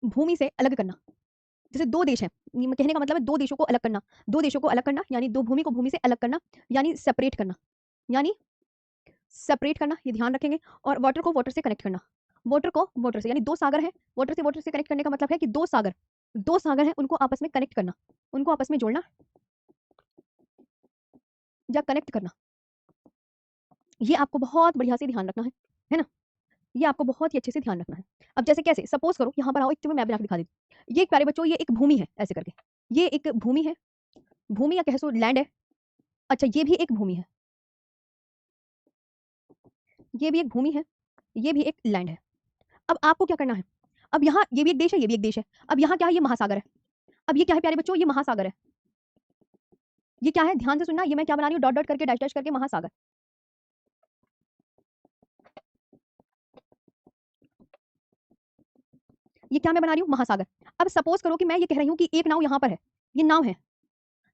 भूमि से अलग करना। जैसे दो देश हैं, कहने का मतलब है दो देशों को अलग करना। दो देशों को अलग करना यानी दो भूमि को भूमि से अलग करना, यानी सेपरेट करना, यानी सेपरेट करना, ये ध्यान रखेंगे। और वाटर को वाटर से कनेक्ट करना, वाटर को वाटर से, यानी दो सागर हैं, वाटर से कनेक्ट करने का मतलब है कि दो सागर हैं, उनको आपस में कनेक्ट करना, उनको आपस में जोड़ना या कनेक्ट करना। ये आपको बहुत बढ़िया से ध्यान रखना है ना? ये आपको बहुत ही अच्छे से ध्यान रखना है। अब जैसे कैसे, सपोज करो यहाँ पर आओ, एक तुम्हें मैप बना के दिखा देती हूँ। ये एक प्यारे बच्चों, ये एक भूमि है, ऐसे करके ये एक भूमि है, भूमि या कह सो लैंड है। अच्छा, ये भी एक भूमि है, ये भी एक भूमि है, ये भी एक लैंड है। अब आपको क्या करना है, अब यहाँ ये भी एक देश है, ये भी एक देश है। अब यहाँ क्या है, ये महासागर है। अब ये क्या है प्यारे बच्चों, ये महासागर है। ये क्या है, ध्यान से सुनना, ये मैं क्या बना रही हूँ, डॉट डॉट करके, डैश डैश करके, महासागर। ये क्या मैं बना रही हूँ, महासागर। अब सपोज करो कि मैं ये कह रही हूँ कि एक नाव यहाँ पर है, ये नाव है,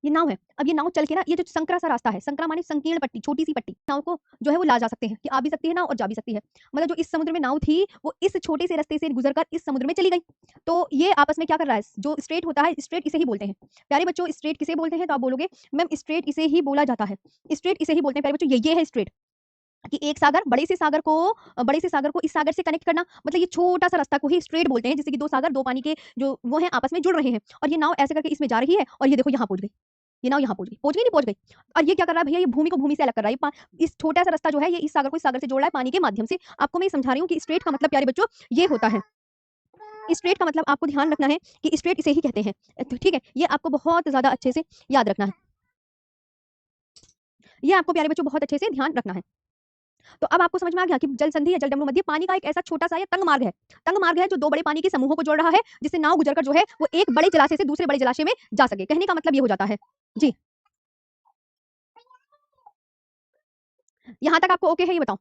ये नाव है। अब ये नाव चल के ना, ये जो संकरा सा रास्ता है, संकरा माने संकीर्ण पट्टी, छोटी सी पट्टी, नाव को जो है वो ला जा सकते हैं, कि आ भी सकती है नाव और जा भी सकती है। मतलब जो इस समुद्र में नाव थी, वो इस छोटे से रास्ते से गुजरकर इस समुद्र में चली गई। तो ये आपस में क्या कर रहा है, जो स्ट्रेट होता है, स्ट्रेट इसे ही बोलते हैं प्यारे बच्चों। स्ट्रेट किसे बोलते हैं, तो आप बोलोगे मैम स्ट्रेट इसे ही बोला जाता है, स्ट्रेट इसे ही बोलते हैं प्यारे बच्चों। ये है स्ट्रेट, कि एक सागर बड़े से सागर को इस सागर से कनेक्ट करना, मतलब ये छोटा सा रास्ता को ही स्ट्रेट बोलते हैं, जैसे कि दो सागर, दो पानी के जो वो हैं, आपस में जुड़ रहे हैं, और ये नाव ऐसे करके इसमें जा रही है, और ये देखो यहाँ पहुंच गई, ये नाव यहाँ पहुंच गई, नहीं पहुंच गई। और ये क्या कर रहा है भैया, ये भूमि को भूमि से अलग कर रहा है। इस छोटा सा रास्ता जो है, ये इस सागर को इस सागर से जोड़ रहा है पानी के माध्यम से। आपको मैं समझा रही हूँ कि स्ट्रेट का मतलब प्यारे बच्चों ये होता है। स्ट्रेट का मतलब आपको ध्यान रखना है कि स्ट्रेट इसे ही कहते हैं, तो ठीक है, ये आपको बहुत ज्यादा अच्छे से याद रखना है, ये आपको प्यारे बच्चों बहुत अच्छे से ध्यान रखना है। तो अब आपको समझ में आ गया कि जल संधि या जल डमरू मध्य पानी का एक ऐसा छोटा सा या तंग मार्ग है जो दो बड़े पानी के समूहों को जोड़ रहा है, जिससे नाव गुजरकर जो है वो एक बड़े जलाशय से दूसरे बड़े जलाशय में जा सके। कहने का मतलब ये हो जाता है जी। यहाँ तक आपको ओके है, ये बताओ।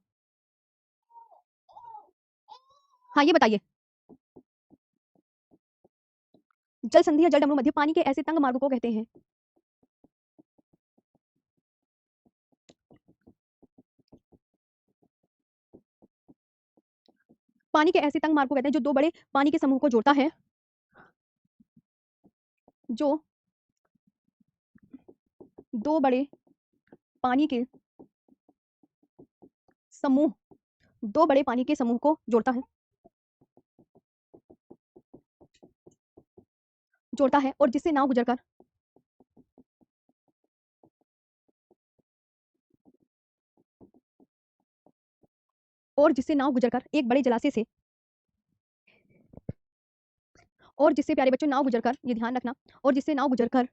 हाँ, ये बताइए। जल संधि या जल डमरू मध्य पानी के ऐसे तंग मार्ग को कहते हैं, पानी के ऐसे तंग मार्ग को कहते हैं जो दो बड़े पानी के समूह को जोड़ता है, जो दो बड़े पानी के समूह दो बड़े पानी के समूह को जोड़ता है और जिससे नाव गुजरकर एक बड़े जलाशय से, और जिससे प्यारे बच्चों नाव गुजरकर, ये ध्यान रखना, और जिससे नाव गुजरकर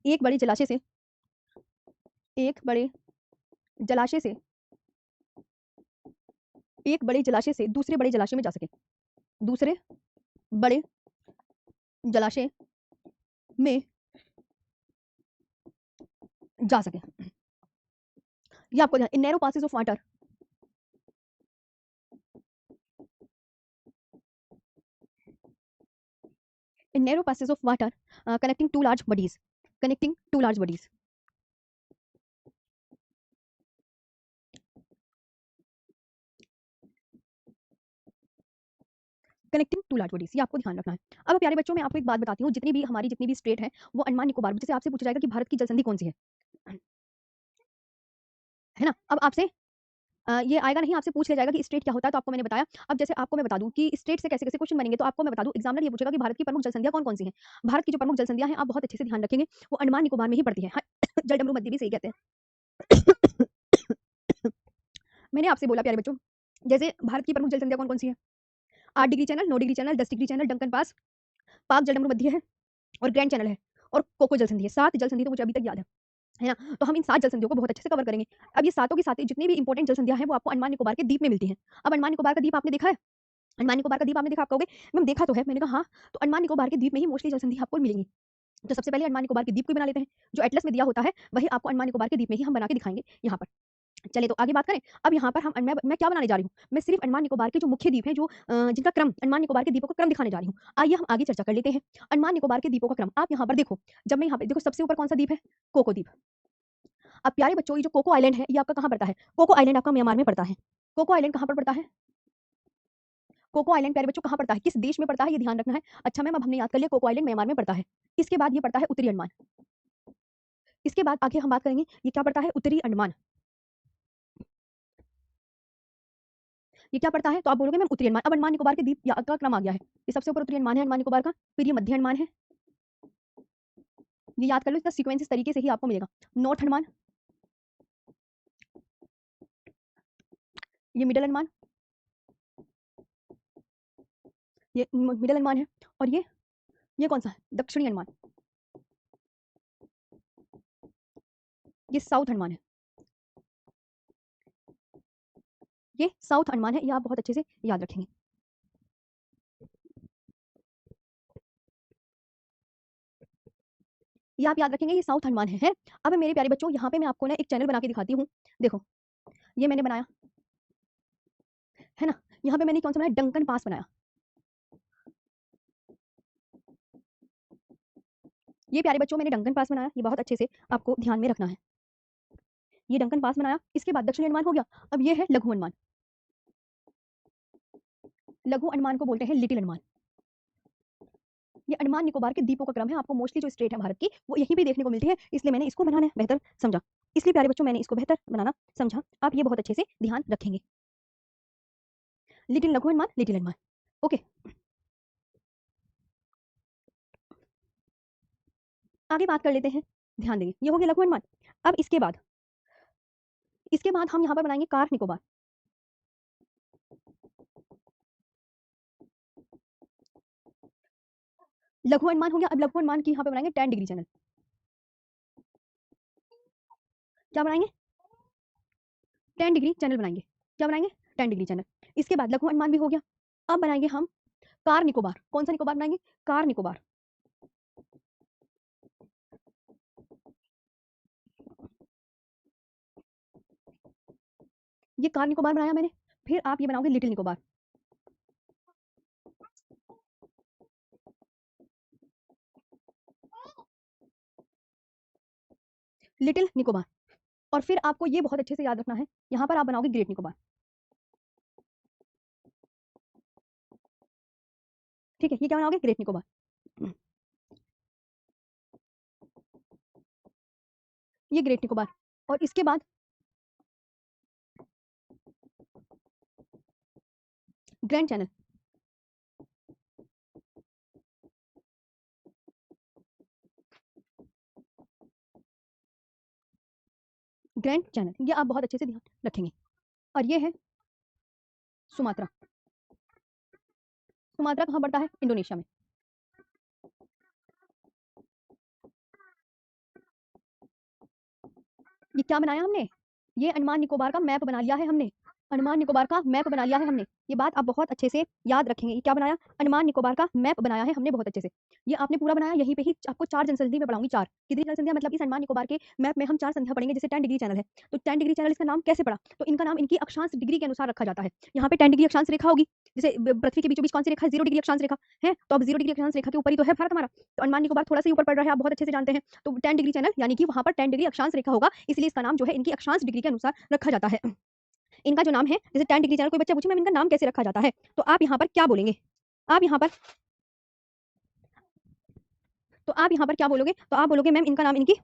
एक बड़े जलाशय से एक बड़े जलाशय से एक बड़े जलाशय से दूसरे बड़े जलाशय में जा सके, दूसरे बड़े जलाशय में जा सके। ये आपको ध्यान, in narrow passes of water, in narrow passes of water connecting to large bodies, connecting to large bodies, connecting to large bodies, ये आपको ध्यान रखना है। अब प्यारे बच्चों मैं आपको एक बात बताती हूँ, जितनी भी स्टेट है वो अंडमान निकोबार, जैसे आपसे पूछा जाएगा कि भारत की जल संधि कौन सी है ना। अब आपसे ये आएगा नहीं, आपसे पूछ लिया जाएगा कि स्टेट क्या होता है, तो आपको मैंने बताया। अब जैसे आपको मैं बता दूं कि स्टेट से कैसे कैसे क्वेश्चन बनेंगे, तो आपको मैं बता दूं, एग्जामिनर ये पूछेगा कि भारत की प्रमुख जल संधियां कौन कौन सी हैं। भारत की जो प्रमुख जल संधियां हैं, आप बहुत अच्छे से ध्यान रखेंगे, वो अंडमान निकोबार में ही पड़ती है। हाँ, जल डमरू मध्य भी सही कहते हैं। मैंने आपसे बोला प्यारे बच्चों, जैसे भारत की प्रमुख जल संधियां कौन कौन सी है, 8 degree channel, 9 degree channel, 10 degree channel, Duncan pass, पाक जल डमरू मध्य है, और ग्रैंड चैनल है, और कोको जल संधि है। 7 जल संधि तो मुझे अभी तक याद है ना। तो हम इन 7 जल संधियों को बहुत अच्छे से कवर करेंगे। अब ये सातों की सातों जितनी भी इंपॉर्टेंट जल संधियां हैं, वो आपको अंडमान निकोबार के द्वीप में मिलती हैं। अब अंडमान निकोबार का द्वीप आपने देखा है, अंडमान निकोबार का द्वीप आपने देखा, आप कहोगे मैम देखा तो है, मैंने कहा हाँ। तो अंडमान निकोबार के द्वीप में ही मोस्टली जल संधि आपको मिलेंगी। तो सबसे पहले अंडमान निकोबार के द्वीप को बना लेते हैं, जो एटलस में दिया होता है वही आपको अंडमान निकोबार के द्वीप में ही हम बना के दिखाएंगे यहाँ पर। चले तो आगे बात करें। अब यहाँ पर मैं क्या बनाने जा रही हूँ, मैं सिर्फ अंडमान निकोबार के जो मुख्य द्वीप हैं, जो जिनका क्रम, अंडमान निकोबार के द्वीपों का क्रम दिखाने जा रही हूँ। आइए हम आगे चर्चा कर लेते हैं। अंडमान निकोबार के द्वीपों का क्रम आप यहाँ पर देखो, जब मैं यहाँ पे देखो, सबसे ऊपर कौन सा द्वीप है, कोको द्वीप। अब प्यारे बच्चों, ये जो कोको आइलैंड है, ये आपका कहाँ पड़ता है, कोको आइलैंड आपका म्यांमार में पड़ता है। कोको आइलैंड कहाँ पर पड़ता है, कोको आइलैंड प्यारे बच्चों कहाँ पड़ता है, किस देश में पड़ता है, ये ध्यान रखना है। अच्छा मैम अब हमने याद कर लिया कोको आइलैंड म्यांमार में पड़ता है। इसके बाद ये पड़ता है उत्तरी अंडमान। इसके बाद आगे हम बात करेंगे ये क्या पड़ता है, उत्तरी अंडमान। ये क्या पड़ता है, तो आप बोलोगे मैम उत्तरी अंडमान। अब अंडमान निकोबार के द्वीप का क्रम आ गया है। ये सबसे ऊपर उत्तरी अंडमान है अंडमान निकोबार का, फिर ये मध्य अंडमान है, ये याद कर लो, इसका सीक्वेंस इस तरीके से ही आपको मिलेगा। नॉर्थ अंडमान, ये मिडल अंडमान, ये मिडल अंडमान है, और ये कौन सा है, दक्षिणी अंडमान, ये साउथ अंडमान है, ये साउथ अंडमान है। ये आप बहुत अच्छे से याद रखेंगे। ये आप याद रखेंगे, ये साउथ अंडमान है। अब मेरे प्यारे बच्चों यहाँ पे मैं आपको ना एक चैनल बना के दिखाती हूँ। देखो ये मैंने बनाया है ना, यहाँ पे मैंने कौन सा बनाया, डंकन पास बनाया। ये प्यारे बच्चों मैंने डंकन पास बनाया, ये बहुत अच्छे से आपको ध्यान में रखना है। ये डंकन पास बनाया, इसके बाद दक्षिणी अंडमान हो गया। अब ये है लघु अंडमान। लघु अंडमान को बोलते हैं लिटिल अंडमान। ये अंडमान निकोबार के द्वीपों का क्रम है। आपको मोस्टली जो स्टेट है भारत की वो यहीं पे देखने को मिलती है, इसलिए मैंने इसको बनाना बेहतर समझा। इसलिए प्यारे बच्चों मैंने इसको बेहतर बनाना समझा, आप ये बहुत अच्छे से ध्यान रखेंगे। लिटिल लघु अंडमान, लिटिल अंडमान, ओके। आगे बात कर लेते हैं, ध्यान देंगे, ये हो गया लघु अंडमान। अब इसके बाद हम यहाँ पर बनाएंगे कार निकोबार। लघु अंडमान हो गया। अब लघु अंडमान की यहाँ पे बनाएंगे 10 डिग्री चैनल। क्या बनाएंगे, 10 डिग्री चैनल बनाएंगे। क्या बनाएंगे, 10 डिग्री चैनल। इसके बाद लघु अंडमान भी हो गया। अब बनाएंगे हम कार निकोबार। कौन सा निकोबार बनाएंगे, कार निकोबार। ये कार निकोबार बनाया मैंने। फिर आप ये बनाओगे लिटिल निकोबार। लिटिल निकोबार, और फिर आपको ये बहुत अच्छे से याद रखना है, यहाँ पर आप बनाओगे ग्रेट निकोबार। ठीक है, ये क्या बनाओगे, ग्रेट निकोबार। ये ग्रेट निकोबार, और इसके बाद ग्रैंड चैनल। ग्रैंड चैनल, ये आप बहुत अच्छे से ध्यान रखेंगे। और ये है सुमात्रा। सुमात्रा कहाँ पड़ता है, इंडोनेशिया में। ये क्या बनाया हमने, ये अंडमान निकोबार का मैप बना लिया है हमने। अंडमान निकोबार का मैप बना लिया है हमने, ये बात आप बहुत अच्छे से याद रखेंगे। ये क्या बनाया, अंडमान निकोबार का मैप बनाया है हमने बहुत अच्छे से। ये आपने पूरा बनाया, यहीं पे ही आपको 4 जनसंधि में पढ़ाऊंगी। 4 कितनी जनसंधियां, मतलब इस अंडमान निकोबार के मैप में हम 4 संधियां पढ़ेंगे। जैसे 10 डिग्री चैनल है, तो 10 डिग्री चैनल इसका नाम कैसे पड़ा, तो इनका नाम इनकी अक्षांश डिग्री के अनुसार रखा जाता है। यहाँ पे 10 डिग्री अक्षांश रेखा होगी, जैसे पृथ्वी के बीचों बीच कौन सी रेखा है, 0 डिग्री अक्षांश रेखा है, तो अब 0 डिग्री अक्षांश रेखा के ऊपर ही तो है भारत हमारा। तो अंडमान निकोबार थोड़ा सा ऊपर पड़ रहा है, आप बहुत अच्छे से जानते हैं। तो 10 डिग्री चैनल यानी कि वहां पर 10 डिग्री अक्षांश रेखा होगा, इसलिए इसका नाम जो है इनकी अक्षांश डिग्री के अनुसार रखा जाता है। इनका जो नाम है, जैसे 10 डिग्री चैनल, कोई बच्चा पूछे मैम इनका नाम कैसे रखा जाता है, तो आप यहाँ पर क्या बोलेंगे, आप यहाँ पर क्या बोलोगे, तो आप बोलोगे मैम इनका नाम इनकी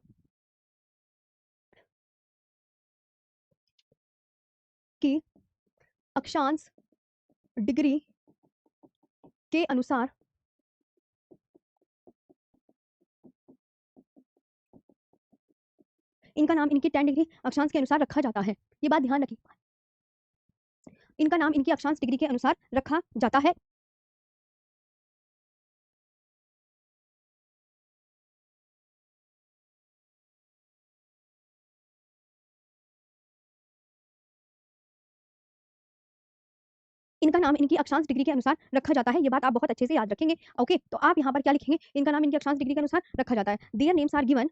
की अक्षांश डिग्री के अनुसार इनका नाम इनकी 10 डिग्री अक्षांश के अनुसार रखा जाता है। ये बात ध्यान रखिए, इनका नाम इनकी अक्षांश डिग्री के अनुसार रखा जाता है। इनका नाम इनकी अक्षांश डिग्री के अनुसार रखा जाता है, ये बात आप बहुत अच्छे से याद रखेंगे। ओके, तो आप यहाँ पर क्या लिखेंगे, इनका नाम इनकी अक्षांश डिग्री के अनुसार रखा जाता है। Their names are given,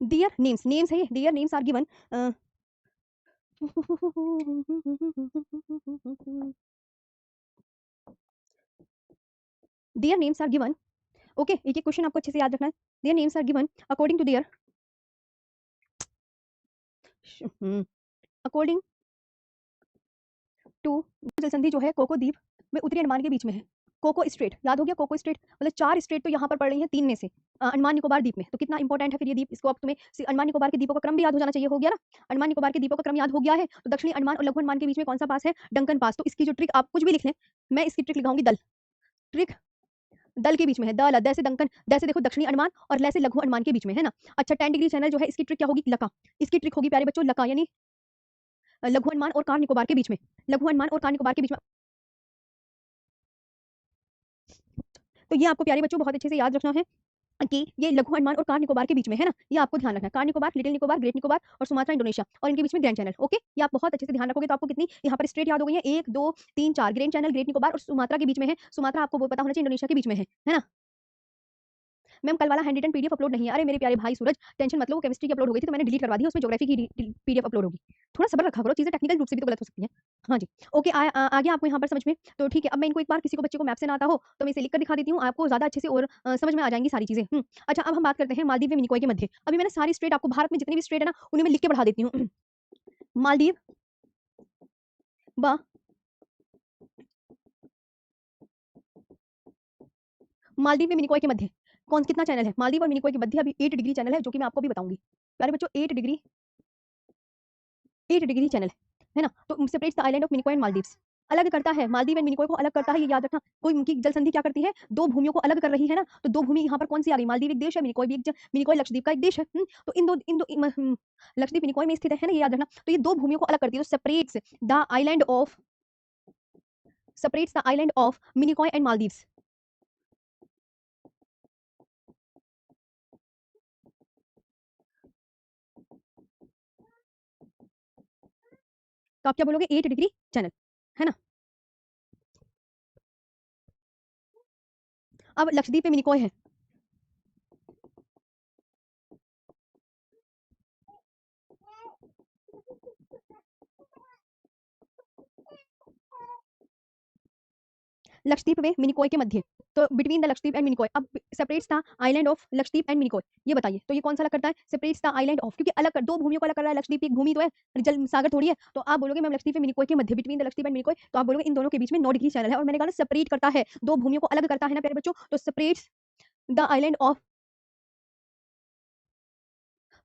their names, names है ये, their names are given their names are given. Okay, एक एक क्वेश्चन आपको अच्छे से याद रखना है। Their names are given according to their according to जल संधि जो है कोको द्वीप में उत्तरी अंडमान के बीच में है। कोको स्ट्रेट याद हो गया, कोको स्ट्रेट मतलब 4 स्ट्रेट तो यहाँ पर पड़ रही हैं 3 में से अंडमान निकोबार द्वीप में। तो कितना इंपॉर्टेंट है फिर ये द्वीप, इसको अब तुम्हें अंडमान निकोबार के द्वीपों का क्रम भी याद हो जाना चाहिए, हो गया ना। अंडमान निकोबार के द्वीपों का क्रम याद हो गया है, तो दक्षिणी अंडमान और लघु अंडमान के बीच में कौन सा पास है, डंकन पास। तो इसकी जो ट्रिक आप कुछ भी लिख लें, मैं इसकी ट्रिक लिखाऊंगी दल, ट्रिक दल के बीच में है, द द से डंकन, द से देखो दक्षिणी अंडमान और ल से लघु अंडमान के बीच में है ना। अच्छा 10 डिग्री चैनल जो है इसकी ट्रिक क्या होगी, लका। इसकी ट्रिक होगी प्यारे बच्चों लका, यानी लघु अंडमान और कार निकोबार के बीच में, लघु अंडमान और कार निकोबार के बीच में। तो ये आपको प्यारे बच्चों बहुत अच्छे से याद रखना है कि ये लघु अंडमान और कार निकोबार के बीच में है ना, ये आपको ध्यान रखना है। Car Nicobar, little Nicobar, great Nicobar और सुमात्रा इंडोनेशिया और इनके बीच में ग्रैंड चैनल। ओके, ये आप बहुत अच्छे से ध्यान रखोगे तो आपको कितनी यहाँ पर स्ट्रेट याद हो गई है, 1 2 3 4 ग्रैंड चैनल, ग्रेट निकोबार और सुमात्रा के बीच में है। सुमात्रा आपको वो पता होना चाहिए इंडोनेशिया के बीच में है ना। मैम कल वाला हैंड रिटन पीडीएफ अपलोड नहीं है, अरे मेरे प्यारे भाई सूरज टेंशन मत लो, वो केमिस्ट्री की अपलोड हो गई थी तो मैंने डिलीट करवा दी है, उसमें ज्योग्राफी की पीडीएफ अपलोड होगी। थोड़ा सब्र रखा करो, चीजें टेक्निकल रूप से भी तो गलत हो सकती हैं। हाँ जी ओके, आगे आपको यहाँ पर समझ में, तो ठीक है। अब मैं इनको एक बार किसी को बच्चे को मैप से ना आता हो तो मैं इसे लिख कर दिखा देती हूँ, आपको ज्यादा अच्छे से और समझ में आ जाएंगी सारी चीजें। अच्छा अब हम बात करते हैं मालदीव व मिनिकॉय के मध्य। अभी मैंने सारी स्टेट आपको भारत में जितनी भी स्टेट है ना उन्हें मैं लिख के बढ़ा देती हूँ। मालदीव व मालदीव में मिनिकॉय के मध्य कौन कितना चैनल है, मालदीव और मिनिकॉय के मध्य अभी 8 डिग्री चैनल है, जो कि मैं आपको भी बताऊंगी प्यारे बच्चों। 8 डिग्री चैनल है ना। तो separates the island of Minicoy and Maldives, अलग करता है मालदीव एंड मिनिकॉय को अलग करता है, ये याद रखना। कोई उनकी जल संधि क्या करती है, दो भूमियों को अलग कर रही है ना। तो दो भूमि यहाँ पर कौन सी आ गई, मालदीव एक देश है, मिनिकॉय भी एक मिनिकॉय लक्षद्वीप का एक देश है। तो लक्षद्वीप मिनिकॉय में स्थित है ना, ये याद रखना। तो ये दो भूमियों को अलग करती है, तो separates the island of Minicoy and Maldives. तो आप क्या बोलोगे, 8 डिग्री चैनल है ना। अब लक्षद्वीप पे मिनिकॉय है, लक्षद्वीप में मिनिकॉय के मध्य, तो between the Lakshadweep and Minicoy. अब separates the island of Lakshadweep and Minicoy, ये बताइए तो ये कौन सा अलग करता है, सेपरेट्स द आइलैंड ऑफ, क्योंकि अलग कर दो भूमियों को अलग कर रहा है। लक्षद्वीप एक भूमि तो है, जल सागर थोड़ी है। तो आप बोलोगे मैम लक्षद्वीप मिनिकॉय के मध्य, between the Lakshadweep and Minicoy, तो आप बोलोगे इन दोनों के बीच में 9 डिग्री चैनल है। और मैंने कहा ना सेपरेट करता है, दो भूमियों को अलग करता है ना प्यारे बच्चों, तो सेपरेट्स द आइलैंड ऑफ,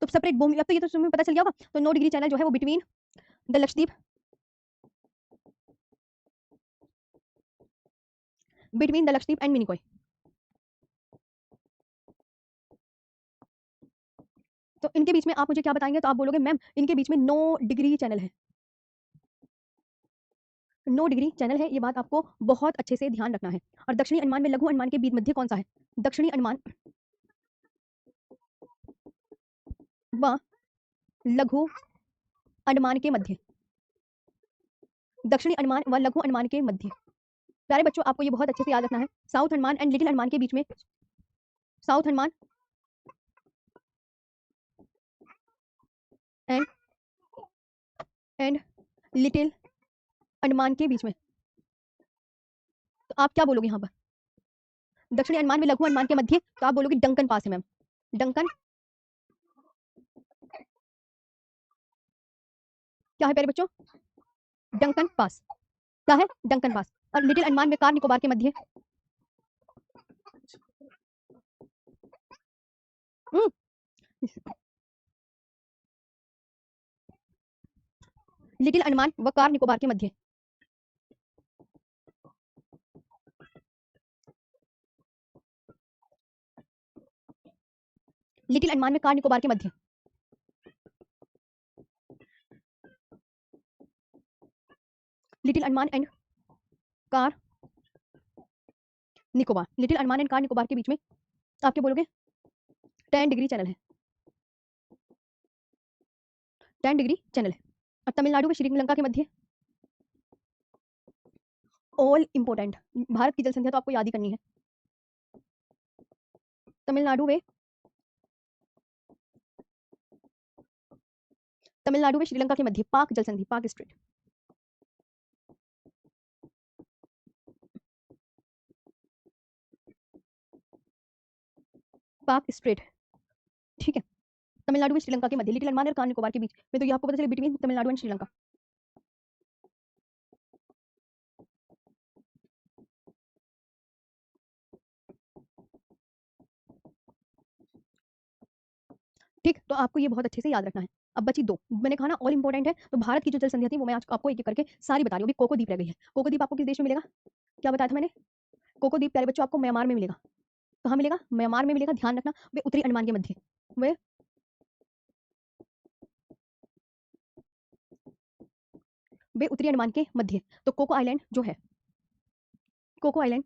तो सेपरेट भूमि, अब तो ये तो तुम्हें पता चल गया होगा। तो 9 डिग्री चैनल जो है वो between the Lakshadweep, between the Lakshadweep and Minicoy. तो इनके बीच में आप मुझे क्या बताएंगे, तो आप बोलोगे मैम इनके बीच में 9 डिग्री चैनल है, 9 डिग्री चैनल है, ये बात आपको बहुत अच्छे से ध्यान रखना है। और दक्षिणी अंडमान में लघु अंडमान के बीच मध्य कौन सा है, दक्षिणी अंडमान व लघु अंडमान के मध्य, दक्षिणी अंडमान व लघु अंडमान के मध्य। प्यारे बच्चों आपको ये बहुत अच्छे से याद रखना है, south Andaman and little Andaman के बीच में, south Andaman and and little Andaman के बीच में। तो आप क्या बोलोगे यहाँ पर, दक्षिणी अंडमान में लघु अंडमान के मध्य, तो आप बोलोगे डंकन पास है मैम, डंकन क्या है प्यारे बच्चों, डंकन पास, क्या है डंकन पास। और लिटिल अंडमान में कार निकोबार के मध्य, लिटिल अंडमान व कार निकोबार के मध्य, लिटिल अंडमान में कार निकोबार के मध्य, Little Andaman and Car Nicobar, Little Andaman and Car Nicobar के बीच में आप क्या बोलोगे, 10 डिग्री चैनल है, 10 डिग्री चैनल है। और तमिलनाडु में श्रीलंका के मध्य, ऑल इंपोर्टेंट, भारत की जल संख्या तो आपको याद ही करनी है। तमिलनाडु में श्रीलंका के मध्य पाक जल संधि, पाक स्ट्रेट, पाक स्ट्रेट, ठीक है। तमिलनाडु एंड श्रीलंका के मध्य, लिटिल अंडमान और कार निकोबार के बीच में, तो ये आपको पता चले बिटवीन तमिलनाडु एंड श्रीलंका। ठीक, तो आपको ये बहुत अच्छे से याद रखना है। अब बची 2, मैंने कहा ना ऑल इंपॉर्टेंट है, तो भारत की जो जल संधियां थी वो मैं आज आपको एक-एक करके सारी बता रही हूँ। अभी कोको द्वीप रह गई है। कोको द्वीप आपको किस देश में मिलेगा? क्या बताया था मैंने? कोको द्वीप प्यारे बच्चों आपको म्यांमार में मिलेगा। कहाँ मिलेगा? म्यांमार में मिलेगा, ध्यान रखना। वे उत्तरी अंडमान के मध्य, वे उत्तरी अंडमान के मध्य। तो कोको आइलैंड जो है, कोको आइलैंड,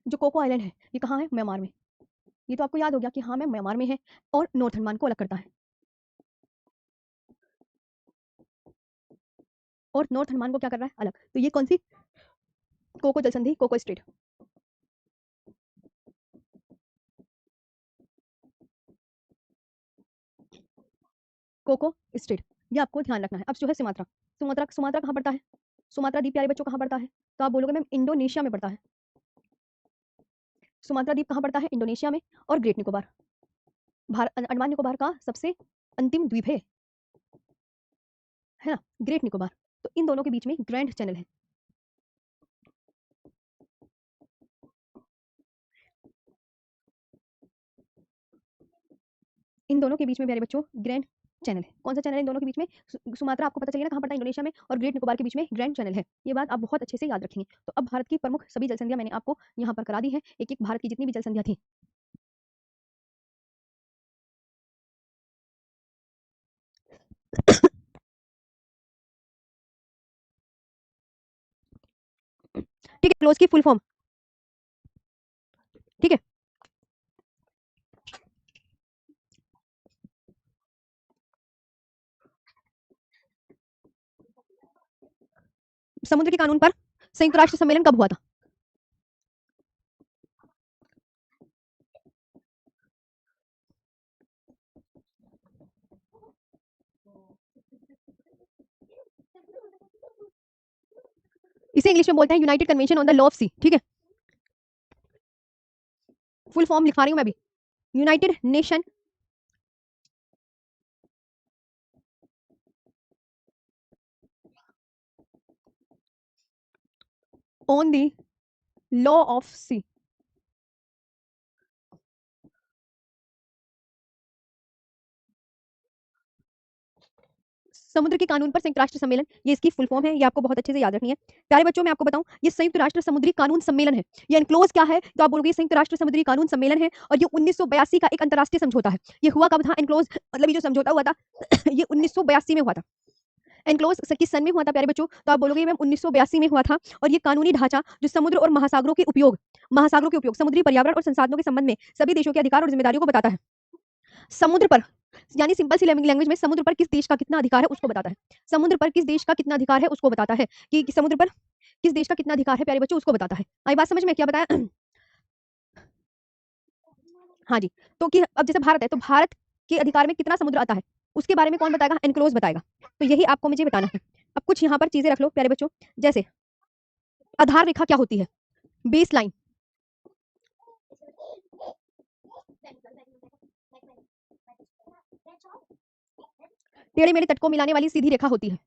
जो कोको आइलैंड है ये कहाँ है? म्यांमार में। ये तो आपको याद हो गया कि हाँ मैं म्यांमार में है, और नॉर्थ अंडमान को अलग करता है, और नॉर्थ अंडमान को क्या कर रहा है? अलग। तो ये कौन सी? कोको जल संधि, कोको स्ट्रेट। कोको स्ट्रेट, ये आपको ध्यान रखना है। अब जो है सुमात्रा, सुमात्रा, सुमात्रा कहाँ पड़ता है? सुमात्रा द्वीप प्यारे बच्चों कहाँ पड़ता है? तो आप बोलोगे मैम इंडोनेशिया में पड़ता है। सुमात्रा द्वीप कहाँ पड़ता है? इंडोनेशिया में। और ग्रेट निकोबार, अंडमान निकोबार का सबसे अंतिम द्वीप है ना, ग्रेट निकोबार। तो इन दोनों के बीच में ग्रैंड चैनल है। इन दोनों के बीच में प्यारे बच्चों ग्रैंड चैनल है। कौन सा चैनल है इन दोनों के बीच में? सुमात्रा आपको पता चलेगा कहाँ पड़ता है? इंडोनेशिया में। और ग्रेट निकोबार के बीच में ग्रैंड चैनल है। ये बात आप बहुत अच्छे से याद रखेंगे। तो अब भारत की प्रमुख सभी जल संधियां मैंने आपको यहाँ पर करा दी है, एक एक भारत की जितनी भी जल संधियां थी। ठीक है, क्लोज की फुल फॉर्म, ठीक है। समुद्र के कानून पर संयुक्त राष्ट्र सम्मेलन कब हुआ था? इसे इंग्लिश में बोलते हैं United Convention on the Law of the, ठीक है। फुल फॉर्म लिखा रही हूं मैं अभी, United Nation on the Law of the. समुद्र के कानून पर संयुक्त राष्ट्र सम्मेलन, ये इसकी फुल फॉर्म है, ये आपको बहुत अच्छे से याद रखनी है। प्यारे बच्चों मैं आपको बताऊं, ये संयुक्त राष्ट्र समुद्री कानून सम्मेलन है। ये एनक्लोज क्या है? तो आप बोलोगे ये संयुक्त राष्ट्र समुद्री कानून सम्मेलन है, और ये 1982 का एक अंतरराष्ट्रीय समझौता है। ये हुआ कब था एनक्लोज, मतलब ये जो समझौता हुआ था ये 1982 में हुआ था। एनक्लोज किस सन में हुआ था प्यारे बच्चों? तो आप बोलोगे मैम 1982 में हुआ था। और ये कानूनी ढांचा जो समुद्र और महासागरों के उपयोग, समुद्री पर्यावरण और संसाधनों के संबंध में सभी देशों के अधिकार और जिम्मेदारियों को बताता है। समुद्र पर, यानी सिंपल सी लैंग्वेज में, समुद्र पर किस देश का कितना अधिकार है उसको बताता है। समुद्र पर किस देश का कितना अधिकार है उसको बताता है, कि समुद्र पर किस देश का कितना अधिकार है प्यारे बच्चों, उसको बताता है। आई बात समझ में? क्या बताया? हाँ जी। तो कि अब जैसे भारत है, तो भारत के अधिकार में कितना समुद्र आता है उसके बारे में कौन बताएगा? एनक्लोज बताएगा। तो यही आपको मुझे बताना है। अब कुछ यहाँ पर चीजें रख लो प्यारे बच्चों, जैसे आधार रेखा क्या होती है? बेस लाइन, टेढ़े मेढ़े तट को मिलाने वाली सीधी रेखा होती है।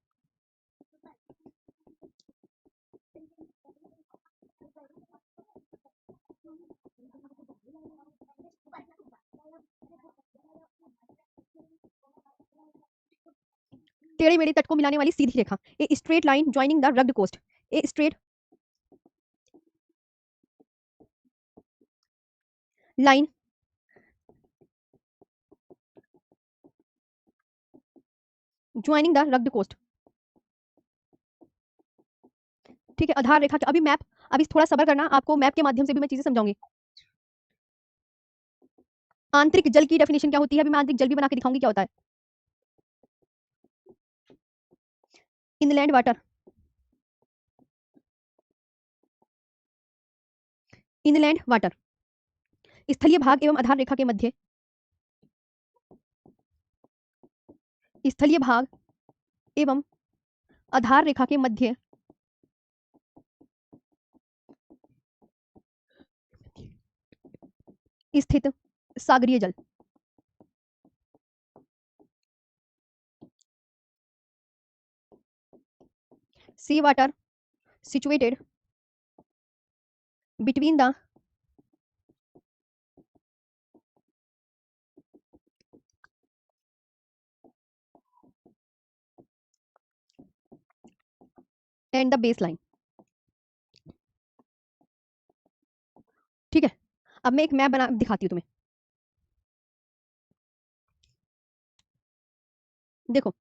टेढ़े मेढ़े तट को मिलाने वाली सीधी रेखा, a straight line joining the rugged coast, a straight line joining the rugged coast, ठीक है। आधार रेखा, अभी मैप, अभी थोड़ा सब्र करना, आपको मैप के माध्यम से भी मैं चीजें समझाऊंगी। आंतरिक जल की डेफिनेशन क्या होती है? अभी मैं आंतरिक जल भी बना के दिखाऊंगी क्या होता है। इनलैंड वाटर, इनलैंड वाटर, स्थलीय भाग एवं आधार रेखा के मध्य, स्थलीय भाग एवं आधार रेखा के मध्य स्थित सागरीय जल, sea water situated between the and the base line. ठीक है, अब मैं एक मैप बना दिखाती हूँ तुम्हें। देखो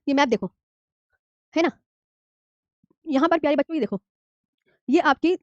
ये मैप देखो, है ना, यहाँ पर प्यारे बच्चों ये देखो, ये आपकी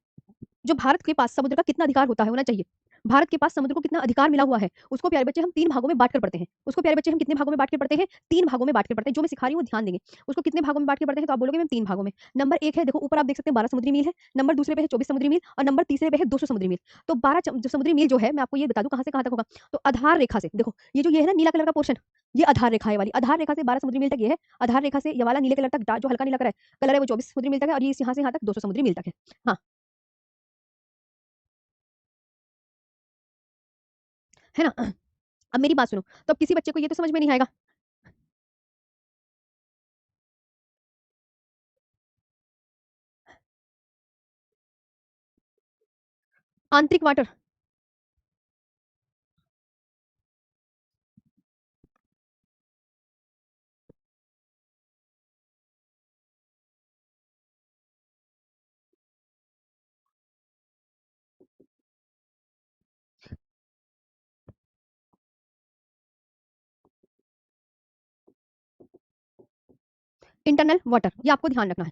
जो भारत के पास समुद्र का कितना अधिकार होता है होना चाहिए, भारत के पास समुद्र को कितना अधिकार मिला हुआ है, उसको प्यारे बच्चे हम 3 भागों में बाँट कर पढ़ते हैं। उसको प्यारे बच्चे हम कितने भागों में बाँट के पढ़ते हैं? 3 भागों में बाँट के पढ़ते हैं। जो मैं सिखा रही हूँ वो ध्यान देंगे। उसको कितने भागों में बाँट के पढ़ते हैं तो आप बोलोगे मैम 3 भागों में। नंबर 1 है, देखो ऊपर आप देख सकते हैं 12 समुद्री मील है, नंबर दूसरे पे है 24 समुद्री मील और नंबर तीसरे पे है 200 समुद्री मील। तो 12 जो समुद्री मील जो है मैं आपको ये बता दूँ कहाँ से कहाँ तक होगा। तो आधार रेखा से देखो ये जो ये है ना नीला कलर का पोर्शन, ये आधार रेखा है वाली, आधार रेखा से 12 समुद्री मील तक ये है, आधार रेखा से ये वाला नीले कलर तक जो हल्का नीला कलर है वो 24 समुद्री मील तक है और ये यहाँ से यहाँ तक 200 समुद्री मील तक है। हाँ, है ना? अब मेरी बात सुनो, तो अब किसी बच्चे को ये तो समझ में नहीं आएगा। आंतरिक वाटर, इंटरनल वाटर, ये आपको ध्यान रखना है।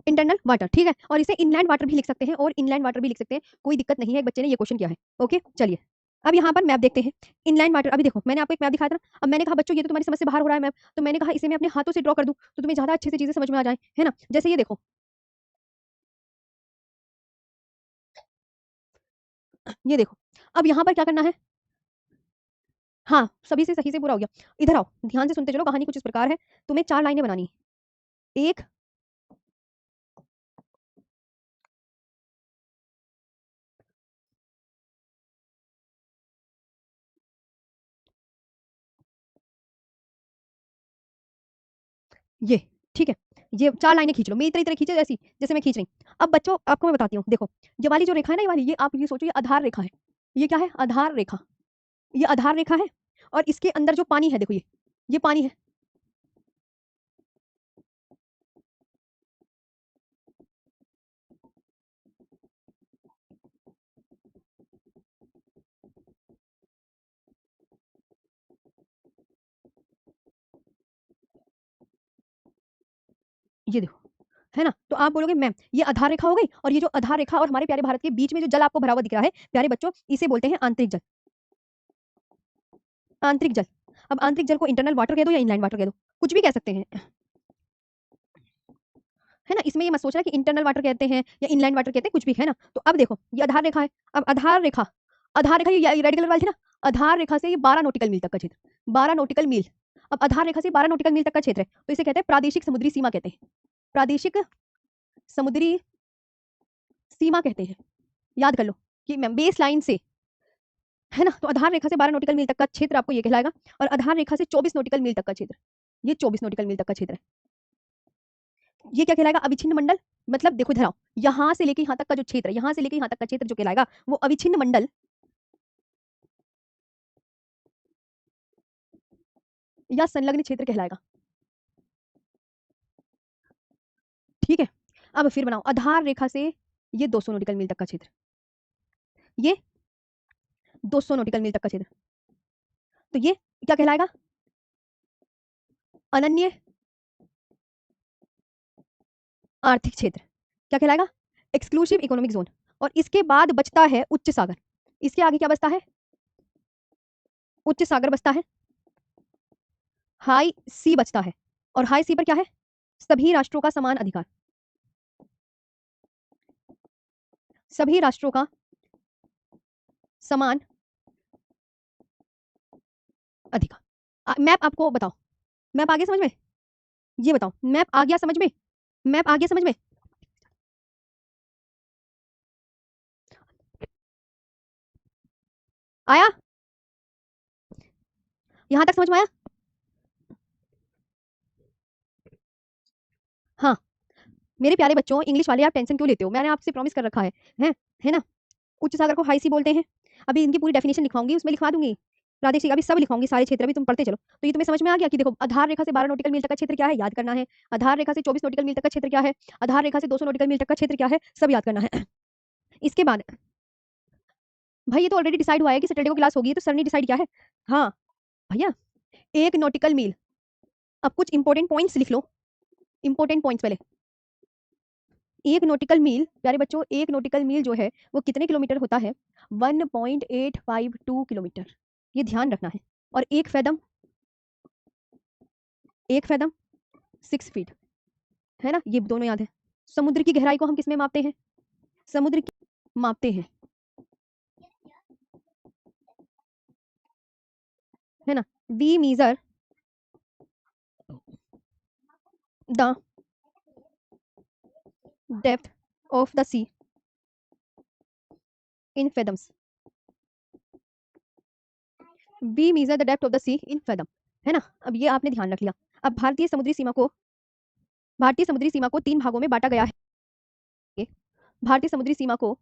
इंटरनल वाटर, ठीक है, और इसे इनलैंड वाटर भी लिख सकते हैं और इनलैंड वाटर भी लिख सकते हैं, कोई दिक्कत नहीं है। एक बच्चे ने ये क्वेश्चन किया है। ओके, चलिए अब यहाँ पर मैप देखते हैं। इनलैंड वाटर, अभी देखो मैंने आपको एक मैप दिखाया था ना, अब मैंने कहा बच्चों ये तो तुम्हारी समझ से बाहर हो रहा है मैप, तो मैंने कहा इसे मैं अपने हाथों से ड्रॉ कर दूं तो तुम्हें ज्यादा अच्छे से चीजें समझ में आ जाए, है ना। जैसे ये देखो, ये देखो, अब यहाँ पर क्या करना है, हाँ सभी से सही से पूरा हो गया। इधर आओ, ध्यान से सुनते चलो, कहानी कुछ इस प्रकार है। तुम्हें 4 लाइनें बनानी है। एक, ये, ठीक है, ये 4 लाइनें खींच लो, मेरी तरह तरह खींचे जैसी जैसे मैं खींच रही। अब बच्चों आपको मैं बताती हूँ, देखो ये वाली जो रेखा है ना, ये वाली, ये आप ये सोचो ये आधार रेखा है। ये क्या है? आधार रेखा। ये आधार रेखा है और इसके अंदर जो पानी है देखो, ये पानी है। ये देखो, है ना, तो आप बोलोगे मैम ये आधार रेखा हो गई, और ये जो आधार रेखा और हमारे प्यारे भारत के बीच में जो जल आपको भरा हुआ दिख रहा है प्यारे बच्चों, इसे बोलते हैं आंतरिक जल। आंतरिक जल, अब आंतरिक जल को इंटरनल वाटर कह दो या इनलैंड वाटर कह दो, कुछ भी कह सकते हैं, है ना। इसमें ये मत सोचना कि इंटरनल वाटर कहते हैं या इनलैंड वाटर कहते हैं, कुछ भी, है ना। तो अब देखो ये आधार रेखा है, अब आधार रेखा, आधार रेखा ये रेड कलर वाली थी ना, आधार रेखा से ये 12 नॉटिकल मील तक का क्षेत्र, 12 नॉटिकल मील। अब आधार रेखा से 12 नॉटिकल मील तक का क्षेत्र है, तो इसे कहते हैं प्रादेशिक समुद्री सीमा कहते हैं, प्रादेशिक समुद्री सीमा कहते हैं। याद कर लो कि मैम बेस लाइन से, है ना, तो आधार रेखा से 12 नॉटिकल मील तक का क्षेत्र आपको ये कहलाएगा, और आधार रेखा से 24 नॉटिकल मील तक का क्षेत्र, ये 24 नॉटिकल मील तक का क्षेत्र है, ये क्या कहलाएगा? अविच्छिन्न मंडल। मतलब देखो इधर आओ, यहाँ से लेके यहाँ तक का जो क्षेत्र है, यहाँ से लेके यहाँ तक का क्षेत्र जो कहलाएगा वो अविच्छिन्न मंडल या संलग्न क्षेत्र कहलाएगा। ठीक है, अब फिर बनाओ आधार रेखा से ये 200 नॉटिकल मील तक का क्षेत्र, ये 200 नॉटिकल मील तक का क्षेत्र, तो ये क्या कहलाएगा? अनन्य आर्थिक क्षेत्र, क्या कहलाएगा? Exclusive economic zone. और इसके बाद बचता है उच्च सागर, इसके आगे क्या बचता है? उच्च सागर बचता है, हाई सी बचता है, और हाई सी पर क्या है? सभी राष्ट्रों का समान अधिकार, सभी राष्ट्रों का समान अधिकार। मैप आपको बताओ, मैप आ गया समझ में? ये बताओ मैप आ गया समझ में? मैप आ गया समझ में? आया? यहां तक समझ में आया? हाँ, मेरे प्यारे बच्चों, इंग्लिश वाले आप टेंशन क्यों लेते हो? मैंने आपसे प्रॉमिस कर रखा है ना? उच्च सागर को हाई सी बोलते हैं। अभी इनकी पूरी डेफिनेशन लिखवाऊंगी, उसमें लिखवा दूंगी। प्रादेशिक अभी सब लिखवाऊंगी, सारे क्षेत्र अभी तुम पढ़ते चलो। तो ये तुम्हें समझ में आ गया कि देखो, आधार रेखा से 12 नॉटिकल मील तक का क्षेत्र क्या है, याद करना है। आधार रेखा से 24 नॉटिकल मील तक का क्षेत्र क्या है, आधार रेखा से 200 नॉटिकल मील तक का क्षेत्र क्या है, सब याद करना है। इसके बाद भाई, ये तो ऑलरेडी डिसाइड हुआ है कि सैटरडे को क्लास होगी, तो सर ने डिसाइड किया है। हाँ भैया, 1 नॉटिकल मील। अब कुछ इंपॉर्टेंट पॉइंट्स लिख लो, इंपॉर्टेंट पॉइंट्स पहले। 1 नॉटिकल मील, प्यारे बच्चों, 1 नॉटिकल मील जो है वो कितने किलोमीटर होता है? 1.852 किलोमीटर। ये ध्यान रखना है। और एक फैदम 6 फीट, है ना? ये दोनों याद है। समुद्र की गहराई को हम किसमें मापते हैं? समुद्र की मापते हैं, है ना? We measure the depth of the sea in fathoms. We measure the depth of the sea in fathom, है ना? अब ये आपने ध्यान रख लिया। अब भारतीय समुद्री सीमा को 3 भागों में बांटा गया है। भारतीय समुद्री सीमा को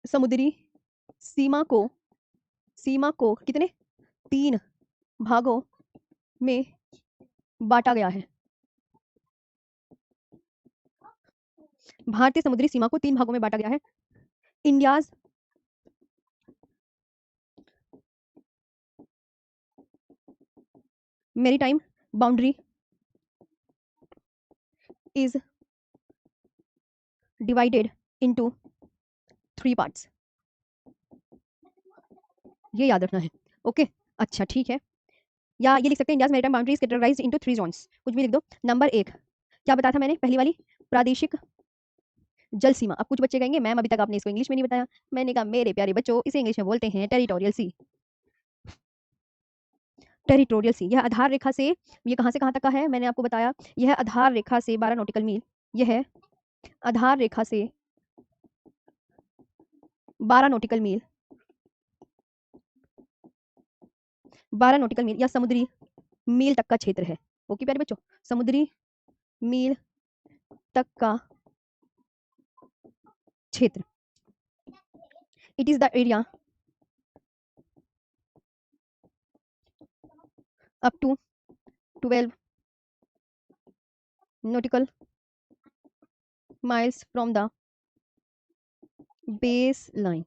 समुद्री सीमा को कितने 3 भागों में बांटा गया है। भारतीय समुद्री सीमा को 3 भागों में बांटा गया है। India's maritime boundary is divided into 3 parts. ये याद रखना है। ओके, अच्छा ठीक है। या ये लिख सकते हैं, India's maritime boundary is categorised into 3 zones, कुछ भी लिख दो। नंबर 1 क्या बताया था मैंने? पहली वाली प्रादेशिक जल सीमा। अब कुछ बच्चे कहेंगे मैम अभी तक आपने इसको इंग्लिश में नहीं बताया। मैंने कहा मेरे प्यारे बच्चों, इसे इंग्लिश में बोलते हैं टेरिटोरियल सी। टेरिटोरियल सी, यह आधार रेखा से, ये कहाँ से कहाँ तक का है मैंने आपको बताया। यह आधार रेखा से 12 नॉटिकल मील, यह आधार रेखा से 12 नॉटिकल मील, 12 नॉटिकल मील या समुद्री मील तक का क्षेत्र है। ओके प्यारे बच्चों, समुद्री मील तक का क्षेत्र। It is the area up to 12 nautical miles from the base line.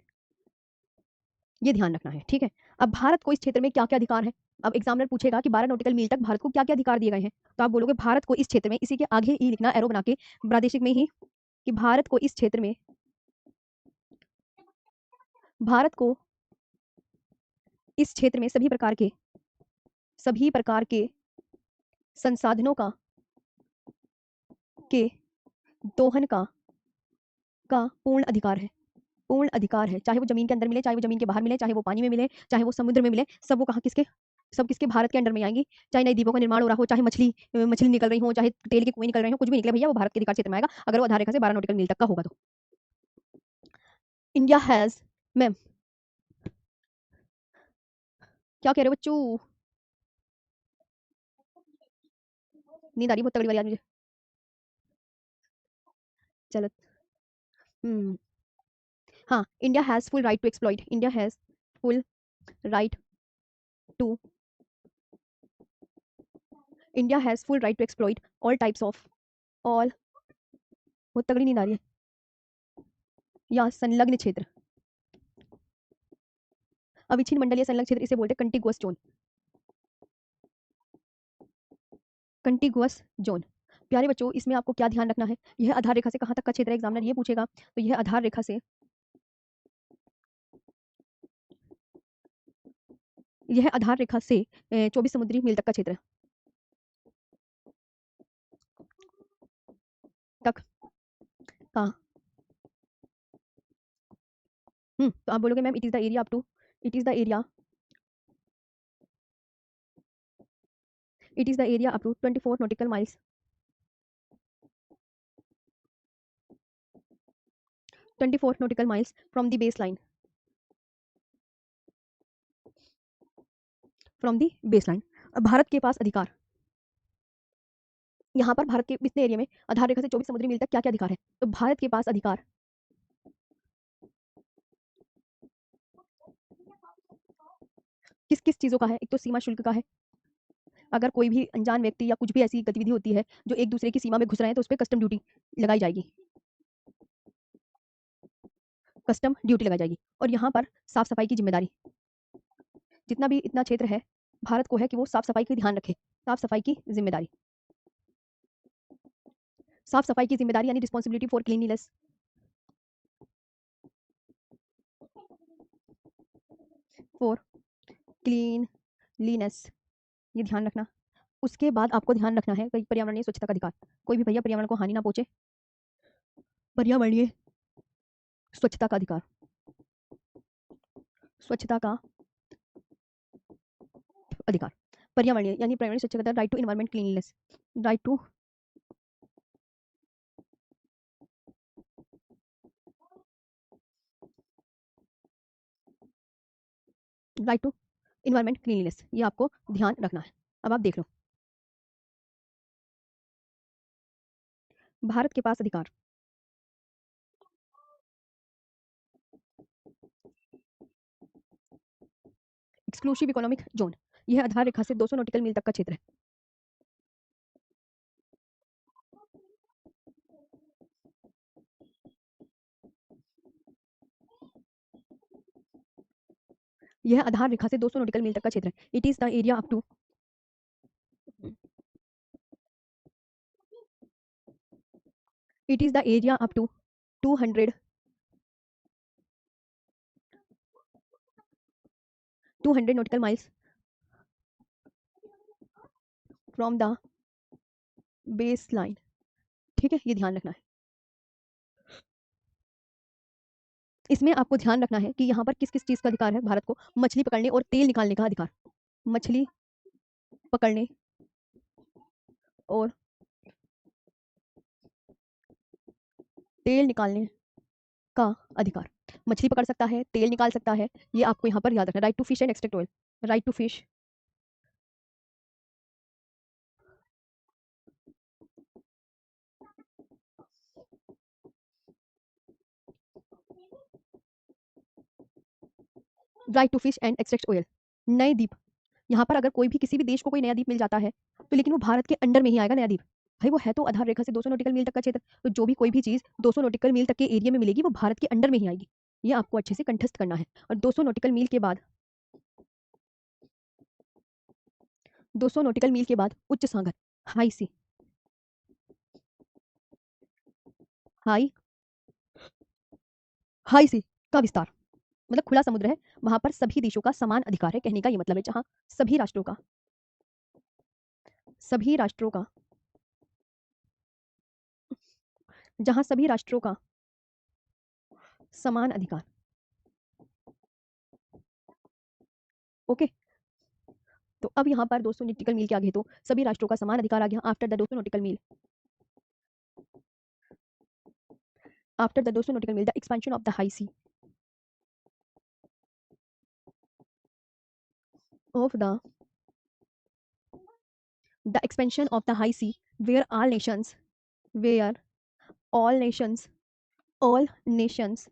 ये ध्यान रखना है, ठीक है? अब भारत को इस क्षेत्र में क्या क्या अधिकार है? अब एग्जामिनर पूछेगा कि 12 नॉटिकल मील तक भारत को क्या क्या अधिकार दिए गए हैं, तो आप बोलोगे भारत को इस क्षेत्र में, इसी के आगे ही लिखना एरो बना के प्रादेशिक में ही, कि भारत को इस क्षेत्र में सभी प्रकार के संसाधनों के दोहन का पूर्ण अधिकार है। चाहे वो जमीन के अंदर मिले, चाहे वो जमीन के बाहर मिले, चाहे वो पानी में मिले, चाहे वो समुद्र में मिले, सब वो कहाँ किसके, सब किसके, भारत के अंडर में आएंगी। चाहे नई द्वीपों का निर्माण हो रहा हो, चाहे मछली निकल रही हो, चाहे तेल के कुएं निकल रहे हो, कुछ भी निकले भैया, वो भारत के अधिकार क्षेत्र में आएगा, अगर वो आधार रेखा से 12 नॉटिकल मील तक का होगा तो। इंडिया हैज, मैम क्या कह रहे हो बच्चों? नींद आ रही है बहुत तगड़ी वाली आज मुझे। चलो, हम्म, हाँ, India has full right to exploit, India has full right to India has full right to exploit all, बहुत तगड़ी नींद आ रही है, या संलग्न क्षेत्र, अविच्छिन्न मंडलीय संलग्न क्षेत्र, इसे बोलते हैं कंटिगुअस जोन। कंटिगुअस जोन, प्यारे बच्चों, इसमें आपको क्या ध्यान रखना है? यह आधार रेखा से कहाँ तक का क्षेत्र है, एग्जामिनर ये पूछेगा, तो यह आधार रेखा से, यह आधार रेखा से 24 समुद्री मील तक का क्षेत्र है, तक का। तो आप बोलोगे ma'am it is the area up to, it is the area it is the area up to 24 nautical miles, 24 nautical miles from the base line, from the baseline. अब भारत के पास अधिकार, यहाँ पर भारत के इतने एरिया में आधार रेखा से 24 समुद्री मील तक क्या क्या अधिकार है? तो भारत के पास अधिकार किस किस चीजों का है? एक तो सीमा शुल्क का है, अगर कोई भी अनजान व्यक्ति या कुछ भी ऐसी गतिविधि होती है जो एक दूसरे की सीमा में घुस रहे हैं तो उस पर कस्टम ड्यूटी लगाई जाएगी, कस्टम ड्यूटी लगाई जाएगी। और यहाँ पर साफ सफाई की जिम्मेदारी, जितना भी इतना क्षेत्र है भारत को है कि वो साफ सफाई का ध्यान रखे, साफ सफाई की जिम्मेदारी, साफ सफाई की जिम्मेदारी यानी responsibility for cleanliness, for cleanliness, ये ध्यान रखना। उसके बाद आपको ध्यान रखना है कई पर्यावरणीय स्वच्छता का अधिकार, कोई भी भैया पर्यावरण को हानि ना पहुंचे, पर्यावरणीय स्वच्छता का अधिकार, स्वच्छता का अधिकार, पर्यावरणीय यानी पर्यावरणीय स्वच्छता, right to environment cleanliness, right to right to environment cleanliness, ये आपको ध्यान रखना है। अब आप देख लो, भारत के पास अधिकार, एक्सक्लूसिव इकोनॉमिक जोन, यह आधार रेखा से 200 नॉटिकल मील तक का क्षेत्र है। यह आधार रेखा से 200 नॉटिकल मील तक का क्षेत्र है। It is the area up to, it is the area up to 200 nautical miles from the base line. ठीक है, ये ध्यान रखना है। इसमें आपको ध्यान रखना है कि यहाँ पर किस किस चीज का अधिकार है भारत को, मछली पकड़ने और तेल निकालने का अधिकार, मछली पकड़ने और तेल निकालने का अधिकार, मछली पकड़ सकता है, तेल निकाल सकता है, ये आपको यहाँ पर याद रखना। Right to fish and extract oil, right to fish right to fish and extract oil. नए द्वीप, यहाँ पर अगर कोई भी किसी भी देश को कोई नया द्वीप मिल जाता है तो लेकिन वो भारत के अंडर में ही आएगा नया द्वीप, भाई वो है तो आधार रेखा से 200 नॉटिकल मील तक का क्षेत्र, तो जो भी कोई भी चीज 200 नॉटिकल मील तक के एरिया में मिलेगी वो भारत के अंडर में ही आएगी, ये आपको अच्छे से कंठस्थ करना है। और 200 नॉटिकल मील के बाद, 200 नॉटिकल मील के बाद उच्च सागर, हाई सी, हाई हाई सी का विस्तार, मतलब खुला समुद्र है, वहां पर सभी देशों का समान अधिकार है, कहने का ये मतलब है, जहां सभी राष्ट्रों का, सभी राष्ट्रों का, जहां सभी राष्ट्रों का समान अधिकार। ओके, तो अब यहाँ पर 200 नॉटिकल मील के आगे तो सभी राष्ट्रों का समान अधिकार आ गया। After the 200 nautical mile, after the 200 nautical mile, the expansion of the high sea, of the expansion of the high sea, where all nations, where all nations, all nations,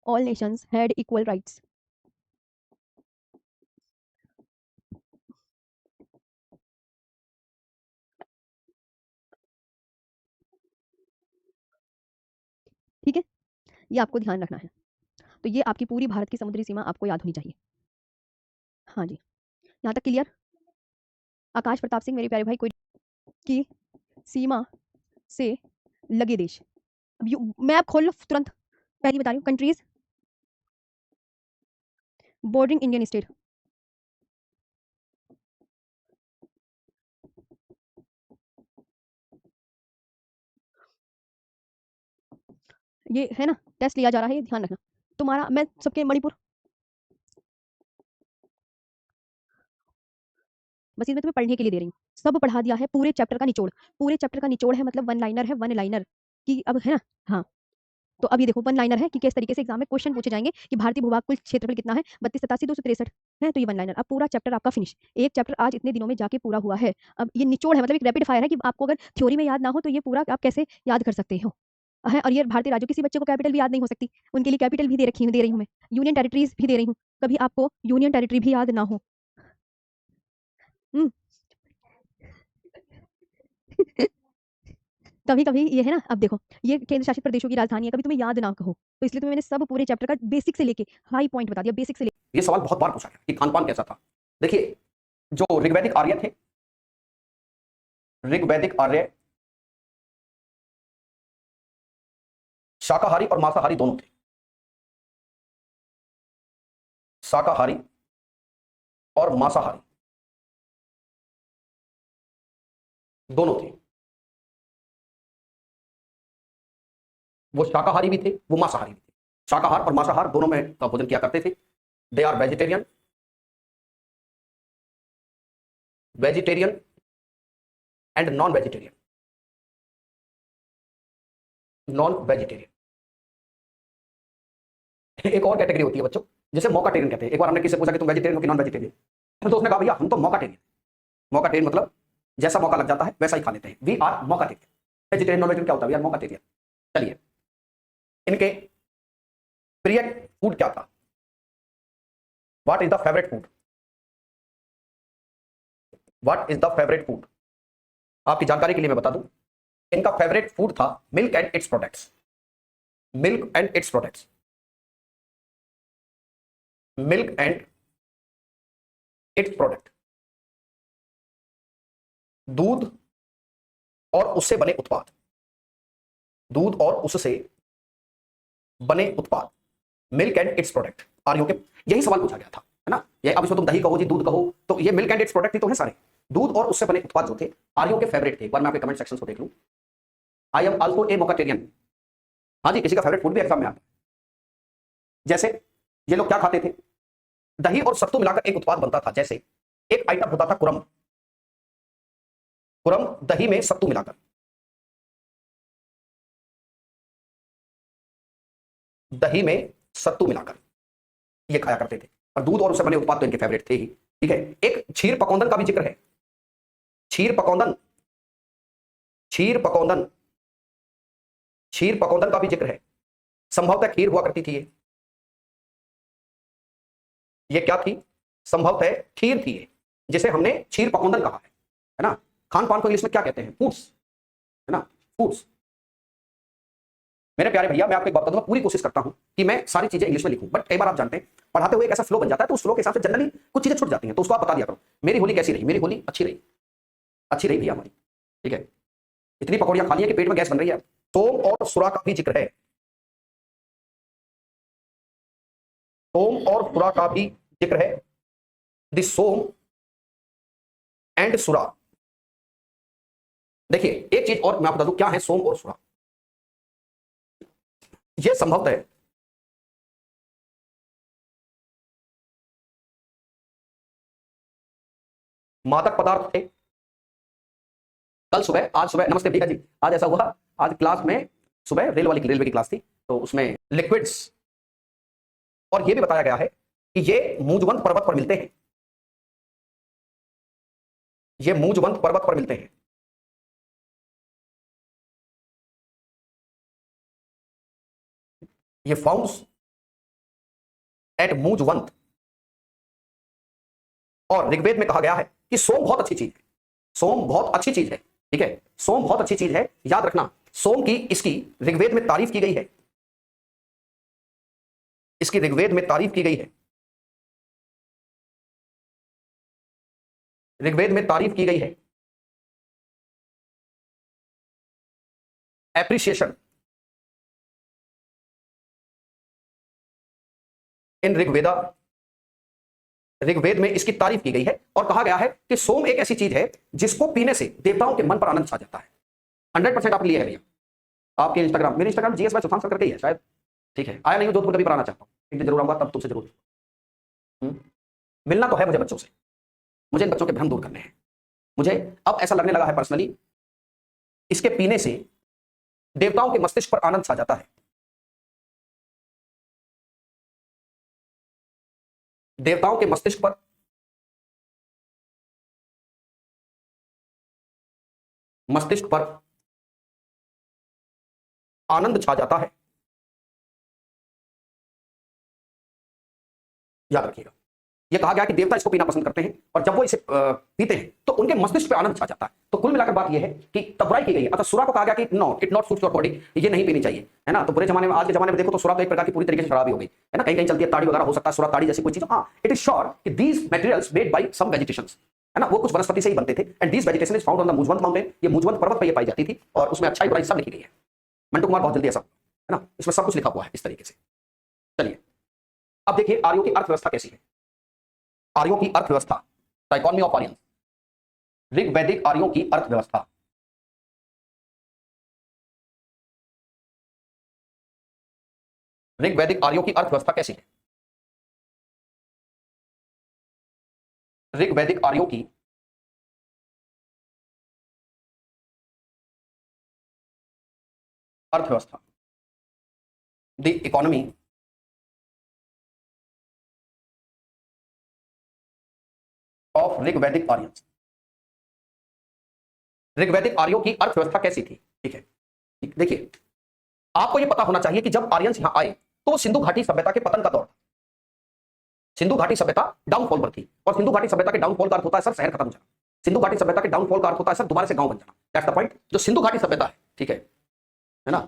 all nations had equal rights, ठीक है, ये आपको ध्यान रखना है। तो ये आपकी पूरी भारत की समुद्री सीमा आपको याद होनी चाहिए। हाँ जी, यहाँ तक क्लियर? आकाश प्रताप सिंह मेरे प्यारे भाई, कोई की सीमा से लगे देश, अब मैप खोल लो तुरंत, पहली बता रही हूँ, कंट्रीज बॉर्डरिंग इंडियन स्टेट, ये है ना, टेस्ट लिया जा रहा है, ये ध्यान रखना। तुम्हारा मैं सबके मणिपुर, बस इसमें तुम्हें पढ़ने के लिए दे रही हूँ, सब पढ़ा दिया है, पूरे चैप्टर का निचोड़, पूरे चैप्टर का निचोड़ है, मतलब वन लाइनर है, वन लाइनर की, अब है ना। हाँ, तो अब ये देखो वन लाइनर है कि किस तरीके से एग्जाम में क्वेश्चन पूछे जाएंगे कि भारतीय भूभाग कुल क्षेत्रफल कितना है 3287 263 है। तो ये वन लाइनर। अब पूरा चैप्टर आपका फिनिश। एक चैप्टर आज इतने दिनों में जाके पूरा हुआ है। अब ये निचोड़ है, मतलब एक रैपिड फायर है कि आपको अगर थ्योरी में याद ना हो तो ये पूरा आप कैसे याद कर सकते हो है। और ये भारतीय राज्यों, किसी बच्चे को कैपिटल भी याद नहीं हो सकती, उनके लिए कैपिटल भी दे रही हूँ मैं, यूनियन टेरिटरीज भी दे रही हूँ, कभी आपको यूनियन टेरिटरी भी याद ना हो। हम्म। कभी कभी ये है ना, अब देखो ये केंद्र शासित प्रदेशों की राजधानी है, कभी तुम्हें याद ना कहो, तो इसलिए तुम्हें मैंने सब पूरे चैप्टर का बेसिक से लेके हाई पॉइंट बता दिया, बेसिक से लेके। ये सवाल बहुत बार पूछा गया कि खान पान कैसा था। देखिए, जो ऋग्वैदिक आर्य थे, ऋग्वैदिक आर्य शाकाहारी और मांसाहारी दोनों थे। शाकाहारी और मांसाहारी दोनों थे। वो शाकाहारी भी थे, वो मांसाहारी भी थे। शाकाहार और मांसाहार दोनों में का भोजन किया करते थे। They are vegetarian, vegetarian and non vegetarian. Non vegetarian एक और कैटेगरी होती है बच्चों, जिसे मौकाटेरियन कहते हैं। एक बार हमने किसी से पूछा कि तुम वेजिटेरियन हो कि नॉन वेजिटेरियन, तो उसने कहा भैया हम तो मौकाटेरियन। मौकाटेरियन मतलब जैसा मौका लग जाता है वैसा ही खा लेते हैं। We are maukatarian. Vegetarian non vegetarian क्या होता है? We are maukatarian. चलिए, इनके प्रिय फूड क्या था? What is the favourite food? What is the favourite food? आपकी जानकारी के लिए मैं बता दूं, इनका फेवरेट फूड था milk and its products. Milk and its products. Milk and its product. दूध और उससे बने उत्पाद। दूध और उससे बने उत्पाद, मिल्क एंड इट्स प्रोडक्ट। आर के यही सवाल पूछा गया था, है ना? ये अब इसमें तुम दही कहो जी, दूध कहो, तो ये मिल्क एंड इट्स प्रोडक्ट ही तो है सारे। दूध और उससे बने उत्पाद जो थे आर्यों के फेवरेट थे। एक बार मैं आपके कमेंट सेक्शन को देख लूं। I am also a maukatarian. हाँ जी, किसी का फेवरेट फूड भी एग्जाम में आता है। जैसे ये लोग क्या खाते थे? दही और सत्तू मिलाकर एक उत्पाद बनता था। जैसे एक आइटम होता था कुरम। कुरम दही में सत्तू मिलाकर, दही में सत्तू मिलाकर ये खाया करते थे। और दूध और उससे बने उत्पाद तो इनके फेवरेट थे ही। ठीक है, एक क्षीर पकौंदन का भी जिक्र है। क्षीर पकौंदन, क्षीर पकौंदन, क्षीर पकौंदन का भी जिक्र है। संभवतः खीर हुआ करती थी ये क्या थी? संभवतः खीर थी ये, जिसे हमने क्षीर पकौंदन कहा है ना? खान पान को इंग्लिश में क्या कहते हैं? फूड्स, है ना? फूड्स। मेरे प्यारे भैया, मैं आपको एक बात बता दूं, पूरी कोशिश करता हूं कि मैं सारी चीजें इंग्लिश में लिखूं, बट कई बार आप जानते हैं पढ़ाते हुए एक ऐसा फ्लो बन जाता है, तो उस फ्लो के हिसाब से जनरली कुछ चीजें छूट जाती हैं, तो उसको आप बता दिया करो। मेरी होली कैसी रही? मेरी होली अच्छी रही, अच्छी रही भैया हमारी। ठीक है, इतनी पकौड़ियां खा ली है कि पेट में गैस बन रही है। सोम और सुरा का भी जिक्र है। सोम और सुरा का भी जिक्र है। द सोम एंड सुरा। देखिए, एक चीज और मैं आपको बता दूं, क्या है सोम और सुरा? यह संभवतः है मादक पदार्थ थे। कल सुबह, आज सुबह, नमस्ते भैया जी, आज ऐसा हुआ, आज क्लास में सुबह रेलवे की क्लास थी, तो उसमें लिक्विड्स, और यह भी बताया गया है कि ये मूजवंत पर्वत पर मिलते हैं। ये मूजवंत पर्वत पर मिलते हैं। ये फाउंड्स एट मूजवंत। और ऋग्वेद में कहा गया है कि सोम बहुत अच्छी चीज है। सोम बहुत अच्छी चीज है। ठीक है, सोम बहुत अच्छी चीज है, याद रखना। सोम की, इसकी ऋग्वेद में तारीफ की गई है। इसकी ऋग्वेद में तारीफ की गई है। ऋग्वेद में तारीफ की गई है। एप्रिसिएशन इन ऋग्वेदा। ऋग्वेद में इसकी तारीफ की गई है और कहा गया है कि सोम एक ऐसी चीज है जिसको पीने से देवताओं के मन पर आनंद छा जाता है। 100% आप लिए है भैया। आपके इंस्टाग्राम, मेरे इंस्टाग्राम जीएस सुशांत सर करके ही है शायद। ठीक है, आया नहीं हूं जोधपुर, कभी पर आना चाहता हूं, एक दिन जरूर आऊंगा, तब तुमसे जरूर मिलना तो है मुझे बच्चों से। मुझे इन बच्चों के भ्रम दूर करने हैं। मुझे अब ऐसा लगने लगा है पर्सनली, इसके पीने से देवताओं के मस्तिष्क पर आनंद छा जाता है। देवताओं के मस्तिष्क पर आनंद छा जाता है। याद रखिएगा, यह कहा गया कि देवता इसको पीना पसंद करते हैं और जब वो इसे पीते हैं तो उनके मस्तिष्क पे आनंद छा जाता है। तो कुल मिलाकर बात यह है कि तबराई की गई है। अतः सुरा को कहा गया कि no, it not suits your body, ये नहीं पीनी चाहिए, है ना। तो बुरे जमाने में, आज के जमाने में देखो तो सुरा तो एक प्रकार की पूरी तरीके से शराब ही हो गई, है ना। कहीं कहीं चलती है, ताड़ी वगैरह हो सकता है, सुरा ताड़ी जैसी कोई चीज। हाँ, इट इज श्योर कि these materials made by some vegetations, है ना, वो कुछ वनस्पति से ही बनते थे। And these vegetation is found on the Mujavant mountain, ये मुजवंत पर्वत पर ये पाई जाती थी और उसमें अच्छाई बुराई सब लिखी गई है। मंटू कुमार बहुत जल्दी ऐसा, है ना, इसमें सब कुछ लिखा हुआ है इस तरीके से। चलिए अब देखिए आर्यों की अर्थव्यवस्था कैसी है। आर्यों की अर्थव्यवस्था, द इकोनॉमी ऑफ आर्यंस, ऋग्वैदिक आर्यों की अर्थव्यवस्था। ऋग्वैदिक आर्यों की अर्थव्यवस्था कैसी है? ऋग्वैदिक आर्यों की अर्थव्यवस्था, द इकोनॉमी ऑफ ऋग्वैदिक आर्यंस। ऋग्वैदिक आर्यों की अर्थव्यवस्था कैसी थी? ठीक है, देखिए आपको यह पता होना चाहिए कि जब आर्यंस यहां आए तो सिंधु घाटी सभ्यता के पतन का दौर था। सिंधु घाटी सभ्यता डाउनफॉल पर थी और सिंधु घाटी सभ्यता के डाउनफॉल का अर्थ होता है सर शहर खत्म हो जाना। सिंधु घाटी सभ्यता के डाउनफॉल का अर्थ होता है सर दोबारा से गांव बन जाना। That's the point. जो सिंधु घाटी सभ्यता है, ठीक है ना,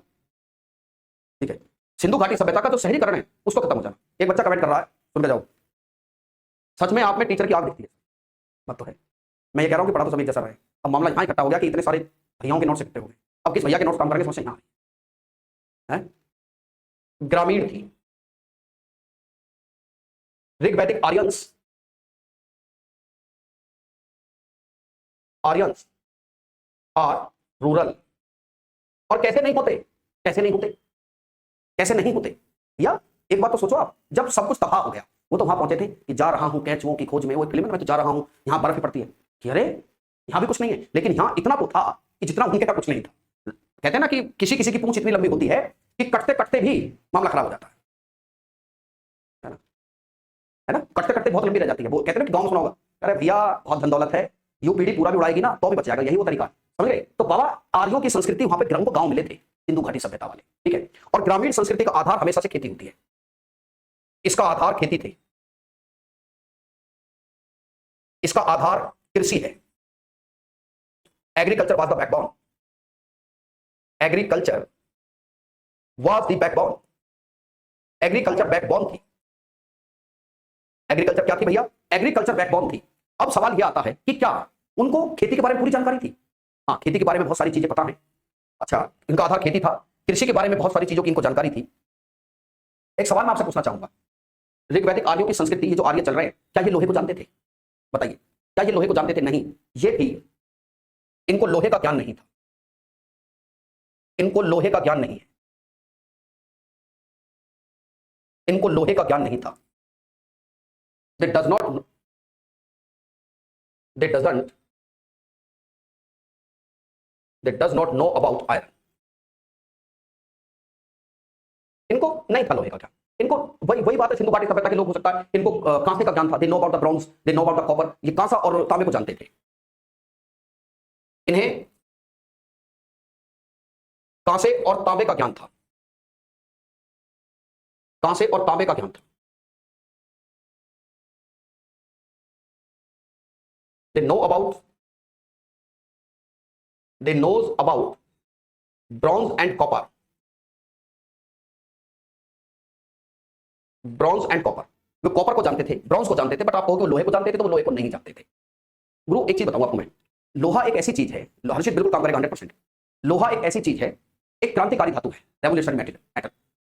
ठीक है, सिंधु घाटी सभ्यता का जो शहरीकरण है उसको खत्म हो जाना। एक बच्चा कमेंट कर रहा है, सुन के जाओ, सच में आप में टीचर की आग दिखती है। बात तो है, मैं ये कह रहा हूं कि पढ़ा तो सभी जैसा रहे। अब मामला यहां इकट्ठा हो गया कि इतने सारे भैयाओं के नोट्स इकट्ठे हो गए। अब किस भैया के नोट्स काम करेंगे समस्या यहां है। ग्रामीण थी। ऋग्वैदिक आर्यंस आर रूरल। और कैसे नहीं होते, कैसे नहीं होते, कैसे नहीं होते? या एक बात तो सोचो आप, जब सब कुछ तबाह हो गया, वो तो वहां पहुंचे थे कि जा रहा हूं कैचुओं की खोज में, वो फिल्म में तो जा रहा हूं, यहां बर्फ पड़ती है कि अरे यहां भी कुछ नहीं है। लेकिन यहां इतना तो था कि जितना उनके का कुछ नहीं था। कहते हैं ना कि किसी किसी की पूंछ इतनी लंबी होती है कि कटते कटते भी मामला खराब हो जाता है ना, है ना, कटते कटते बहुत लंबी रह जाती है। वो कहते हैं ना कि गांव में सुना होगा, अरे भैया बहुत धन दौलत है, यू पीढ़ी पूरा भी उड़ाएगी ना तो भी बच जाएगा, यही वो तरीका, समझ गए। तो बाबा आर्यों की संस्कृति, वहां पे ग्राम को गांव मिले थे सिंधु घाटी सभ्यता वाले, ठीक है। और ग्रामीण संस्कृति का आधार हमेशा से खेती होती है, इसका आधार खेती थे, इसका आधार कृषि है। Agriculture was the backbone, agriculture was the backbone, agriculture backbone थी। एग्रीकल्चर क्या थी भैया? एग्रीकल्चर बैकबोन थी। अब सवाल यह आता है कि क्या उनको खेती के बारे में पूरी जानकारी थी? हाँ, खेती के बारे में बहुत सारी चीजें पता है। अच्छा, इनका आधार खेती था। कृषि के बारे में बहुत सारी चीजों की इनको जानकारी थी। एक सवाल मैं आपसे पूछना चाहूंगा, ऋग्वैदिक आर्यों की संस्कृति, ये जो आर्य चल रहे हैं, क्या ये लोहे को जानते थे? बताइए, क्या ये लोहे को जानते थे? नहीं, ये भी, इनको लोहे का ज्ञान नहीं था, इनको लोहे का ज्ञान नहीं है, इनको लोहे का ज्ञान नहीं था। They does not know about iron। इनको नहीं था लोहे का ज्ञान। इनको वही बात है, सिंधु घाटी सभ्यता के लोग हो सकता है इनको कांसे का ज्ञान था। They know about the bronze, they know about the copper. ये कांसा और तांबे को जानते थे। इन्हें कांसे और तांबे का ज्ञान था, कांसे और तांबे का ज्ञान था। They know about, they knows about bronze and copper, bronze and copper. वो कॉपर को जानते थे, ब्रॉन्ज को जानते थे, बट आप कहोगे लोहे को जानते थे, तो वो लोहे को नहीं जानते थे। गुरु एक चीज बताऊं आपको मैं, लोहा एक ऐसी चीज है, हर्षित बिल्कुल काम करेगा 100%। लोहा एक ऐसी चीज है, एक क्रांतिकारी धातु है, रेवोल्यूशनरी मैटर।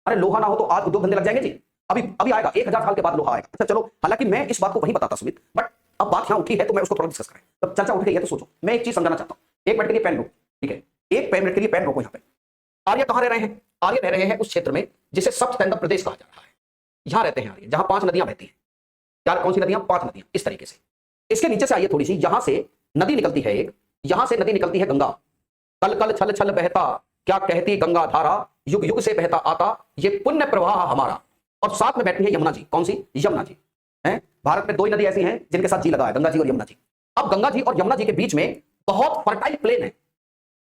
अरे लोहा ना हो तो आज उद्योग धंधे लग जाएंगे जी। अभी आएगा, 1000 साल के बाद लोहा आएगा। अच्छा चलो, हालांकि मैं इस बात को वहीं बताता सुमित, बट अब बात यहां उठी है तो मैं उसको थोड़ा डिस्कस करें। तब चर्चा उठ गई है तो सोचो, मैं एक चीज समझाना चाहता हूं। एक मिनट के लिए पेन रोको, ठीक है, एक मिनट के लिए पेन रोको। यहां पे आर्य कहां रह रहे हैं? आर्य रह रहे हैं उस क्षेत्र में जिसे सप्तस्कंद प्रदेश कहा जा रहा है। यहां रहते हैं आर्य, जहां 5 नदियां बहती हैं। यार कौन सी नदियां? 5 नदियां, इस तरीके से। इसके नीचे से आइए थोड़ी सी, यहां से नदी निकलती है एक, यहां से नदी निकलती है गंगा। कल कल छल छल बहता, क्या कहती गंगा धारा, युग युग से बहता आता, ये पुण्य प्रवाह हमारा। और साथ में बैठी है यमुना जी। कौन सी? यमुना जी। हैं? भारत में दो ही नदी ऐसी हैं जिनके साथ जी लगा है, गंगा जी और यमुना जी। अब गंगा जी और यमुना जी के बीच में बहुत फर्टाइल प्लेन है,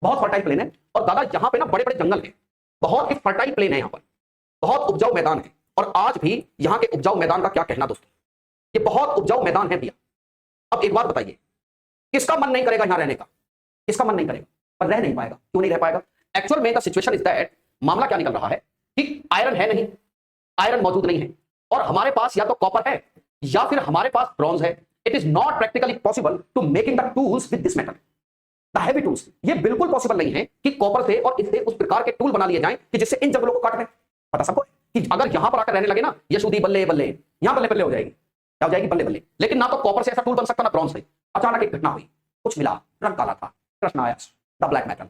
बहुत फर्टाइल प्लेन है। और दादा यहां पे ना बड़े बड़े जंगल हैं, बहुत ही फर्टाइल प्लेन है, यहां पर बहुत उपजाऊ मैदान है। और आज भी यहां के उपजाऊ मैदान का क्या कहना दोस्तों, ये बहुत उपजाऊ मैदान है भैया। अब एक बात बताइए, किसका मन नहीं करेगा यहां रहने का? किसका मन नहीं करेगा? पर रह नहीं पाएगा। क्यों नहीं रह पाएगा? एक्चुअल में द सिचुएशन इज दैट, मामला क्या निकल रहा है कि आयरन है नहीं, आयरन मौजूद नहीं है, और हमारे पास या तो कॉपर है या फिर हमारे पास ब्रॉन्ज है। It is not practically possible to making the tools with this metal, the heavy tools. ये बिल्कुल पॉसिबल नहीं है कि कॉपर से और इससे उस प्रकार के टूल बना लिए जाएं कि जिससे इन जंगलों को काट दें। पता सबको है कि अगर यहां पर आकर रहने लगे ना यशोदी, बल्ले बल्ले, यहां बल्ले बल्ले हो जाएगी, क्या हो जाएगी? बल्ले बल्ले। लेकिन ना तो कॉपर से ऐसा टूल बन सकता, ना ब्रॉन्ज से। अचानक एक घटना हुई, कुछ मिला, रंग काला था, कृष्ण आया, the black metal.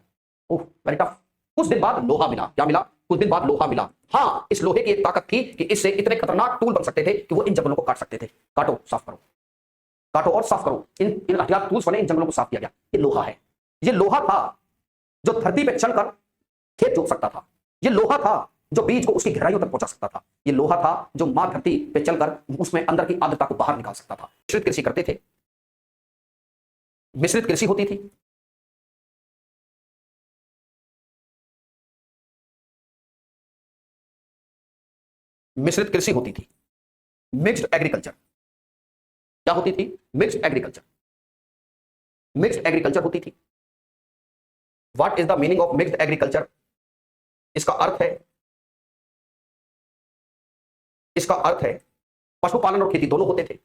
Oh very tough. कुछ दिन बाद लोहा मिला। क्या मिला? कुछ दिन बाद लोहा मिला। हाँ, इस लोहे की एक ताकत थी कि इससे इतने खतरनाक टूल बन सकते थे कि वो इन जंगलों को काट सकते थे। काटो, साफ करो, काटो और साफ करो। इन हथियार टूल्स बने, इन जंगलों को साफ किया गया। ये लोहा है, ये लोहा था जो धरती पे चलकर खेत जोत सकता था। ये लोहा था जो बीज को उसकी गहराइयों तक पहुंचा सकता था। ये लोहा था जो मां धरती पे चलकर उसमें अंदर की आर्द्रता को बाहर निकाल सकता था। मिश्रित कृषि करते थे, मिश्रित कृषि होती थी। मिश्रित कृषि होती थी, मिक्स्ड एग्रीकल्चर। क्या होती थी? Mixed agriculture. मिक्स्ड एग्रीकल्चर होती थी। What is the meaning of mixed agriculture? इसका अर्थ है, इसका अर्थ है पशुपालन और खेती दोनों होते थे।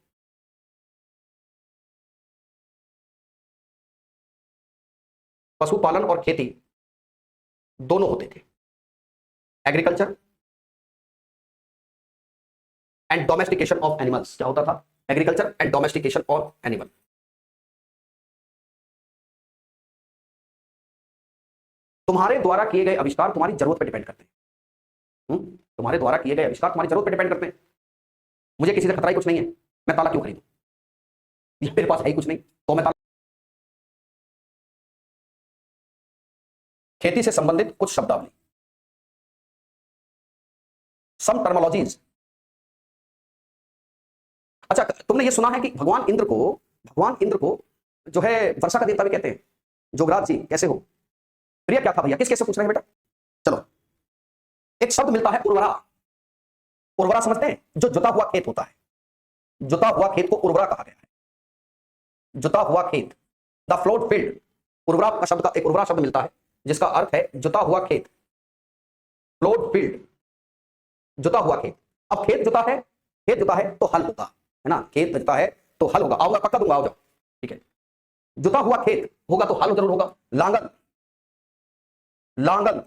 पशुपालन और खेती दोनों होते थे। Agriculture and domestication of animals. क्या होता था? Agriculture and domestication of animal. तुम्हारे द्वारा किए गए आविष्कार तुम्हारी जरूरत पर डिपेंड करते हैं। तुम्हारे द्वारा किए गए आविष्कार तुम्हारी जरूरत पर डिपेंड करते हैं। मुझे किसी से खतरा ही कुछ नहीं है, मैं ताला क्यों खरीदूं? ये मेरे पास है ही कुछ नहीं, तो मैं ताला। खेती से संबंधित कुछ शब्दावली, सम टर्मोलॉजीज। अच्छा, तुमने ये सुना है कि भगवान इंद्र को जो है वर्षा का देवता भी कहते हैं। जोगराज जी कैसे हो? प्रिय क्या था भैया? किस कैसे पूछ रहे हैं बेटा? चलो, एक शब्द मिलता है उर्वरा। उर्वरा समझते हैं? जो जुता हुआ खेत होता है, जुता हुआ खेत को उर्वरा कहा गया है। जुता हुआ खेत, द फ्लोड फील्ड। उर्वरा का शब्द का एक उर्वरा शब्द मिलता है जिसका अर्थ है जुता हुआ खेत, फ्लोड फील्ड, जुता हुआ खेत। अब खेत जुता है, खेत जुता है तो हल होगा, है ना? खेत जुता है तो हल होगा। आओगा, पक्का दूंगा, आओ जाओ, ठीक है। जुता हुआ खेत होगा तो हल जरूर होगा। लांगल, लांगल,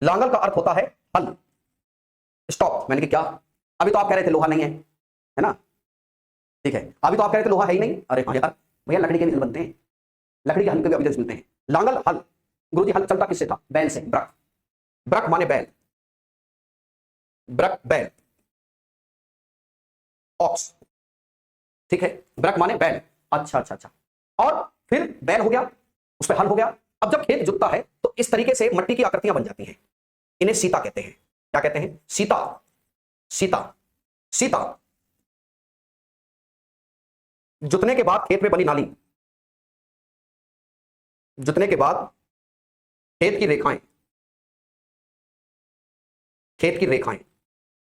लांगल का अर्थ होता है हल। स्टॉप, मैंने कि क्या? अभी तो आप कह रहे थे लोहा नहीं है ना? ठीक है, अभी तो आप कह रहे थे लोहा है ही नहीं। अरे हाँ यार भैया, लकड़ी के भी बनते हैं, लकड़ी के हल के भी एविडेंस मिलते हैं। लांगल, हल। गुरुजी, हल चलता किससे था? बैल से। ब्रक, ब्रक माने बैल, ब्रक बैल, ऑक्स, ठीक है। ब्रक माने बैल। अच्छा अच्छा अच्छा, और फिर बैल हो गया, उस पर हल हो गया। अब जब खेत जुतता है तो इस तरीके से मिट्टी की आकृतियां बन जाती हैं। इन्हें सीता कहते हैं। क्या कहते हैं? सीता, सीता, सीता। जुतने के बाद खेत में बनी नाली, जुतने के बाद खेत की रेखाएं, खेत की रेखाएं,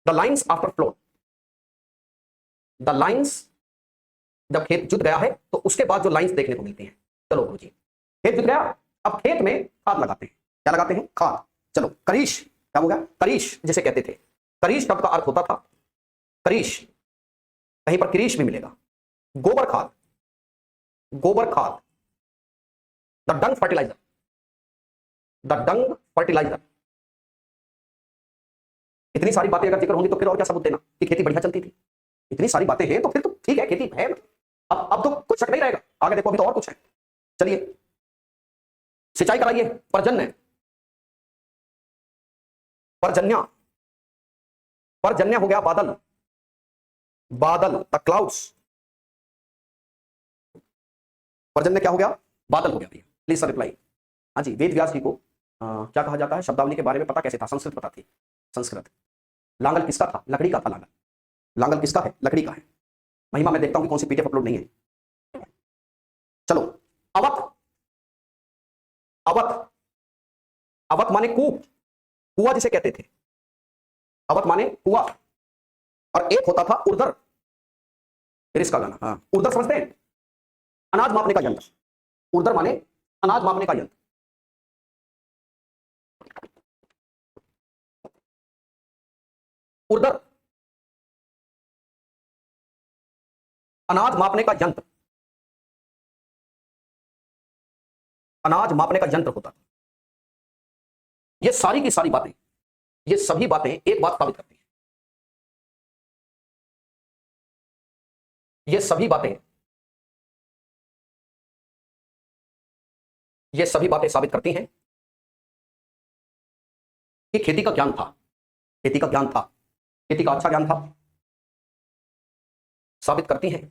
the lines after flowed. The lines, जब खेत जुत गया है तो उसके बाद जो लाइन्स देखने को मिलती हैं। चलो गुरुजी, खेत जुत गया, अब खेत में खाद लगाते हैं। क्या लगाते हैं? खाद। चलो, करीश, क्या हो गया? करीश जिसे कहते थे, करीश शब्द का अर्थ होता था करीश, कहीं पर करीश भी मिलेगा। गोबर खाद, गोबर खाद, the dung fertiliser, the dung fertiliser. इतनी सारी बातें अगर जिक्र होंगी तो फिर और क्या सबूत देना कि खेती बढ़िया चलती थी? इतनी सारी बातें हैं तो फिर तो ठीक है, खेती है। अब तो कुछ शक नहीं रहेगा। आगे देखो, अभी तो और कुछ है। चलिए, सिंचाई कराइए, पर्जन्य, पर्जन्या, पर्जन्य हो गया बादल, बादल, द क्लाउड्स। पर्जन्य क्या हो गया? बादल हो गया। Please sir reply. हाँ जी, वेद व्यास जी को क्या कहा जाता है? शब्दावली के बारे में पता कैसे था? संस्कृत पता थी, संस्कृत। लांगल किसका था? लकड़ी का था लांगल। लांगल किसका है? लकड़ी का है। महिमा मैं देखता हूं कि कौन सी पीडीएफ अपलोड नहीं है। चलो, अवत। अवत, अवत माने कुआं जिसे कहते थे। अवत माने कुआं। और एक होता था उर्दर। फिर इसका गाना, हाँ, उर्दर समझते हैं? अनाज मापने का यंत्र। उर्दर माने अनाज मापने का यंत्र। उर्दर अनाज मापने का यंत्र। अनाज मापने का यंत्र होता था। ये सारी की सारी बातें, ये सभी बातें एक बात साबित करती हैं। ये सभी बातें, ये सभी बातें साबित करती हैं कि खेती का ज्ञान था। खेती का ज्ञान था, खेती का अच्छा ज्ञान था। साबित करती हैं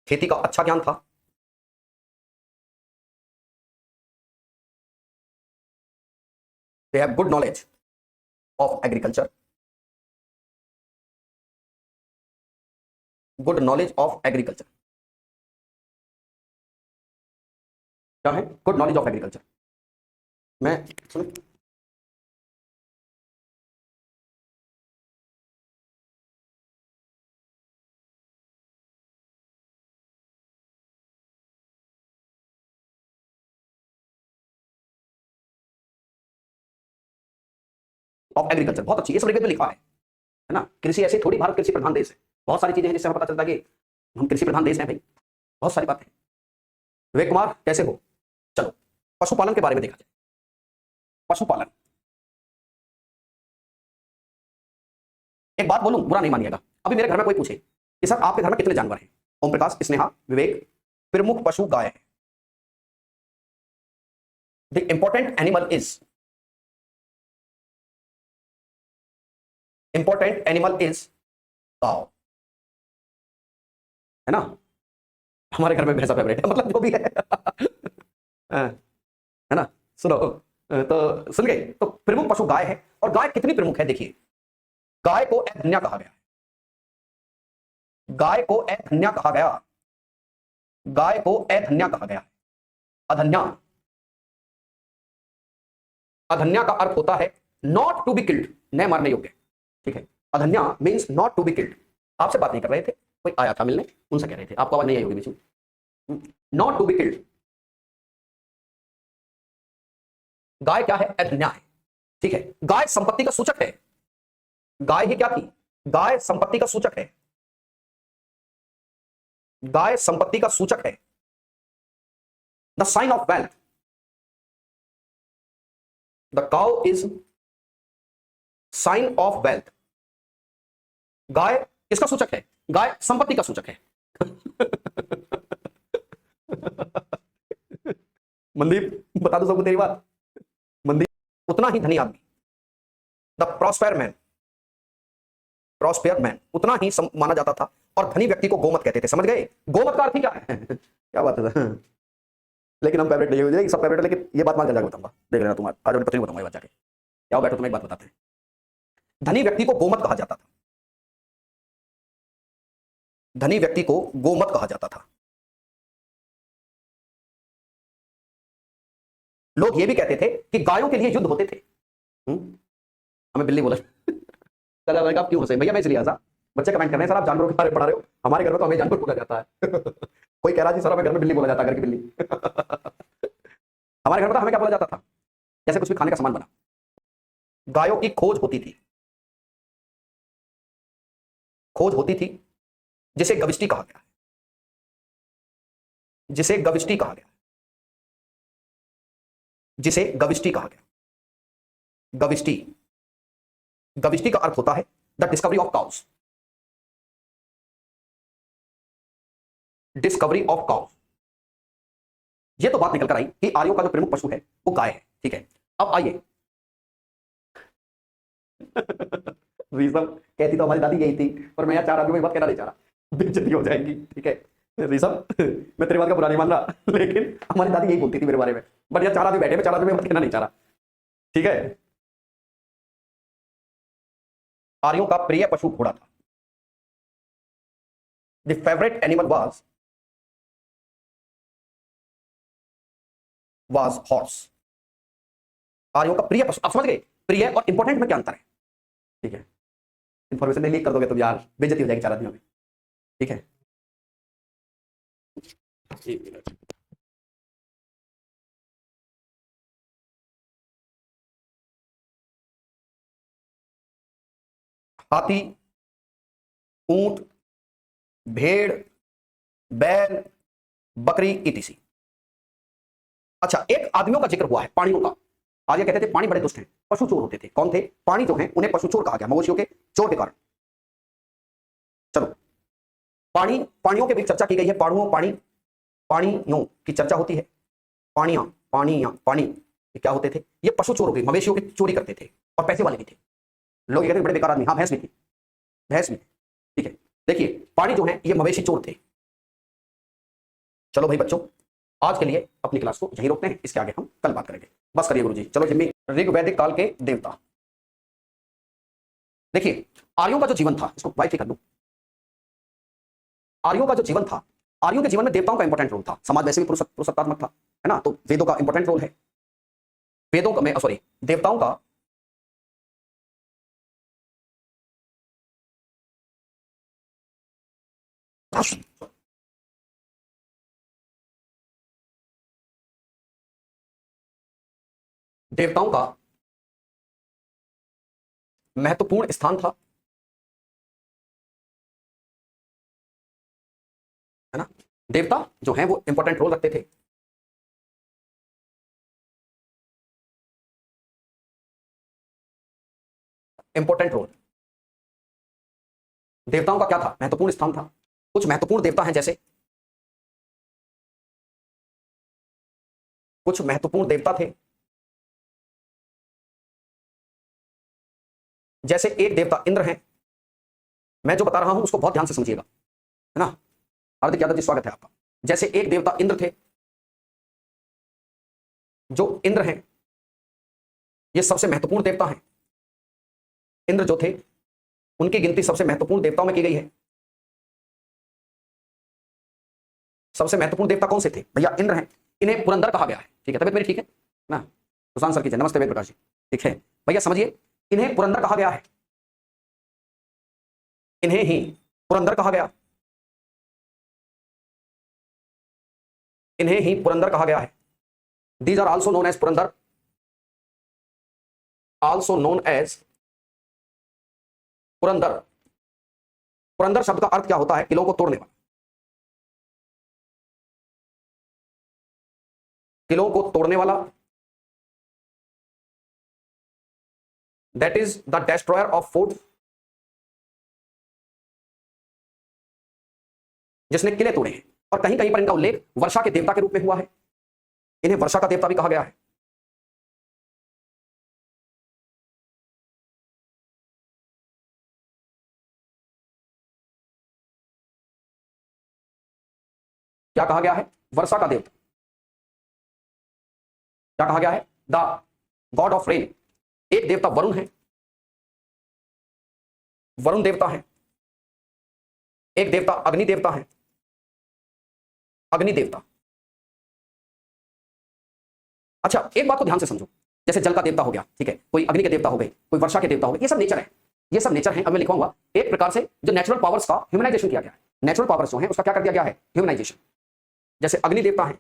खेती का अच्छा ज्ञान था। They have good knowledge of agriculture. Good knowledge of agriculture. क्या है? Good knowledge of agriculture. मैं सुन, ऑफ एग्रीकल्चर बहुत अच्छी, ये सब में लिखा है ना। कृषि ऐसे थोड़ी, भारत कृषि प्रधान देश है। बहुत सारी चीजें हैं जिससे हमें पता चलता है कि हम कृषि प्रधान देश हैं भाई। बहुत सारी बातें। विवेक कुमार कैसे हो? चलो, पशुपालन के बारे में देखा जाए। पशुपालन, एक बात बोलूं, बुरा नहीं मानिएगा। अभी मेरे घर में कोई पूछे कि सर आपके घर में कितने जानवर हैं? ओम प्रकाश, स्नेहा, विवेक, प्रमुख पशु गाय है। The important animal is, important animal is cow, है ना। हमारे घर में भैंसा फेवरेट है, मतलब जो भी है। है ना। सुनो, तो सुन गए, तो प्रमुख पशु गाय है। और गाय कितनी प्रमुख है देखिए। गाय को धन्या कहा गया। गाय को अधन्या कहा गया। गाय को अधन्या कहा गया। अधन्या, अधन्या का अर्थ होता है नॉट टू बी किल्ड, न मारने योग्य। ठीक है, अधन्या means not to be killed. आपसे बात नहीं कर रहे थे, कोई आया था मिलने, उनसे कह रहे थे, आपको आवाज नहीं आई होगी बीच में। Not to be killed. गाय क्या है? अधन्या है। ठीक है, गाय संपत्ति का सूचक है। गाय ही क्या थी? गाय संपत्ति का सूचक है। गाय संपत्ति का सूचक है। The sign of wealth. The cow is sign of wealth. गाय किसका सूचक है? गाय संपत्ति का सूचक है। मनदीप, बता दो सबको तेरी बात। मनदीप, उतना ही धनी आदमी, द प्रॉस्पेयर मैन, प्रॉस्पेयर मैन उतना ही माना जाता था। और धनी व्यक्ति को गोमत कहते थे। समझ गए? गोमत का अर्थ ही क्या है? क्या बात है। लेकिन हम फेवरेट नहीं हो जाएगी, सब फेवरेट। लेकिन ये बात मैं जाकर बताऊंगा, देख लेना तुम। आज पत्नी बताऊंगा ये बात जाके। क्या बैठो, तुम्हें एक बात बताते हैं। धनी व्यक्ति को गोमत कहा जाता था। धनी व्यक्ति को गोमत कहा जाता था। लोग ये भी कहते थे कि गायों के लिए युद्ध होते थे। हमें बिल्ली बोला। चलो आप क्यों हंसे भैया? मैं इसलिए हंसा, बच्चे कमेंट कर रहे हैं सर आप जानवरों के बारे में पढ़ा रहे हो। हमारे घर में तो हमें जानवर बोला जाता है। कोई कह रहा जी सर हमें घर में बिल्ली बोला जाता है, घर की बिल्ली। हमारे घर में तो हमें क्या बोला जाता था? जैसे कुछ भी खाने का सामान बना, गायों की खोज होती थी। खोज होती थी, जिसे गविष्टि कहा गया। जिसे गविष्टि कहा गया। जिसे गविष्टि कहा गया। गविष्टि, गविष्टि का अर्थ होता है the discovery of cows. Discovery of cows. ये तो बात निकल कर आई कि आर्यों का जो प्रमुख पशु है वो गाय है। ठीक है, अब आइए। ऋषभ कहती तो हमारी दादी यही थी, पर मैं यार 4 आदमियों में बात कहना नहीं चाह रहा, बेइज्जती हो जाएगी। ठीक है ऋषभ, मैं तेरी बात का बुरा नहीं मान रहा, लेकिन हमारी दादी यही बोलती थी मेरे बारे में। बट यार 4 आदमी बैठे, मैं 4 आदमी में बात कहना नहीं चाह रहा। ठीक है, आर्यों का प्रिय पशु घोड़ा था। The favourite animal was horse. आर्यों का प्रिय पशु, आप समझ गए प्रिय और इंपॉर्टेंट में क्या अंतर है? ठीक है, इंफॉर्मेशन नहीं लीक कर दोगे तो यार बेइज्जती हो जाएगी 4 आदमियों में। ठीक है, एक मिनट। हाथी, ऊंट, भेड़, बैल, बकरी ईटीसी। अच्छा, एक आदमियों का जिक्र हुआ है, पाणियों का। आज ये कहते थे पानी बड़े दुष्ट हैं, पशु चोर होते थे। कौन थे? पानी जो है उन्हें पशु चोर कहा गया, मवेशियों के चोर के कारण। चलो, पाणियों के बीच चर्चा की गई है। पाणियों की चर्चा होती है। पानी ये क्या होते थे? ये पशु चोर हो गए, मवेशियों की चोरी करते थे और पैसे वाले भी थे। लोग कहते बड़े बेकार आदमी। हाँ, भैंस भी थी। ठीक है, देखिए पानी जो है ये मवेशी चोर थे। चलो भाई बच्चों, आज के लिए अपनी क्लास को यहीं रोकते हैं, इसके आगे हम कल बात करेंगे। बस करिए गुरुजी। चलो जिम्मी, ऋग्वैदिक काल के देवता। देखिए आर्यों का जो जीवन था, इसको वाइट कर दूं। आर्यों का जो जीवन था, आर्यों के जीवन में देवताओं का इंपॉर्टेंट रोल था। समाज वैसे भी पुरुषात्मक था, है ना, तो वेदों का इंपॉर्टेंट रोल है। वेदों का में सॉरी देवताओं का देवताओं का महत्वपूर्ण स्थान था, है ना। देवता जो है वो इंपॉर्टेंट रोल रखते थे। इंपॉर्टेंट रोल देवताओं का क्या था? महत्वपूर्ण स्थान था। कुछ महत्वपूर्ण देवता हैं, जैसे कुछ महत्वपूर्ण देवता थे, जैसे एक देवता इंद्र हैं। मैं जो बता रहा हूं उसको बहुत ध्यान से समझिएगा, है ना। हार्दिक यादव जी, स्वागत है आपका। जैसे एक देवता इंद्र थे, जो इंद्र हैं ये सबसे महत्वपूर्ण देवता हैं। इंद्र जो थे उनकी गिनती सबसे महत्वपूर्ण देवताओं में की गई है। सबसे महत्वपूर्ण देवता कौन से थे? भैया इंद्र हैं। इन्हें पुरंदर कहा गया है। ठीक है, तबियत मेरी ठीक है ना? सुशांत सर की जय। नमस्ते वेद प्रकाश जी। ठीक है भैया, समझिए इन्हें पुरंदर कहा गया है। इन्हें ही पुरंदर कहा गया, इन्हें ही पुरंदर कहा गया है। These are also known as Purandar, also known as Purandar. Purandar शब्द का अर्थ क्या होता है? किलों को तोड़ने वाला। किलों को तोड़ने वाला, that is the destroyer of food. जिसने किले तोड़े हैं। और कहीं कहीं पर इनका उल्लेख वर्षा के देवता के रूप में हुआ है। इन्हें वर्षा का देवता भी कहा गया है। क्या कहा गया है? वर्षा का देवता। क्या कहा गया है? The God of rain. एक देवता वरुण है, वरुण देवता है। एक देवता अग्नि देवता है, अग्नि देवता। अच्छा, एक बात को ध्यान से समझो। जैसे जल का देवता हो गया, ठीक है, कोई अग्नि के देवता हो गए, कोई वर्षा के देवता हो गए, ये सब नेचर है। ये सब नेचर है। अब मैं लिखवाऊंगा एक प्रकार से जो नेचुरल पावर्स का ह्यूमनाइजेशन किया गया है। नेचुरल पावर्स जो है उसका क्या कर दिया गया है? ह्यूमनाइजेशन। जैसे अग्नि देवता है,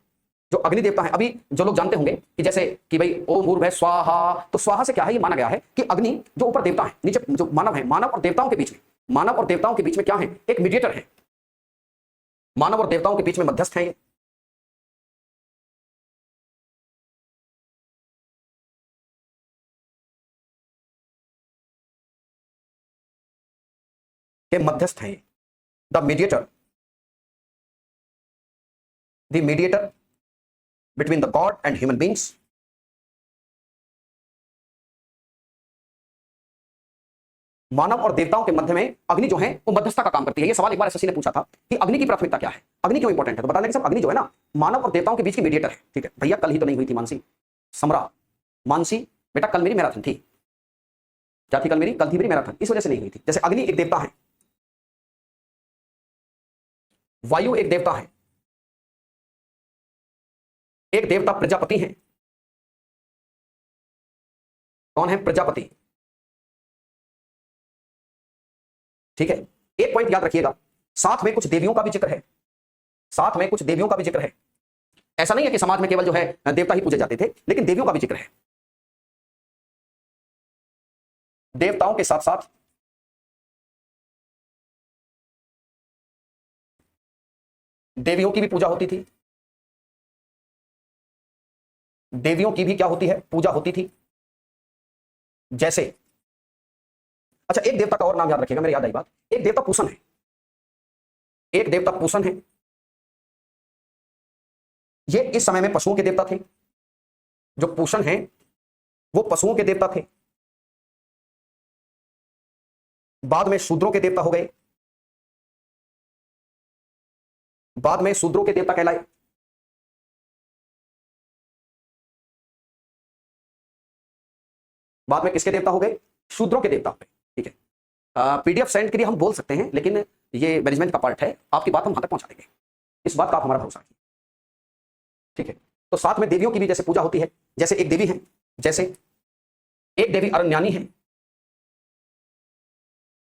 जो अग्नि देवता है, अभी जो लोग जानते होंगे कि जैसे कि भाई ओम भूर्भुवः स्वाहा, तो स्वाहा से क्या है? ये माना गया है कि अग्नि जो ऊपर देवता है, नीचे जो मानव है, मानव और देवताओं के बीच में, मानव और देवताओं के बीच में क्या है? एक मीडिएटर है। मानव और देवताओं के बीच में मध्यस्थ है ये मध्यस्थ है, the mediator between the god and human beings. मानव और देवताओं के मध्य में अग्नि जो है वो मध्यस्थता का काम करती है। ये सवाल एक बार एसएससी ने पूछा था कि अग्नि की प्राथमिकता क्या है, अग्नि क्यों इंपॉर्टेंट है, तो बता दें कि सब अग्नि जो है ना मानव और देवताओं के बीच की मीडिएटर है। ठीक है भैया, कल ही तो नहीं हुई थी मानसी समरा, मानसी बेटा कल मेरी मैराथन थी। क्या थी कल थी मेरी मैराथन, इस वजह से नहीं हुई थी। जैसे अग्नि एक देवता है, वायु एक देवता है, एक देवता प्रजापति है। कौन है? प्रजापति। ठीक है, एक पॉइंट याद रखिएगा, साथ में कुछ देवियों का भी जिक्र है, साथ में कुछ देवियों का भी जिक्र है। ऐसा नहीं है कि समाज में केवल जो है देवता ही पूजे जाते थे, लेकिन देवियों का भी जिक्र है। देवताओं के साथ साथ देवियों की भी पूजा होती थी, देवियों की भी क्या होती है? पूजा होती थी। जैसे, अच्छा एक देवता का और नाम याद रखिएगा, मेरे याद आई बात, एक देवता पूषण है, एक देवता पूषण है। ये इस समय में पशुओं के देवता थे। जो पूषण है वो पशुओं के देवता थे, बाद में शूद्रों के देवता हो गए, बाद में शूद्रों के देवता कहलाए। बाद में किसके देवता हो गए? शूद्रों के देवता हो गए। ठीक है, पीडीएफ सेंड के लिए हम बोल सकते हैं, लेकिन ये मैनेजमेंट का पार्ट है, आपकी बात हम वहां तक पहुंचा देंगे, इस बात का आप हमारा भरोसा रखिए। ठीक है, तो साथ में देवियों की भी जैसे पूजा होती है, जैसे एक देवी है, जैसे एक देवी अरण्यानी है,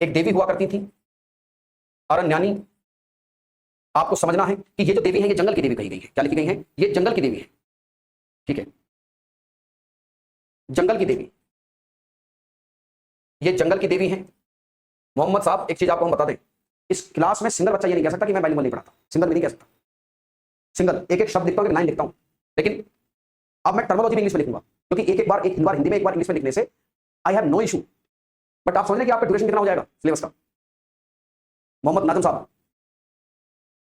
एक देवी हुआ करती थी अरण्यानी। आपको समझना है कि ये जो देवी है ये जंगल की देवी कही गई है। क्या लिखी गई है? ये जंगल की देवी है। ठीक है, जंगल की देवी, ये जंगल की देवी है। मोहम्मद साहब एक चीज आपको हम बता दें, इस क्लास में सिंगल बच्चा ये नहीं कह सकता कि मैं बाइलिंगुअल नहीं पढ़ाता, सिंगल भी नहीं कह सकता। सिंगल एक एक शब्द लिखता हूं, एक लाइन लिखता हूं, लेकिन अब मैं टर्मिनोलॉजी में इंग्लिश में लिखूंगा, क्योंकि एक बार हिंदी में, एक बार इंग्लिश में लिखने से I have no issue. But आप समझ लें कि आपका ड्यूरेशन कितना हो जाएगा सिलेबस का। मोहम्मद नाजम साहब,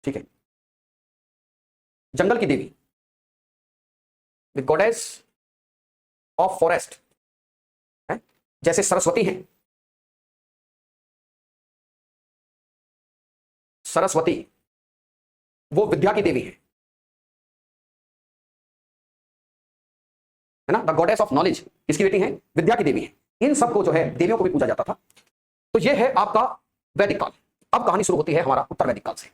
ठीक है, जंगल की देवी, द गॉडेस ऑफ फॉरेस्ट है, जैसे सरस्वती है, सरस्वती वो विद्या की देवी है ना, द गॉडेस ऑफ नॉलेज किसकी बेटी है? विद्या की देवी है। इन सबको जो है देवियों को भी पूजा जाता था। तो ये है आपका वैदिक काल। अब कहानी शुरू होती है हमारा उत्तर वैदिक काल से।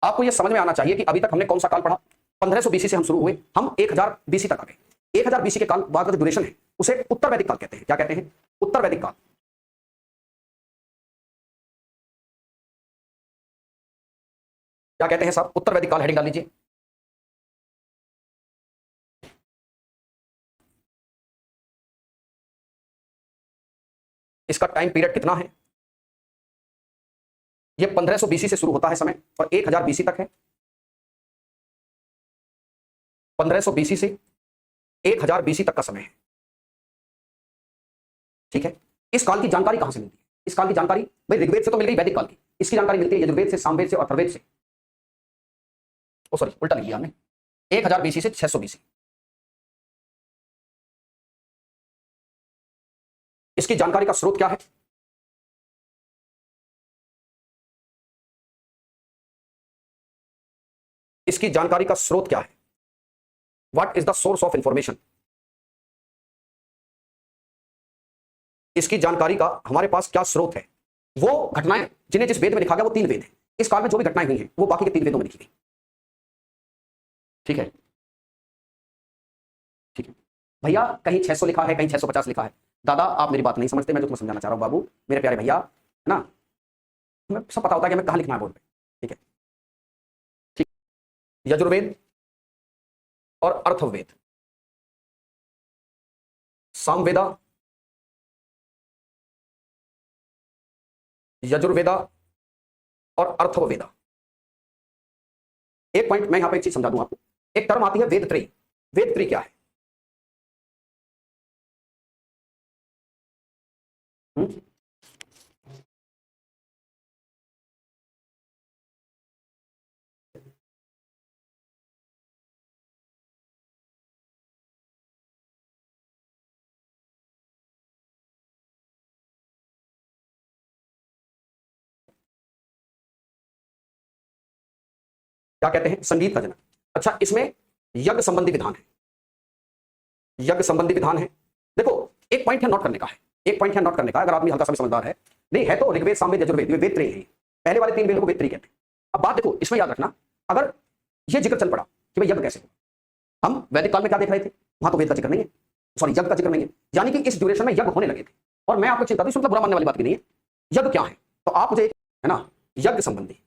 आपको यह समझ में आना चाहिए कि अभी तक हमने कौन सा काल पढ़ा? 1500 बीसी से हम शुरू हुए, हम 1000 बीसी तक आ गए। 1000 बीसी के काल बाद का जो ड्यूरेशन है उसे उत्तर वैदिक काल कहते हैं। क्या कहते हैं? उत्तर वैदिक काल। क्या कहते हैं साहब? उत्तर वैदिक काल, हेडिंग डाल लीजिए। इसका टाइम पीरियड कितना है? ये 1500 बीसी से शुरू होता है समय और 1000 बीसी तक है। 1500 बीसी से 1000 बीसी तक का समय है। ठीक है, इस काल की जानकारी कहां से मिलती है? इस काल की जानकारी भाई ऋग्वेद से तो मिल गई, वैदिक काल की इसकी जानकारी मिलती है यजुर्वेद से, सामवेद से और अथर्ववेद से। ओ सॉरी, उल्टा लिख लिया हमने, 1000 बीसी से 600 बीसी। इसकी जानकारी का स्रोत क्या है? इसकी जानकारी का स्रोत क्या है? What is the source of information? इसकी जानकारी का हमारे पास क्या स्रोत है? वो घटनाएं जिन्हें जिस वेद में लिखा गया, वो 3 वेद हैं। इस काल में जो भी घटनाएं हुई हैं वो बाकी के 3 वेदों में लिखी गई। ठीक है, ठीक है भैया, कहीं 600 लिखा है, कहीं 650 लिखा है। दादा आप मेरी बात नहीं समझते, मैं जो तुम्हें समझाना चाह रहा हूं बाबू, मेरे प्यारे भैया, है ना, तुम्हें सब पता होता है कि मैं कहां लिखना है बोर्ड पे। ठीक है, ठीक, यजुर्वेद और अर्थवेद, सामवेदा, यजुर्वेदा और अर्थवेदा। एक पॉइंट मैं यहां पे एक चीज समझा दूं आपको। एक टर्म आती है वेद त्रयी। वेद त्रयी क्या है? क्या कहते हैं? संगीत का जनक। अच्छा, इसमें यज्ञ संबंधी विधान है, यज्ञ संबंधी विधान है। देखो एक पॉइंट है नोट करने का है, एक पॉइंट यहाँ नोट करने का, अगर आदमी हल्का सा भी समझदार है, नहीं है तो ऋग्वेद, सामवेद, यजुर्वेद, ये वेद त्रय है। पहले वाले 3 वेदों को वेद त्रय कहते हैं। अब बात देखो, इसमें याद रखना, अगर ये जिक्र चल पड़ा कि भाई यज्ञ कैसे हो, हम वैदिक काल में क्या देख रहे थे, वहां तो वेद का जिक्र नहीं है, सॉरी यज्ञ का जिक्र नहीं है, यानी कि इस ड्यूरेशन में यज्ञ होने लगे थे। और मैं आपको चिंता, मतलब बुरा मानने वाली बात की नहीं है, यज्ञ क्या है, तो आप मुझे है ना यज्ञ संबंधी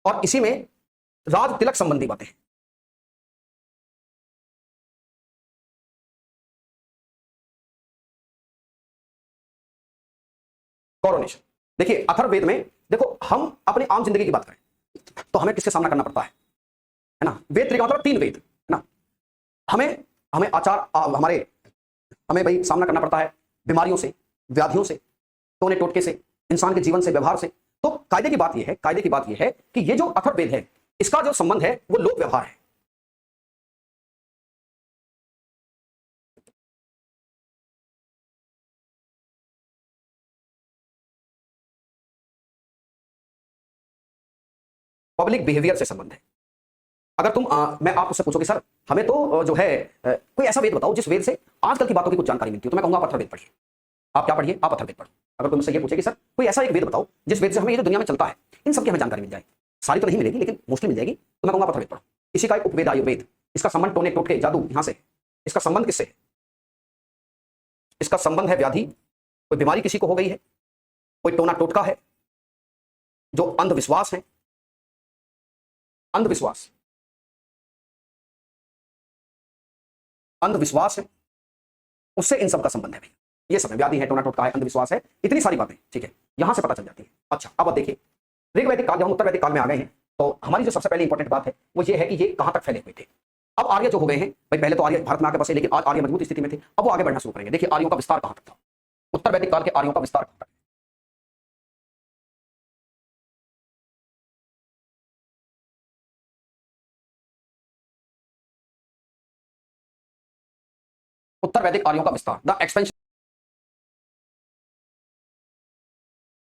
और इसी में राज तिलक संबंधी बातें। कॉरोनेशन, देखिए अथर्ववेद में देखो, हम अपनी आम जिंदगी की बात करें तो हमें किससे सामना करना पड़ता है ना, वेद त्रय का मतलब 3 वेद है ना, हमें हमें आचार हमारे हमें भाई सामना करना पड़ता है बीमारियों से, व्याधियों से, टोने टोटके से, इंसान के जीवन से, व्यवहार से। तो कायदे की बात यह है कि ये जो अथर्ववेद है, इसका जो संबंध है वो लोक व्यवहार है। पब्लिक बिहेवियर से संबंध है। अगर तुम मैं आप उससे पूछोगे सर हमें तो जो है कोई ऐसा वेद बताओ जिस वेद से आजकल की बातों की कुछ जानकारी मिलती हो, तो मैं कहूंगा आप अथर्ववेद पढ़िए। आप क्या पढ़िए, आप अथर्ववेद पढ़ो। अगर कोई मुझसे ये पूछे कि सर कोई ऐसा एक वेद बताओ जिस वेद से हमें ये जो दुनिया में चलता है इन सब की हमें जानकारी मिल जाए, सारी तो नहीं मिलेगी लेकिन मोस्टली मिल जाएगी, तो मैं कहूंगा आप अथर्ववेद पढ़ो। इसी का एक उपवेद आयुर्वेद, इसका संबंध टोने टोटके जादू यहां से, इसका संबंध किससे है, इसका संबंध है व्याधि, कोई बीमारी किसी को हो गई है, कोई टोना टोटका है, जो अंधविश्वास है, अंधविश्वास अंधविश्वास है, उससे इन सब का संबंध है। ये सब व्याधि है, टोना टोटका है, अंधविश्वास है, इतनी सारी बातें, ठीक है, यहां से पता चल जाती है। अच्छा अब देखिए ऋग्वैदिक काल, जब हम उत्तर वैदिक काल में आ गए हैं, तो हमारी जो सबसे पहले इंपॉर्टेंट बात है वो ये है कि ये कहां तक फैले हुए थे। अब आर्य जो हो गए हैं भाई, पहले तो आर्य भारत में आके बसे, लेकिन आज आर्य मजबूत स्थिति में थे, अब वो आगे बढ़ना शुरू करेंगे। देखिए आर्यों का विस्तार कहां तक था, उत्तर वैदिक काल के आर्यों का विस्तार कहां तक। उत्तर वैदिक आर्यों का विस्तार, द एक्सपेंशन,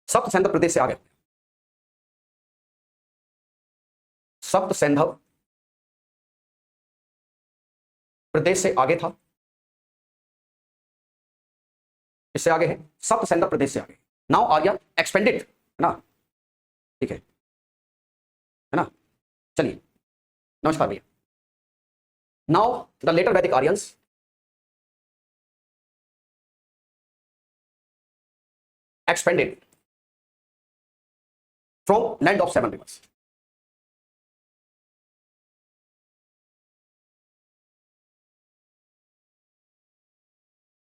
सप्त सैंधव प्रदेश से आगे, सप्त सैंधव प्रदेश से आगे था, इससे आगे है सप्त सैंधव प्रदेश से आगे। नाउ आर्य एक्सपेंडेड, है ना, ठीक है ना। चलिए नमस्कार भैया। नाउ द लेटर वैदिक Aryans expanded from land of 7 rivers।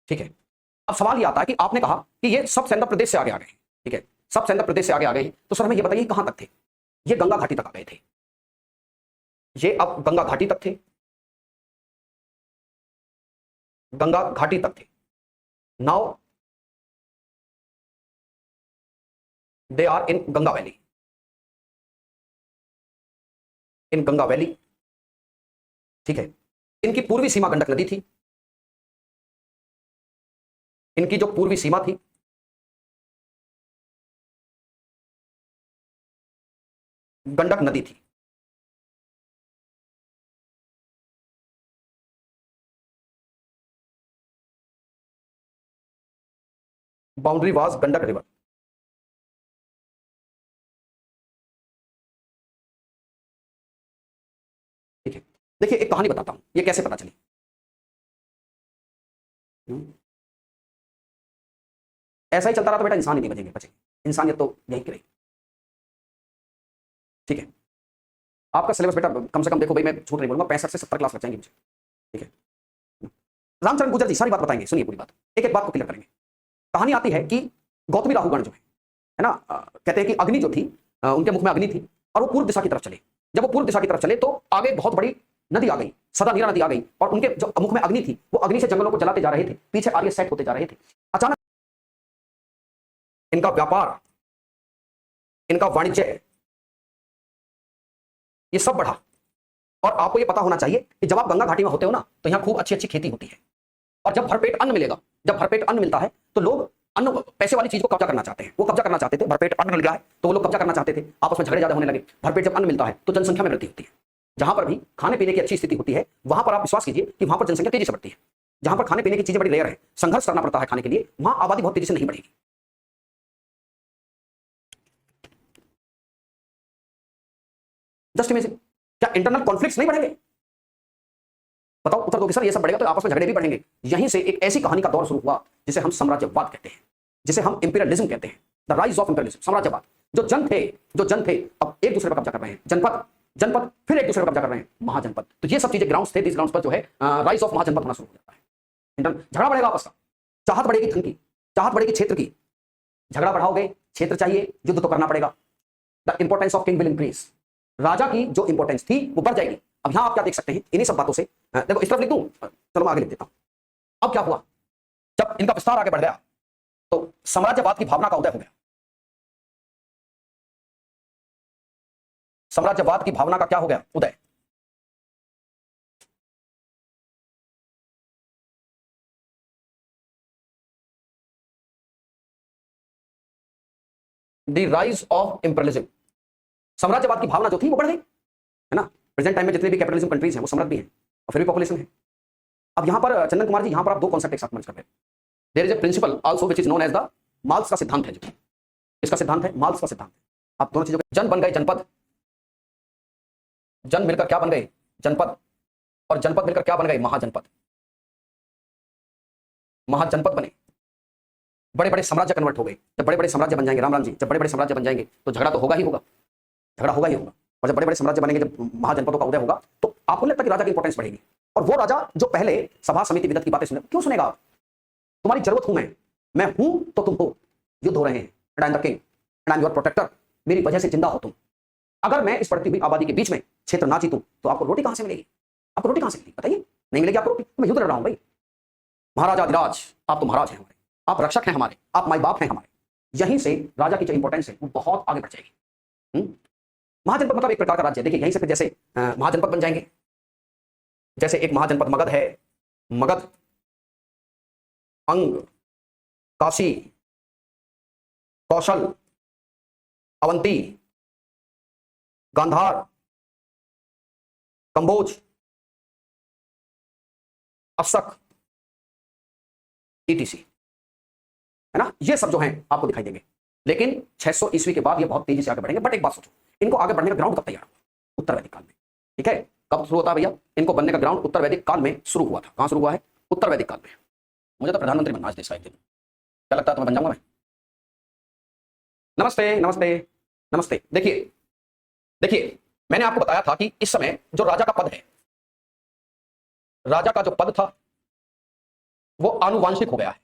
ठीक है, अब सवाल ये आता है कि आपने कहा कि ये सब सैंधव प्रदेश से आगे आ गए, ठीक है, सब सैंधव प्रदेश से आगे आ गए, तो सर हमें ये बताइए कहां तक थे। ये गंगा घाटी तक आ गए थे, ये अब गंगा घाटी तक थे, गंगा घाटी तक थे। Now they are in Ganga valley, in Ganga valley, ठीक है। इनकी पूर्वी सीमा गंडक नदी थी, इनकी जो पूर्वी सीमा थी गंडक नदी थी। बाउंड्री वाज गंडक रिवर, ठीक है। देखिए एक कहानी बताता हूं, ये कैसे पता चली। ऐसा ही चलता रहा तो बेटा इंसान ही नहीं बचेंगे, इंसानियत तो यहीं की रही, ठीक है। आपका सिलेबस बेटा कम से कम देखो भाई, मैं झूठ नहीं बोलूंगा, 65 से 70 क्लास लग जाएंगी मुझे, ठीक है। रामचरण गुर्जर जी सारी बात बताएंगे, सुनिए पूरी बात, एक एक बात को क्लियर करेंगे। कहानी आती है कि गौतमी राहुगण जो है ना, कहते हैं कि अग्नि जो थी, उनके मुख में अग्नि थी और वो पूर्व दिशा की तरफ चले। जब वो पूर्व दिशा की तरफ चले तो आगे बहुत बड़ी नदी आ गई, सदा नीरा नदी आ गई, और उनके जो मुख में अग्नि थी वो अग्नि से जंगलों को जलाते जा रहे थे, पीछे आर्य सेट होते जा रहे थे। अचानक इनका व्यापार, इनका वाणिज्य, ये सब बढ़ा। और आपको ये पता होना चाहिए कि जब आप गंगा घाटी में होते हो ना, तो यहां खूब अच्छी अच्छी खेती होती है, और जब भरपेट अन्न मिलेगा, जब भरपेट अन्न मिलता है तो लोग अन्न, पैसे वाली चीज को कब्जा करना चाहते हैं। वो कब्जा करना चाहते थे, भरपेट अन्न मिल गया है तो वो लोग कब्जा करना चाहते थे, आपस में झगड़े ज्यादा होने लगे। भरपेट जब अन्न मिलता है तो जनसंख्या में वृद्धि होती है। जहां पर भी खाने पीने की अच्छी स्थिति होती है, वहां पर आप विश्वास कीजिए कि वहां पर जनसंख्या तेजी से बढ़ती है। जहां पर खाने पीने की चीजें बड़ी रेयर है, संघर्ष करना पड़ता है खाने के लिए, वहां आबादी बहुत तेजी से नहीं बढ़ेगी। जस्ट इमेजिन, क्या इंटरनल कॉन्फ्लिक्ट्स नहीं बढ़ेंगे? बताओ, उत्तर दो कि सर ये सब बढ़ेगा तो आपस में झगड़े भी बढ़ेंगे। यहीं से एक ऐसी कहानी का दौर शुरू हुआ जिसे हम साम्राज्यवाद कहते हैं, जिसे हम इंपीरियलिज्म कहते हैं, द राइज ऑफ इंपीरियलिज्म, साम्राज्यवाद। जो जन थे अब एक दूसरे पर कब्जा कर रहे हैं, जनपद जनपद फिर एक दूसरे पर कब्जा कर रहे हैं, महाजनपद। तो ये सब चीजें ग्राउंड्स थे, दिस ग्राउंड्स पर जो है राइज ऑफ महाजनपद होना शुरू हो जाता है। झगड़ा बढ़ेगा आपस का, चाहत बढ़ेगी धन की, चाहत बढ़ेगी क्षेत्र की। झगड़ा बढ़ाओगे, क्षेत्र चाहिए, युद्ध तो करना पड़ेगा। The importance of king will increase, राजा की जो इंपॉर्टेंस थी वो बढ़ जाएगी। अब यहां आप क्या देख सकते हैं इन्हीं सब बातों से, देखो इस तरफ लिख दूं, चलो मैं आगे लिख देता हूं। अब क्या हुआ, जब इनका विस्तार आगे बढ़ गया तो साम्राज्यवाद की भावना का उदय हो गया। साम्राज्यवाद की भावना का क्या हो गया, उदय। द राइज ऑफ इंपीरियलिज्म, साम्राज्यवाद की भावना जो थी वो बढ़ गई, है ना। प्रेजेंट टाइम में जितने भी कैपिटलिज्म कंट्रीज हैं वो समृद्ध भी हैं और फिर भी पॉपुलेशन है। अब यहां पर चंदन कुमार जी, यहां पर आप दो कॉन्सेप्ट एक साथ मर्ज कर रहे हैं। There is a principle also which is known as the Marx का सिद्धांत है। जो इसका सिद्धांत है, मार्क्स का सिद्धांत। आप दोनों चीजों, जन बन गए जनपद, जन मिलकर क्या बन गए, जनपद, और जनपद मिलकर क्या बन गए, महाजनपद। महाजनपद बने, बड़े बड़े साम्राज्य कन्वर्ट हो गए। जब बड़े बड़े साम्राज्य बन जाएंगे, राम जी, जब बड़े बड़े साम्राज्य बन जाएंगे तो झगड़ा तो होगा ही होगा, झगड़ा होगा ही होगा। और जब बड़े बड़े साम्राज्य बनेंगे, जब महाजनपदों का उदय होगा, तो आपको लगता है कि राजा की इंपॉर्टेंस बढ़ेगी। और वो राजा जो पहले सभा समिति विदत की बातें सुने, क्यों सुनेगा आप? तुम्हारी जरूरत हूं मैं हूं तो तुम हो, युद्ध हो रहे हैं, and I am the king and I am your protector, मेरी वजह से जिंदा हो तुम। अगर मैं इस बढ़ती हुई आबादी के बीच में क्षेत्र ना जीतूं तो आपको रोटी कहां से मिलेगी? आपको रोटी कहां से मिलेगी बताइए? नहीं मिलेगी आपको रोटी। मैं युद्ध लड़ रहा हूं भाई, महाराजा अधिराज, आप तो महाराज हैं हमारे, आप रक्षक हैं हमारे, आप माई बाप हैं हमारे। यहीं से राजा की जो इंपॉर्टेंस है वो बहुत आगे बढ़ जाएगी। महाजनपद मतलब एक प्रकार का राज्य। देखिए यहीं से फिर जैसे महाजनपद बन जाएंगे, जैसे एक महाजनपद मगध है, मगध, अंग, काशी, कौशल, अवंती, गांधार, कंबोज, अशक, ईटीसी, है ना। ये सब जो हैं आपको दिखाई देंगे। लेकिन 600 ईस्वी के बाद ये बहुत तेजी से आगे बढ़ेंगे। बट एक बात सोचो, इनको आगे बढ़ने का ग्राउंड कब तैयार हुआ? उत्तर वैदिक काल में। ठीक है, कब शुरू होता है भैया? इनको बनने का ग्राउंड उत्तर वैदिक काल में शुरू हुआ था। कहां शुरू हुआ है? उत्तर वैदिक काल में। मुझे तो प्रधानमंत्री बनना आज देश का एक दिन, क्या लगता है तुम्हें? बन जाऊंगा मैं? नमस्ते नमस्ते नमस्ते। देखिए देखिए, मैंने आपको बताया था कि इस समय जो राजा का पद है, राजा का जो पद था वो आनुवांशिक हो गया है।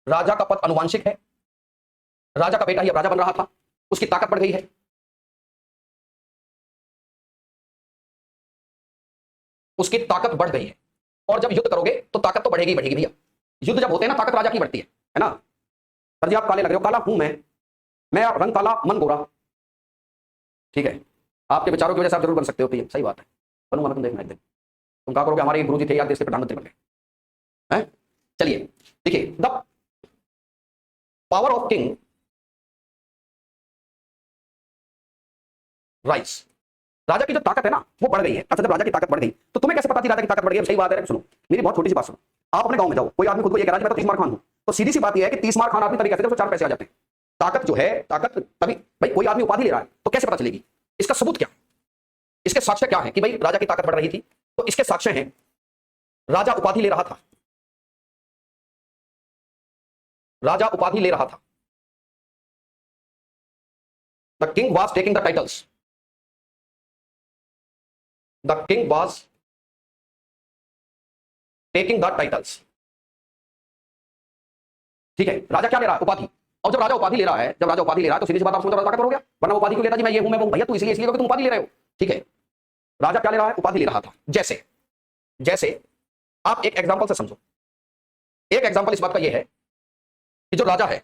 राजा का पद आनुवांशिक है। राजा का बेटा ही अब राजा बन रहा था, उसकी ताकत बढ़ गई है। उसकी ताकत बढ़ गई है। और जब युद्ध करोगे तो ताकत तो बढ़ेगी बढ़ेगी भैया। युद्ध जब होते हैं ना, ताकत राजा की बढ़ती है ना। सर जी आप काले लग रहे हो, काला हूं मैं रंग काला मन गोरा। ठीक है, आपके विचारों की वजह से आप जरूर बन सकते हो, तो सही बात है, बनूंगा मैं, तुम देखना एक दिन। तुम क्या करोगे, हमारे गुरु जी थे यार, देश के प्रधानमंत्री बन गए। चलिए देखिए, the power of king rise, राजा की जो ताकत है ना वो बढ़ गई है। अच्छा, जब राजा की ताकत बढ़ गई तो तुम्हें कैसे पता थी राजा की ताकत बढ़ गई? सही बात है, सुनो मेरी बहुत छोटी सी बात सुनो। आप अपने गांव में जाओ, कोई आदमी खुद को ये कह रहा है मैं तो 30 मार खान हूं, तो सीधी सी बात यह है कि 30 मार खान आदमी तभी कहते हैं, तो 4 पैसे आ जाते हैं। ताकत जो है, ताकत तभी भाई, कोई आदमी उपाधि ले रहा है तो कैसे पता चलेगी? इसका सबूत क्या है? इसके साक्ष्य क्या है कि भाई राजा की ताकत बढ़ रही थी? तो इसके साक्ष्य हैं, राजा उपाधि ले रहा था, राजा उपाधि ले रहा था। The king was taking the titles, the king was taking the titles. ठीक है, राजा क्या ले रहा है? उपाधि। और जब राजा उपाधि ले रहा है, जब राजा उपाधि ले रहा है तो सीधी सी बात आप समझ रहे हो, ताकत हो गया। वरना उपाधि क्यों लेता जी, मैं ये हूं मैं वो, भैया तू इसलिए क्योंकि तुम उपाधि ले रहे हो। ठीक है, राजा क्या ले रहा है? उपाधि ले रहा था। जैसे जैसे आप एक एग्जांपल से समझो। एक एग्जांपल इस बात का यह है कि जो राजा है,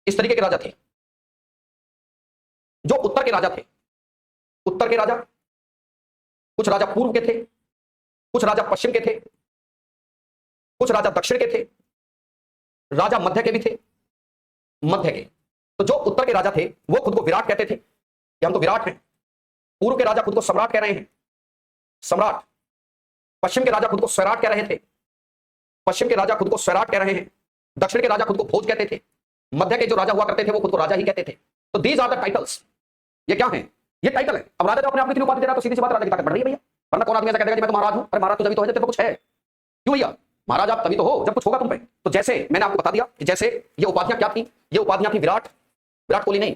इस तरीके के राजा थे, जो उत्तर के राजा थे। उत्तर के राजा, कुछ राजा पूर्व के थे, कुछ राजा पश्चिम के थे, कुछ राजा दक्षिण के थे, राजा मध्य के भी थे, मध्य के। तो जो उत्तर के राजा थे वो खुद को विराट कहते थे कि हम तो विराट हैं। पूर्व के राजा खुद को सम्राट कह रहे हैं, सम्राट। पश्चिम के राजा खुद को स्वैराट कह रहे थे, पश्चिम के राजा खुद को स्वैराट कह रहे हैं, दक्षिण के राजा खुद को भोज कहते थे, मध्य के जो राजा हुआ करते थे वो खुद को राजा ही कहते थे। तो दीज आर द टाइटल्स। ये क्या है? ये टाइटल है। अब राजा जब अपने आप इतनी उपाधि दे रहा है तो सीधी सी बात राजा की ताकत बढ़ रही है भैया, वरना कौन आदमी ऐसा कहेगा कि मैं तो महाराज हूं? अरे महाराज तो तभी तो है जब तेरे को कुछ है। क्यों भैया? महाराज आप तभी तो हो जब कुछ होगा तुम पे। तो जैसे मैंने आपको बता दिया कि जैसे ये उपाधियां क्या थी, ये उपाधियां थी विराट, विराट कोहली नहीं,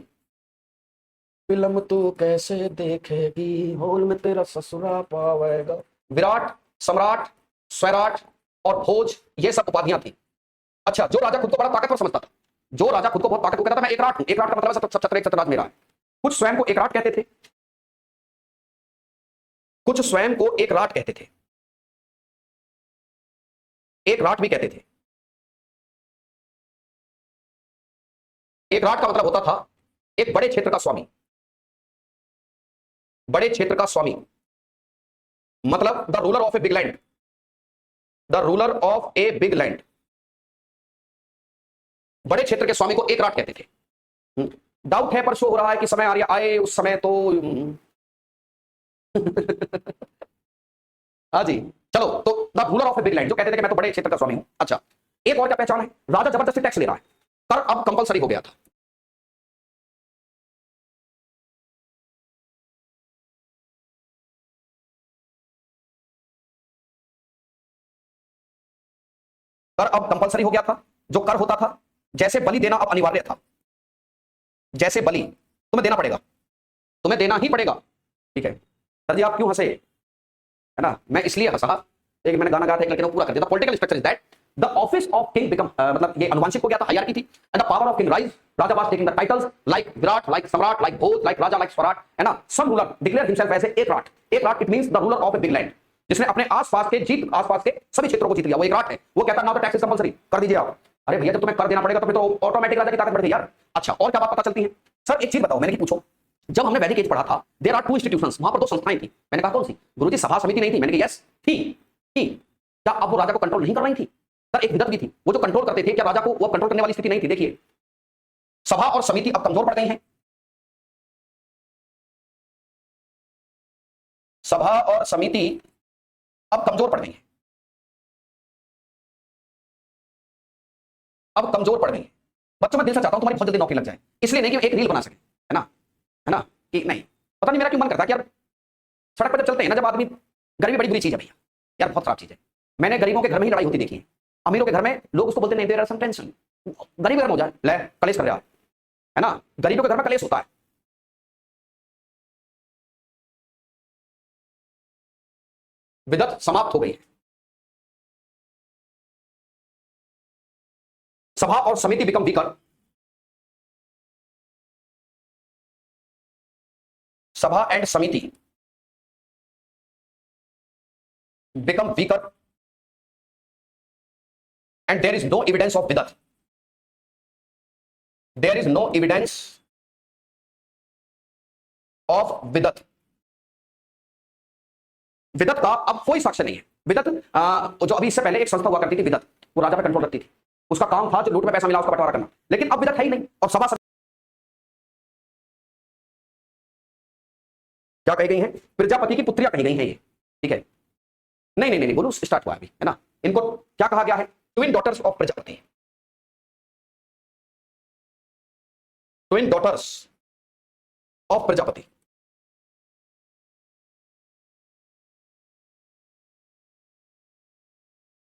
फिल्म तू कैसे देखेगी हॉल में तेरा ससुरा पावेगा, विराट, सम्राट, स्वैराट और भोज, ये सब उपाधियां थी। अच्छा, जो राजा खुद को बड़ा ताकतवर समझता था, जो राजा खुद को बहुत ताकतवर कहता था मैं एक राट हूं, एक राट का मतलब सब राज मेरा है। कुछ स्वयं को एक राट कहते थे, कुछ स्वयं को एक राट कहते थे, एक राट भी कहते थे। एक राट का मतलब होता था एक बड़े क्षेत्र का स्वामी, बड़े क्षेत्र का स्वामी मतलब the ruler of a big land, the ruler of a big land. बड़े क्षेत्र के स्वामी को एक राट कहते थे। डाउट है पर शो हो रहा है कि समय आर्य आए उस समय तो हाँ जी, चलो। तो the ruler of a big land जो कहते थे कि मैं तो बड़े क्षेत्र का स्वामी हूं। अच्छा, एक और क्या पहचान है? राजा जबरदस्ती टैक्स ले रहा है, कर अब कंपलसरी हो गया था। कर अब कंपलसरी हो गया था। जो कर होता था, जैसे बलि देना अब अनिवार्य था, जैसे बलि तुम्हें देना पड़ेगा, तुम्हें देना ही पड़ेगा। ठीक है सर जी, आप क्यों हंसे? है ना, मैं इसलिए हंसा एक मैंने गाना गाया था लेकिन वो पूरा कर दिया था। Political structure is that the office of king become, मतलब ये अनुवांशिक हो गया था, हायरार्की थी, and the power of king rise, Raja was taking the titles like Virat, like सम्राट, लाइक भोज, लाइक राजा, लाइक स्वराट, है ना। सम रूलर डिक्लेयर हिमसेल्फ एज एक राट। एक rot it means the ruler of a big land, जिसने अपने आसपास के सभी क्षेत्रों को जीत लिया, वो एक राट है। वो कहता है now the tax is compulsory, कर दीजिए आप। अरे भैया, जब तुम्हें कर देना पड़ेगा तो फिर तो ऑटोमेटिक राजा की ताकत बढ़ गई यार। अच्छा, और क्या बात पता चलती है? सर एक चीज बताओ, मैंने पूछो, जब हमने वैदिक एज पढ़ा था देयर आर टू इंस्टीट्यूशंस, वहां पर दो संस्थाएं थी। मैंने कहा कौन सी? गुरुजी सभा समिति नहीं थी। मैंने कहा यस थी। क्या अब वो राजा को कंट्रोल नहीं कर रही थी? सर एक विदत भी थी, वो जो कंट्रोल करते थे, क्या राजा को वो कंट्रोल करने वाली स्थिति नहीं थी? देखिए, सभा और समिति अब कमजोर पड़ गई हैं, सभा और समिति अब कमजोर पड़ गई है, अब कमजोर पड़ गई है। बच्चों, मैं दिल से चाहता हूं तुम्हारी बहुत जल्दी नौकरी लग जाए, इसलिए नहीं कि एक रील बना सके, है ना, है ना, कि नहीं पता नहीं मेरा क्यों मन करता है कि यार सड़क पर जब चलते हैं ना, जब आदमी, गरीबी बड़ी बुरी चीज है भैया यार, बहुत खराब चीज है। मैंने गरीबों के घर में ही लड़ाई होती देखी है। अमीरों के घर में लोग उसको बोलते नहीं, देयर आर सम टेंशन, गरीब घर हो जाए ले कलेश कर रहा है ना, गरीबों के घर में कलेश होता है। विदत समाप्त हो गई है, सभा और समिति बिकम वीकर, सभा एंड समिति become weaker and there is no evidence of vidat, there is no evidence of vidat, विदत का अब कोई साक्ष्य नहीं है। विदत जो अभी इससे पहले एक संस्था हुआ करती थी विदत, वो राजा पे कंट्रोल रखती थी, उसका काम था जो लूट में पैसा मिला उसका बंटवारा करना, लेकिन अब विदत है ही नहीं। और सभा क्या कही गई है? प्रजापति की पुत्रियां कही गई हैं ये। ठीक है, नहीं नहीं नहीं बोलो, स्टार्ट हुआ अभी, है ना। इनको क्या कहा गया है? Twin daughters of Prajapati, twin daughters of Prajapati.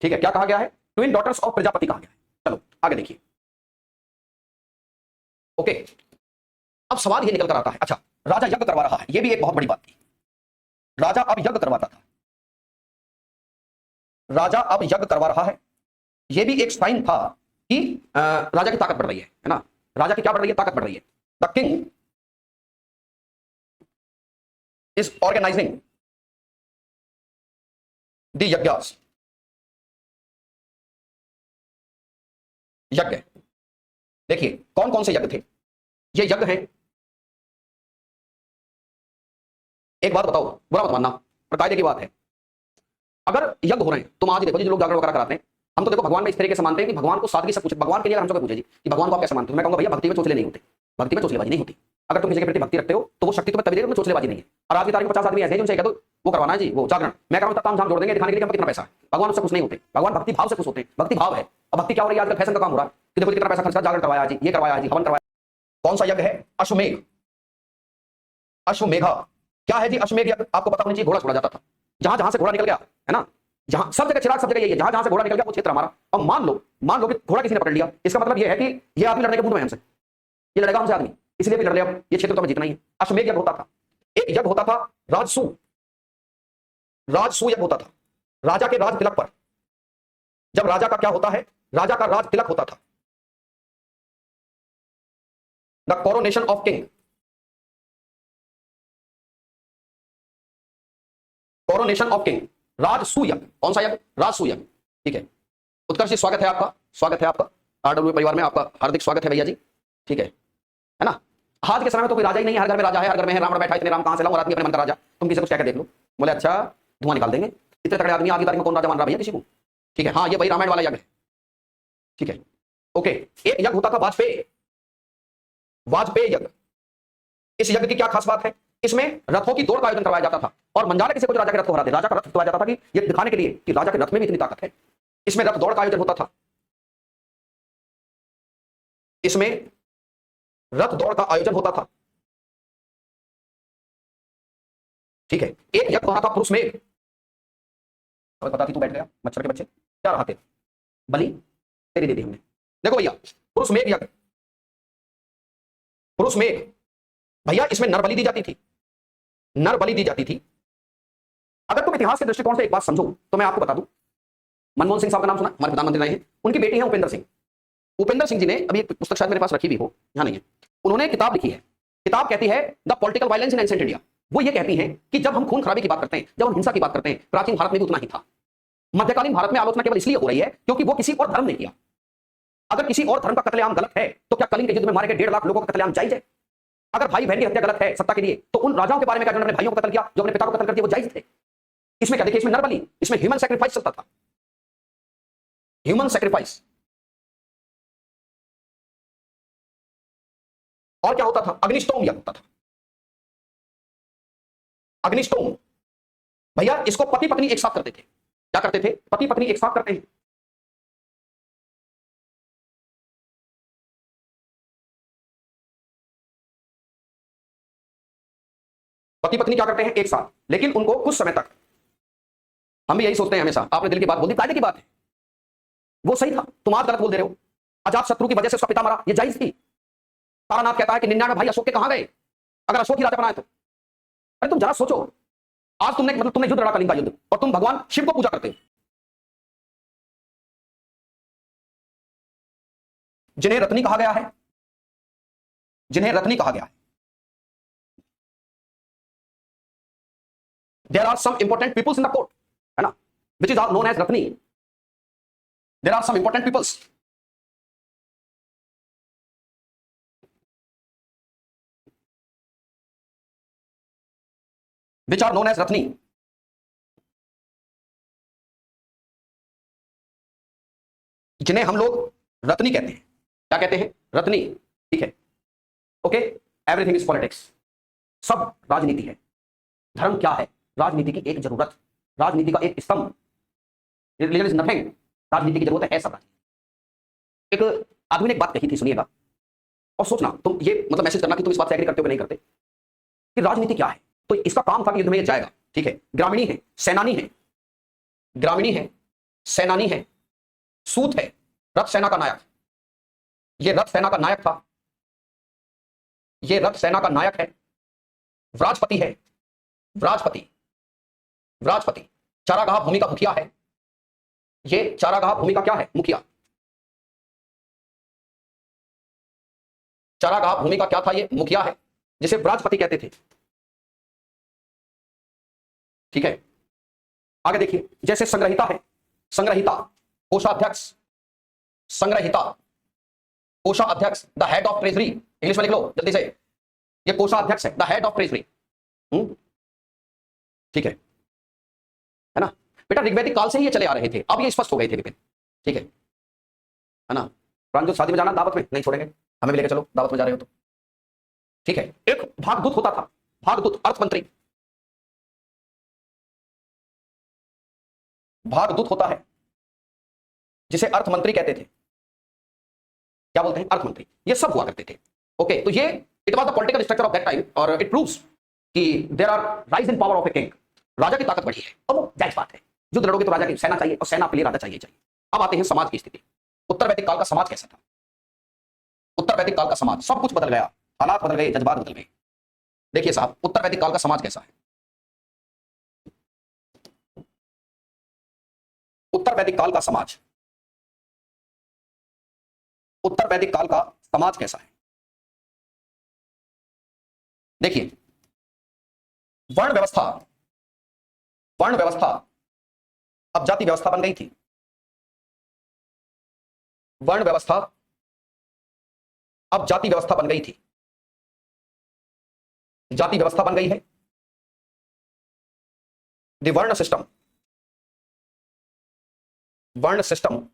ठीक है, क्या कहा गया है? ट्विन डॉटर्स ऑफ प्रजापति कहा गया है। चलो आगे देखिए। ओके, अब सवाल ये निकल कर आता है, अच्छा राजा यज्ञ करवा रहा है, ये भी एक बहुत बड़ी बात थी। राजा अब यज्ञ करवाता था, राजा अब यज्ञ करवा रहा है, ये भी एक साइन था कि राजा की ताकत बढ़ रही है ना। राजा की क्या बढ़ रही है? ताकत बढ़ रही है। The king is organising the yajnas, यज्ञ देखिए कौन कौन से यज्ञ थे। ये यज्ञ हैं, एक बात बताओ, बुरा मत मानना, पर कायदे की बात है। अगर यज्ञ हो रहे हैं, तुम आज देखो जी, जो लोग जागरण वगैरह कराते हैं, हम तो देखो भगवान में इस तरीके से मानते हैं कि भगवान को सादगी से पूछे, भगवान के लिए हमसे पूछे जी कि भगवान को आप कैसे मानते हो, मैं कहूंगा भैया भक्ति में चोचले नहीं होते, भक्ति में चोचलेबाजी नहीं होती। अगर तुम किसी के प्रति भक्ति रखते हो तो वो शक्ति तुम्हें तभी देगी, चोचलेबाजी नहीं है। और आज की तारीख 50 आदमी ऐसे हैं जो उनसे कह दो वो करवाना है जी, वो जागरण मैं कर रहा हूँ, ताम झाम जोड़ देंगे दिखाने के लिए कितना पैसा है। भगवान उससे खुश नहीं होते, भगवान भक्ति भाव से खुश होते हैं। भक्ति भाव है। अब भक्ति क्या हो रही है आजकल, फैशन का काम हो रहा है कि देखो कितना पैसा खर्चा, जागरण करवाया जी, ये करवाया जी, हवन करवाया। कौन सा यज्ञ है? अश्वमेघ। अश्वमेघ क्या है जी? अश्वमेघ यज्ञ आपको पता होना चाहिए, घोड़ा छोड़ा जाता था। जहां जहां से घोड़ा निकल गया है ना, जहां सब जगह चिराग, सब जगह यही है, जहां जहां से घोड़ा निकल गया वो क्षेत्र हमारा। अब मान लो कि घोड़ा किसी ने पकड़ लिया, इसका मतलब ये है कि ये आदमी लड़ने के मूड में हमसे, ये लड़ेगा हमसे आदमी, इसलिए भी लड़ लिया, ये क्षेत्र तो हमें जीतना ही है। अश्वमेघ यज्ञ होता था। एक यज्ञ होता था राजसू, राजसू यज्ञ होता था राजा के राज तिलक पर। जब राजा का क्या होता है, राजा का राज तिलक होता था, the coronation of king, coronation of king, राजसू यज्ञ। कौन सा यज्ञ? राजसू यज्ञ। ठीक है, उत्कर्ष जी स्वागत है आपका, स्वागत है आपका आरडब्ल्यू परिवार में, आपका हार्दिक स्वागत है भैया जी। ठीक है ना। आज के समय में तो कोई राजा ही नहीं है, हर घर में राजा है, हर घर में है रावण बैठा है, इतने राम कहां से लाऊं, और आदमी अपने मन का राजा, तुम किसी को क्या देख लो, बोले अच्छा धुआं निकाल देंगे। इतने तगड़े आदमी आज की तारीख में कौन राजा मान रहा भैया किसी को? ठीक है, हाँ ये वही रामायण वाला यज्ञ है। ठीक है, ओके। एक यज्ञ होता था वाजपेयी, वाजपेयी यज्ञ। इस यज्ञ की क्या खास बात है? इसमें रथों की दौड़ का आयोजन करवाया जाता था, और मंजाले किसी को जो राजा के रथ को हरा दे, राजा का रथ दिखाया जाता था कि ये दिखाने के लिए कि राजा के रथ में भी इतनी ताकत है। इसमें रथ दौड़ का आयोजन होता था, इसमें रथ दौड़ का आयोजन होता था। ठीक है, एक यज्ञ होता था पुरुषमेघ। पता थी तू बैठ गया मच्छर के बच्चे, क्या रहा थे बलि तेरी दे दी हमने। देखो भैया पुरुषमेघ यज्ञ, पुरुषमेघ भैया, इसमें नर बलि दी जाती थी, नर बलि दी जाती थी। अगर तुम इतिहास के दृष्टिकोण से एक बात समझो तो मैं आपको बता दूं, मनमोहन सिंह साहब का नाम सुना, हमारे प्रधानमंत्री रहे हैं, उनकी बेटी है उपेंद्र सिंह। उपेंद्र सिंह जी ने अभी एक पुस्तक शायद मेरे पास रखी भी हो, यहां नहीं है, उन्होंने किताब लिखी है। किताब कहती है the political violence in ancient India. वो ये कहती है कि जब हम खून खराबे की बात करते हैं, जब हम हिंसा की बात करते हैं, प्राचीन भारत में भी उतना ही था। मध्यकालीन भारत में आलोचना केवल इसलिए हो रही है क्योंकि वो किसी और धर्म ने किया। अगर किसी और धर्म का कत्लेआम गलत है तो क्या कलिंग के युद्ध में मारे गए 1.5 लाख लोगों का कत्लेआम जायज है? अगर भाई बहन की हत्या गलत है सत्ता के लिए, तो उन राजाओं के बारे में क्या, जिन्होंने अपने भाइयों को कत्ल किया, जो अपने पिता को कत्ल कर दिया, वो जायज थे? इसमें क्या देखिए, इसमें नरबली, इसमें ह्यूमन सैक्रिफाइस चलता था, ह्यूमन सैक्रिफाइस। और क्या होता था? अग्निष्टोम यज्ञ होता था, अग्निष्टोम। भैया इसको पति पत्नी एक साथ करते थे। क्या करते थे? पति पत्नी एक साथ करते हैं। पति पत्नी क्या करते हैं? एक साथ, लेकिन उनको कुछ समय तक, हम भी यही सोचते हैं हमेशा, आपने दिल की बात बोल दी, कायदे की बात है, वो सही था, तुम आज गलत बोल दे रहे हो। अजात शत्रु की वजह से उसका पिता मरा, ये जायज थी। तारानाथ कहता है कि 99 भाई अशोक के कहां गए, अगर अशोक ही राजा बनाए तो। अरे तुम जरा सोचो, आज तुमने युद्ध लड़ा, कलिंग का युद्ध, और तुम भगवान शिव को पूजा करते हो। जिन्हें रत्नी कहा गया है, जिन्हें रत्नी कहा गया है, there are some important peoples in the court, है ना, विच इज नोन एज रत्नी। There are some important peoples, which are known as रत्नी। जिन्हें हम लोग रत्नी कहते हैं। क्या कहते हैं? रत्नी। ठीक है, ओके। एवरीथिंग इज पॉलिटिक्स, सब राजनीति है। धर्म क्या है? राजनीति की एक जरूरत, राजनीति का एक स्तंभ। रिलीजन इज नथिंग, राजनीति की जरूरत है सब। एक आदमी ने एक बात कही थी, सुनिएगा और सोचना, तुम ये मतलब मैसेज करना कि तुम इस बात से एग्री करते हो कि नहीं करते, कि राजनीति क्या है। तो इसका काम था कि युद्ध में ये जाएगा, ठीक है, ग्रामीणी है, सेनानी है, ग्रामीणी है, सेनानी है, सूत है, रथ सेना का नायक। ये रथ सेना का नायक था, ये रथ सेना का नायक है, व्राजपति है, व्राजपति, व्राजपति, चारागाह भूमि का मुखिया है। ये चारागाह भूमि का क्या है? मुखिया। चारागाह भूमि का क्या था? ये मुखिया है, जिसे व्राजपति कहते थे। ठीक है, आगे देखिए, जैसे संग्रहिता है, संग्रहिता, कोषाध्यक्ष, संग्रहिता, कोषाध्यक्ष, the head of treasury. English में लिख लो जल्दी से, ये कोषाध्यक्ष है, द हेड ऑफ ट्रेजरी। ठीक है ना बेटा, ऋग्वैदिक काल से ही ये चले आ रहे थे, अब ये स्पष्ट हो गए थे विपिन। ठीक है ना। प्रांजल शादी में जाना, दावत में नहीं छोड़ेंगे, हमें भी लेकर चलो दावत में जा रहे हो तो। ठीक है, एक भागदूत होता था, भागदूत, अर्थमंत्री। भागदूत होता है, जिसे अर्थ मंत्री कहते थे। क्या बोलते हैं? अर्थ मंत्री। ये सब हुआ करते थे। ओके, तो ये it was the political structure of that time और इट प्रूव्स कि there are rise in power of a king. राजा की ताकत बढ़ी है, और वो जायज बात है। युद्ध लड़ोगे तो राजा की सेना चाहिए, और सेना के लिए राजा चाहिए। अब आते हैं समाज की स्थिति। उत्तर वैदिक काल का समाज कैसा था? उत्तर वैदिक काल का समाज, सब कुछ बदल गया, हालात बदल गए, जज्बात बदल गए। देखिए साहब, उत्तर वैदिक काल का समाज कैसा है? उत्तर वैदिक काल का समाज, उत्तर वैदिक काल का समाज कैसा है? देखिए, वर्ण व्यवस्था, वर्ण व्यवस्था अब जाति व्यवस्था बन गई थी। वर्ण व्यवस्था अब जाति व्यवस्था बन गई थी। जाति व्यवस्था बन गई है। द वर्ण सिस्टम, वर्ण system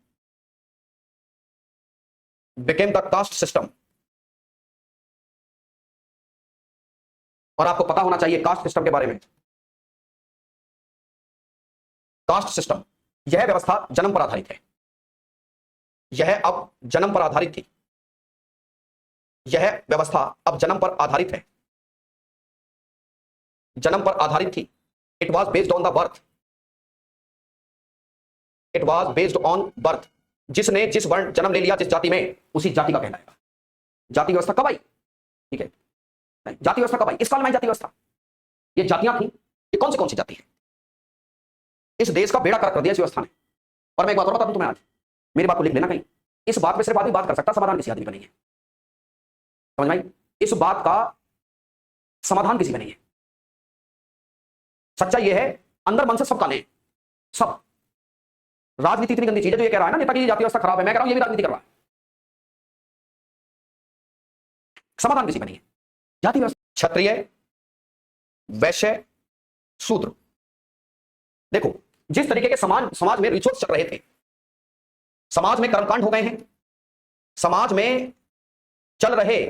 became the caste system. और आपको पता होना चाहिए कास्ट सिस्टम के बारे में। कास्ट सिस्टम, यह व्यवस्था जन्म पर आधारित है। यह अब जन्म पर आधारित थी। यह व्यवस्था अब जन्म पर आधारित है, जन्म पर आधारित थी। It was based on the birth, it was based on birth. जिसने जिस वर्ण जन्म ले लिया जिस जाति में, उसी जाति का कहलाएगा। जाति व्यवस्था कब आई? ठीक है, जाति व्यवस्था कब आई? इस काल में आई जाति व्यवस्था। ये जातियां थी, ये कौन सी जाति है? इस देश का बेड़ा गर्क कर दिया इस व्यवस्था ने। और मैं एक बात और बता दूं तुम्हें आज, मेरी बात को लिख लेना कहीं। इस बात पे सिर्फ आदमी बात कर सकता, समाधान किसी आदमी का नहीं है। समझ में आई? इस बात का समाधान किसी का नहीं है। सच्चाई यह है, अंदर मन से सब काले हैं, सब। राजनीति इतनी गंदी चीज है, जो ये कह रहा है ना नेता की जाति व्यवस्था खराब है, मैं कह रहा हूं ये भी राजनीति कर रहा है। समाधान किसी का नहीं है। जाति व्यवस्था, क्षत्रिय, वैश्य, शूद्र। देखो, जिस तरीके के समाज में रिचुअल्स चल रहे थे, समाज में कर्मकांड हो गए हैं, समाज में चल रहे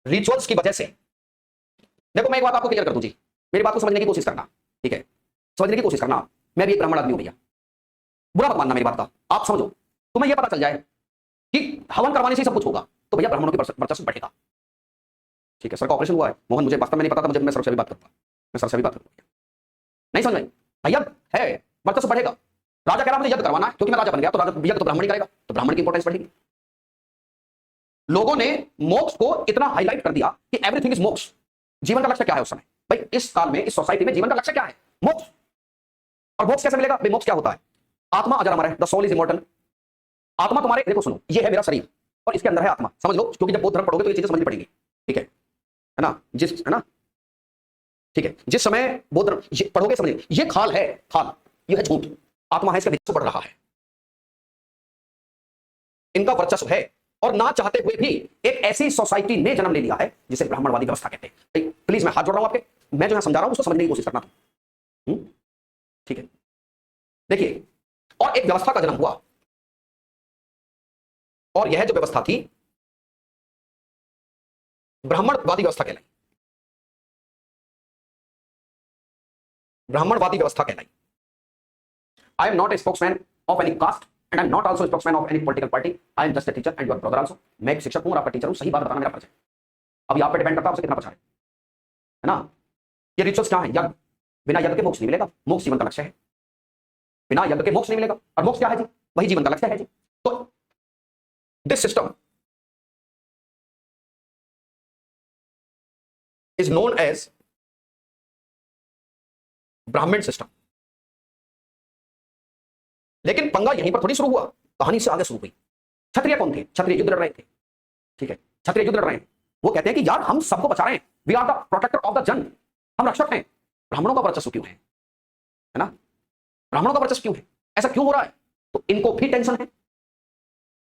रिचुअल्स की वजह से। देखो, मैं एक बात आपको क्लियर कर दूं जी, मेरी बात को समझने की कोशिश करना, ठीक है? समझने की कोशिश करना। मैं भी एक ब्राह्मण आदमी हूं भैया, बुरा मत मानना मेरी बात का, आप समझो। तुम्हें यह पता चल जाए कि हवन करवाने से सब कुछ होगा, तो भैया ब्राह्मणों की वर्चस्व बढ़ेगा। ठीक है, सर का ऑपरेशन हुआ है, मोहन मुझे वास्तव में नहीं पता था, मुझे मैं सर से भी बात करता, मैं सर से भी बात करूंगा। नहीं समझ में भैया? है, वर्चस्व बढ़ेगा। राजा कह रहा मुझे यज्ञ करवाना है, क्योंकि मैं राजा बन गया, तो राजा यज्ञ तो ब्राह्मण ही करेगा, तो ब्राह्मण की इंपॉर्टेंस बढ़ेगी। लोगों ने मोक्ष को इतना हाईलाइट कर दिया कि एवरीथिंग इज मोक्ष। जीवन का लक्ष्य क्या है उस समय? भाई इस काल में, इस सोसाइटी में जीवन का लक्ष्य क्या है? मोक्ष। और मोक्ष कैसे मिलेगा? भाई मोक्ष क्या होता है? आत्मा अजर अमर है, द सोल इज इमॉर्टल। आत्मा तुम्हारे, देखो सुनो, ये है मेरा शरीर और इसके अंदर है आत्मा, समझ लो, क्योंकि जब बौद्ध धर्म पढ़ोगे तो ये चीजें समझनी पड़ेगी। ठीक है ना? है ना? ठीक है, जिस समय बौद्ध धर्म पढ़ोगे समझिए, ये खाल है, खाल, ये है झूठ, आत्मा है, इसका विश्व बढ़ रहा है, इनका वर्चस्व है। और ना चाहते हुए भी एक ऐसी सोसाइटी ने जन्म ले लिया है जिसे ब्राह्मणवादी व्यवस्था कहते हैं। प्लीज मैं हाथ जोड़ रहा हूं आपके, मैं जो समझा रहा हूं उसको समझने की कोशिश करना। ठीक है, देखिए, और एक व्यवस्था का जन्म हुआ, और यह जो व्यवस्था थी ब्राह्मणवादी व्यवस्था कहलाई, ब्राह्मणवादी व्यवस्था कहलाई। I am not a spokesman of any caste and I'm not also a spokesman of any political party. I am just a teacher and your brother also. मैं एक शिक्षक हूं और आपका टीचर हूं, सही बात बताना मेरा फर्ज है। अब यहाँ पे डिपेंड करता है उसे कितना पछाड़े, है ना? ये रिचुअल्स क्या है? यज्ञ, बिना यज्ञ के मोक्ष नहीं मिलेगा, मोक्ष जीवन का लक्ष्य है। बिना यज्ञ के मोक्ष नहीं मिलेगा, और मोक्ष क्या है जी? वही जीवन का लक्ष्य है जी। तो this system is known as Brahman system. लेकिन पंगा यहीं पर थोड़ी शुरू हुआ, कहानी से आगे शुरू हुई। क्षत्रिय कौन थे? क्षत्रिय युद्ध लड़ रहे थे। ठीक है, क्षत्रिय युद्ध लड़ रहे हैं, वो कहते हैं कि यार हम सबको बचा रहे हैं, we are the protector of the जन, हम रक्षक हैं। ब्राह्मणों का वर्चस्व क्यों है ना? ब्राह्मणों का वर्चस्व क्यों है? ऐसा क्यों हो रहा है? तो इनको भी टेंशन है।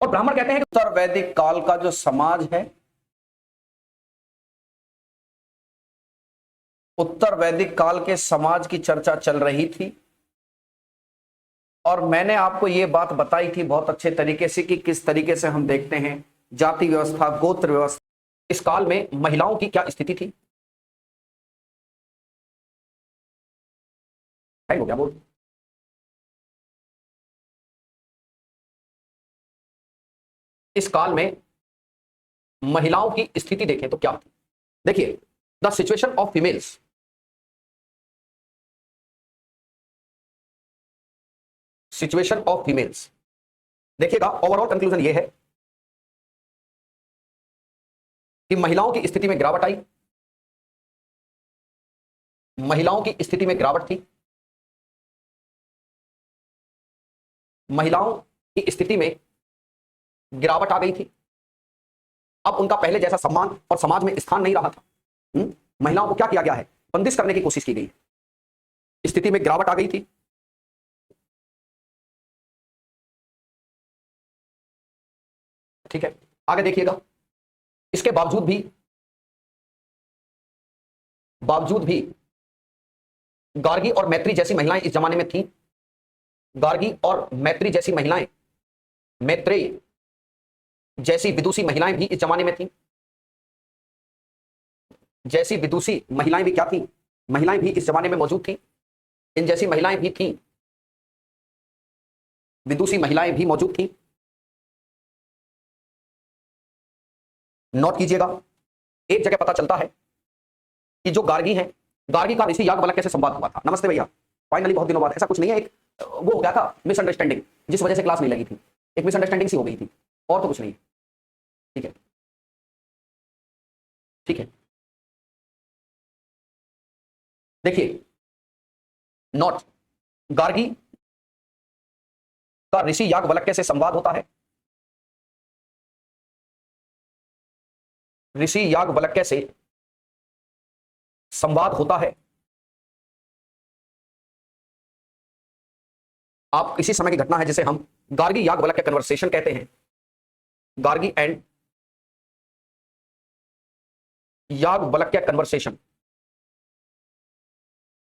और ब्राह्मण कहते हैं कि उत्तर वैदिक काल का जो समाज है, उत्तर वैदिक काल के समाज की चर्चा चल रही थी, और मैंने आपको यह बात बताई थी बहुत अच्छे तरीके से कि किस तरीके से हम देखते हैं जाति व्यवस्था, गोत्र व्यवस्था। इस काल में महिलाओं की क्या स्थिति थी? हैंग हो गया बोर्ड। इस काल में महिलाओं की स्थिति देखें तो क्या थी। देखिए, the situation of females, situation of females, देखिएगा ओवरऑल कंक्लूजन ये है कि महिलाओं की स्थिति में गिरावट आई, महिलाओं की स्थिति में गिरावट थी, महिलाओं की स्थिति में गिरावट आ गई थी। अब उनका पहले जैसा सम्मान और समाज में स्थान नहीं रहा था। महिलाओं को क्या किया गया है, बंदिश करने की कोशिश की गई है, स्थिति में गिरावट आ गई थी। ठीक है, आगे देखिएगा, इसके बावजूद भी गार्गी और मैत्री जैसी महिलाएं इस जमाने में थीं। गार्गी और मैत्री जैसी महिलाएं, मैत्रेयी जैसी विदुषी महिलाएं भी इस जमाने में थीं। जैसी विदुषी महिलाएं भी क्या थीं, महिलाएं भी इस जमाने में मौजूद थीं। इन जैसी महिलाएं भी थीं, विदुषी महिलाएं भी मौजूद थीं। नोट कीजिएगा, एक जगह पता चलता है कि जो गार्गी हैं, गार्गी का ऋषि याज्ञवल्क्य से संवाद हुआ था। नमस्ते भैया, फाइनली बहुत दिनों बाद। ऐसा कुछ नहीं है, एक वो हो गया था मिसअंडरस्टैंडिंग, जिस वजह से क्लास नहीं लगी थी, एक मिसअंडरस्टैंडिंग सी हो गई थी, और तो कुछ नहीं है। ठीक है, ठीक है, देखिए, नोट, गार्गी का ऋषि याज्ञवल्क्य से संवाद होता है, ऋषि याज्ञवल्क्य से संवाद होता है। आप इसी समय की घटना है जिसे हम गार्गी याज्ञवल्क्य कन्वर्सेशन कहते हैं, गार्गी एंड याज्ञवल्क्य कन्वर्सेशन,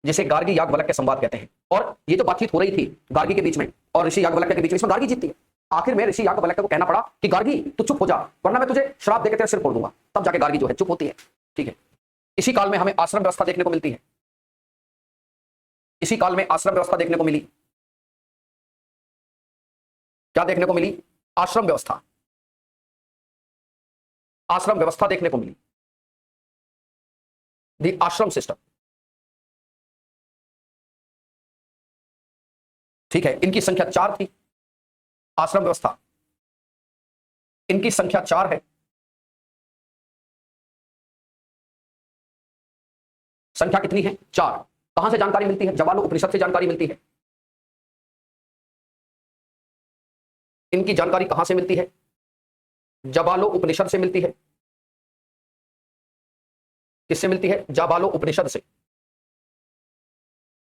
जिसे गार्गी याज्ञवल्क्य संवाद कहते हैं। और ये जो बातचीत हो रही थी गार्गी के बीच में और ऋषि याज्ञवल्क्य के बीच में, इसमें गार्गी जीतती है। आखिर में ऋषि याज्ञवल्क्य को कहना पड़ा कि गार्गी तू चुप हो जा, वरना मैं तुझे श्राप देकर तेरा सिर फोड़ दूंगा। तब जाके गार्गी जो है चुप होती है। ठीक है, इसी काल में हमें आश्रम व्यवस्था देखने को मिलती है, इसी काल में आश्रम व्यवस्था देखने को मिली। क्या देखने को मिली, आश्रम व्यवस्था, आश्रम व्यवस्था देखने को मिली, द आश्रम सिस्टम। ठीक है, इनकी संख्या 4 थी, आश्रम व्यवस्था, इनकी संख्या 4 है। संख्या कितनी है, 4। कहां से जानकारी मिलती है, जवालो उपनिषद से जानकारी मिलती है। इनकी जानकारी कहां से मिलती है, जाबालो उपनिषद से मिलती है। किससे मिलती है, जाबालो उपनिषद से,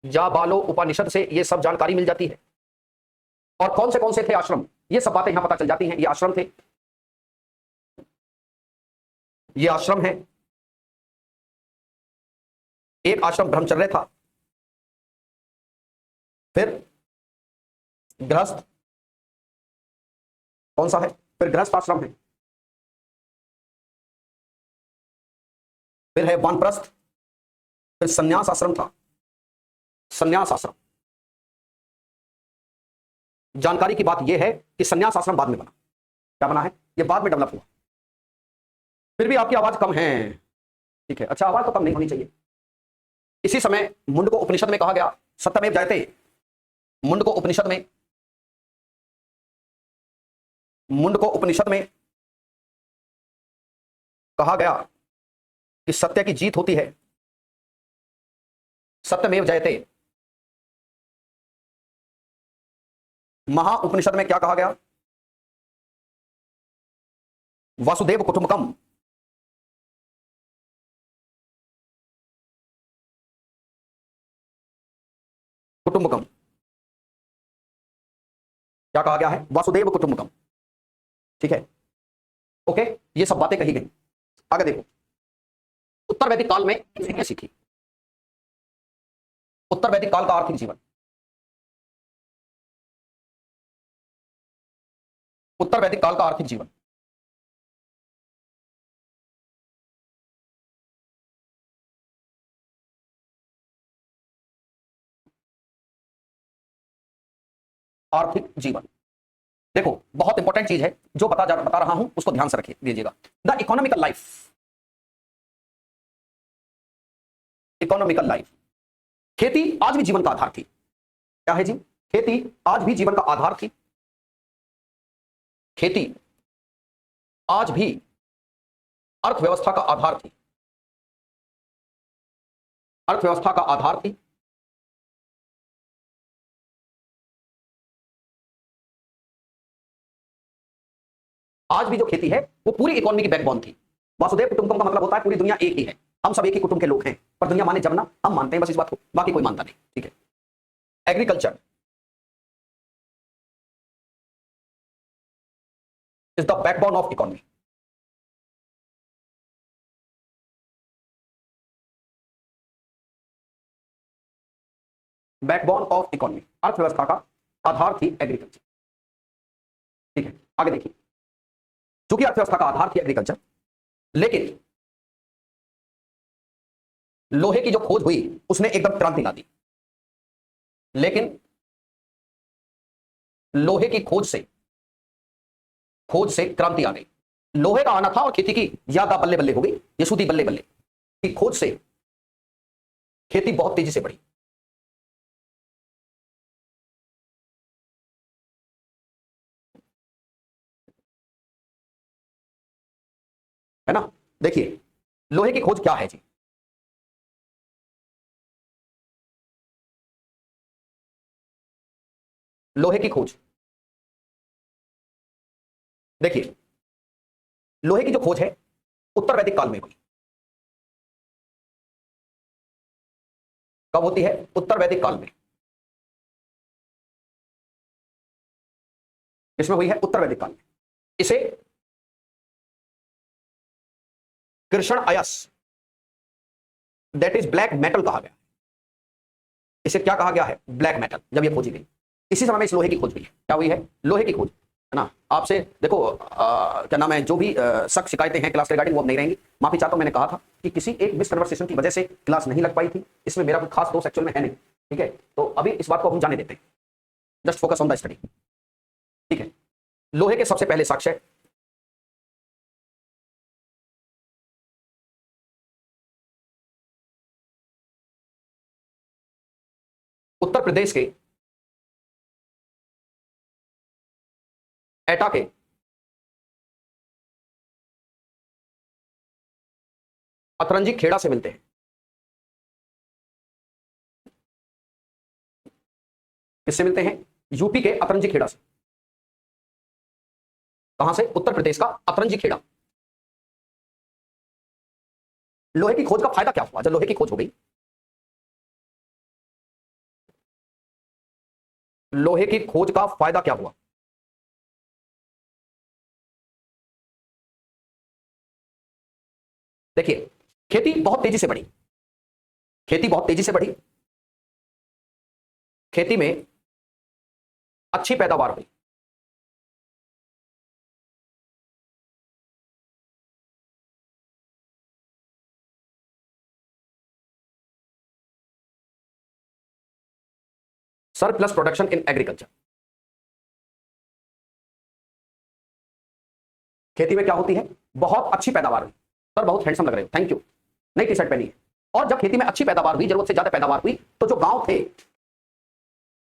जाबालो उपनिषद से ये सब जानकारी मिल जाती है। और कौन से थे आश्रम, ये सब बातें यहां पता चल जाती हैं। ये आश्रम थे, ये आश्रम है। एक आश्रम ब्रह्मचर्य था, फिर गृहस्थ, कौन सा है, फिर गृहस्थ आश्रम है, फिर है वानप्रस्थ, फिर संन्यास आश्रम था, संन्यास आश्रम। जानकारी की बात यह है कि संन्यास आश्रम बाद में बना। क्या बना है, यह बाद में डेवलप हुआ। फिर भी आपकी आवाज कम है। ठीक है, अच्छा, आवाज तो कम नहीं होनी चाहिए। इसी समय मुंड को उपनिषद में कहा गया, सत्यमेव जयते, मुंड को उपनिषद में, मुंड को उपनिषद में कहा गया कि सत्य की जीत होती है, सत्यमेव जयते। महा उपनिषद में क्या कहा गया, वासुदेव कुटुंबकम, कुटुंबकम, क्या कहा गया है, वासुदेव कुटुंबकम। ठीक है, ओके, ये सब बातें कही गई। आगे देखो, उत्तर वैदिक काल में कैसी थी, उत्तर वैदिक काल का आर्थिक जीवन, उत्तर वैदिक काल का आर्थिक जीवन। आर्थिक जीवन। देखो बहुत इंपॉर्टेंट चीज है जो बता रहा हूं, उसको ध्यान से रखिए दीजिएगा। The economical life, economical life, खेती आज भी जीवन का आधार थी। क्या है जी? खेती आज भी जीवन का आधार थी। खेती आज भी अर्थव्यवस्था का आधार थी, अर्थव्यवस्था का आधार थी। आज भी जो खेती है वो पूरी इकोनॉमी की बैकबोन थी। वासुदेव कुटुंबकम का मतलब होता है पूरी दुनिया एक ही है, हम सब एक ही कुटुंब के लोग हैं, पर दुनिया माने जब ना, हम मानते हैं बस इस बात को, बाकी कोई मानता नहीं। ठीक है। Agriculture is the backbone of economy. Backbone of economy, अर्थव्यवस्था का आधार थी एग्रीकल्चर। ठीक है, आगे देखिए। चूंकि अर्थव्यवस्था का आधार थी एग्रीकल्चर, लेकिन लोहे की जो खोज हुई उसने एकदम क्रांति ला दी। लेकिन लोहे की खोज से क्रांति आ गई। लोहे का आना था और खेती की ज्यादा बल्ले बल्ले हो गई, यशुदी बल्ले बल्ले की खोज से खेती बहुत तेजी से बढ़ी। है ना? देखिए लोहे की खोज क्या है जी? लोहे की खोज, देखिए लोहे की जो खोज है उत्तर वैदिक काल में हुई। कब होती है? उत्तर वैदिक काल में। किसमें हुई है? उत्तर वैदिक काल में। इसे कृष्ण अयस, दैट इज ब्लैक मेटल कहा गया। इसे क्या कहा गया है? Black metal. जब ये खोजी गई इसी समय में इस लोहे की खोज हुई है। क्या हुई है? लोहे की खोज। है ना? आपसे देखो क्या नाम है, जो भी शक शिकायतें हैं क्लास रिगार्डिंग वो अब नहीं रहेंगी। माफी चाहता हूं, मैंने कहा था कि किसी एक मिस कन्वर्सेशन की वजह से क्लास नहीं लग पाई थी, इसमें मेरा कोई खास दोस्त एक्चुअल में है नहीं। ठीक है, तो अभी इस बात को हम जाने देते हैं, just focus on the study. ठीक है, लोहे के सबसे पहले साक्ष्य उत्तर प्रदेश के एटा के अतरंजी खेड़ा से मिलते हैं। किससे मिलते हैं? यूपी के अतरंजी खेड़ा से। कहां से? उत्तर प्रदेश का अतरंजी खेड़ा। लोहे की खोज का फायदा क्या हुआ? जब लोहे की खोज हो गई, लोहे की खोज का फायदा क्या हुआ? देखिए खेती बहुत तेजी से बढ़ी, खेती बहुत तेजी से बढ़ी, खेती में अच्छी पैदावार हुई। Surplus production in agriculture. खेती में क्या होती है? बहुत अच्छी पैदावार हुई। सर बहुत हैंडसम लग रहे हो, थैंक यू। नई टी शर्ट पहनी है। और जब खेती में अच्छी पैदावार हुई, जरूरत से ज्यादा पैदावार हुई, तो जो गांव थे,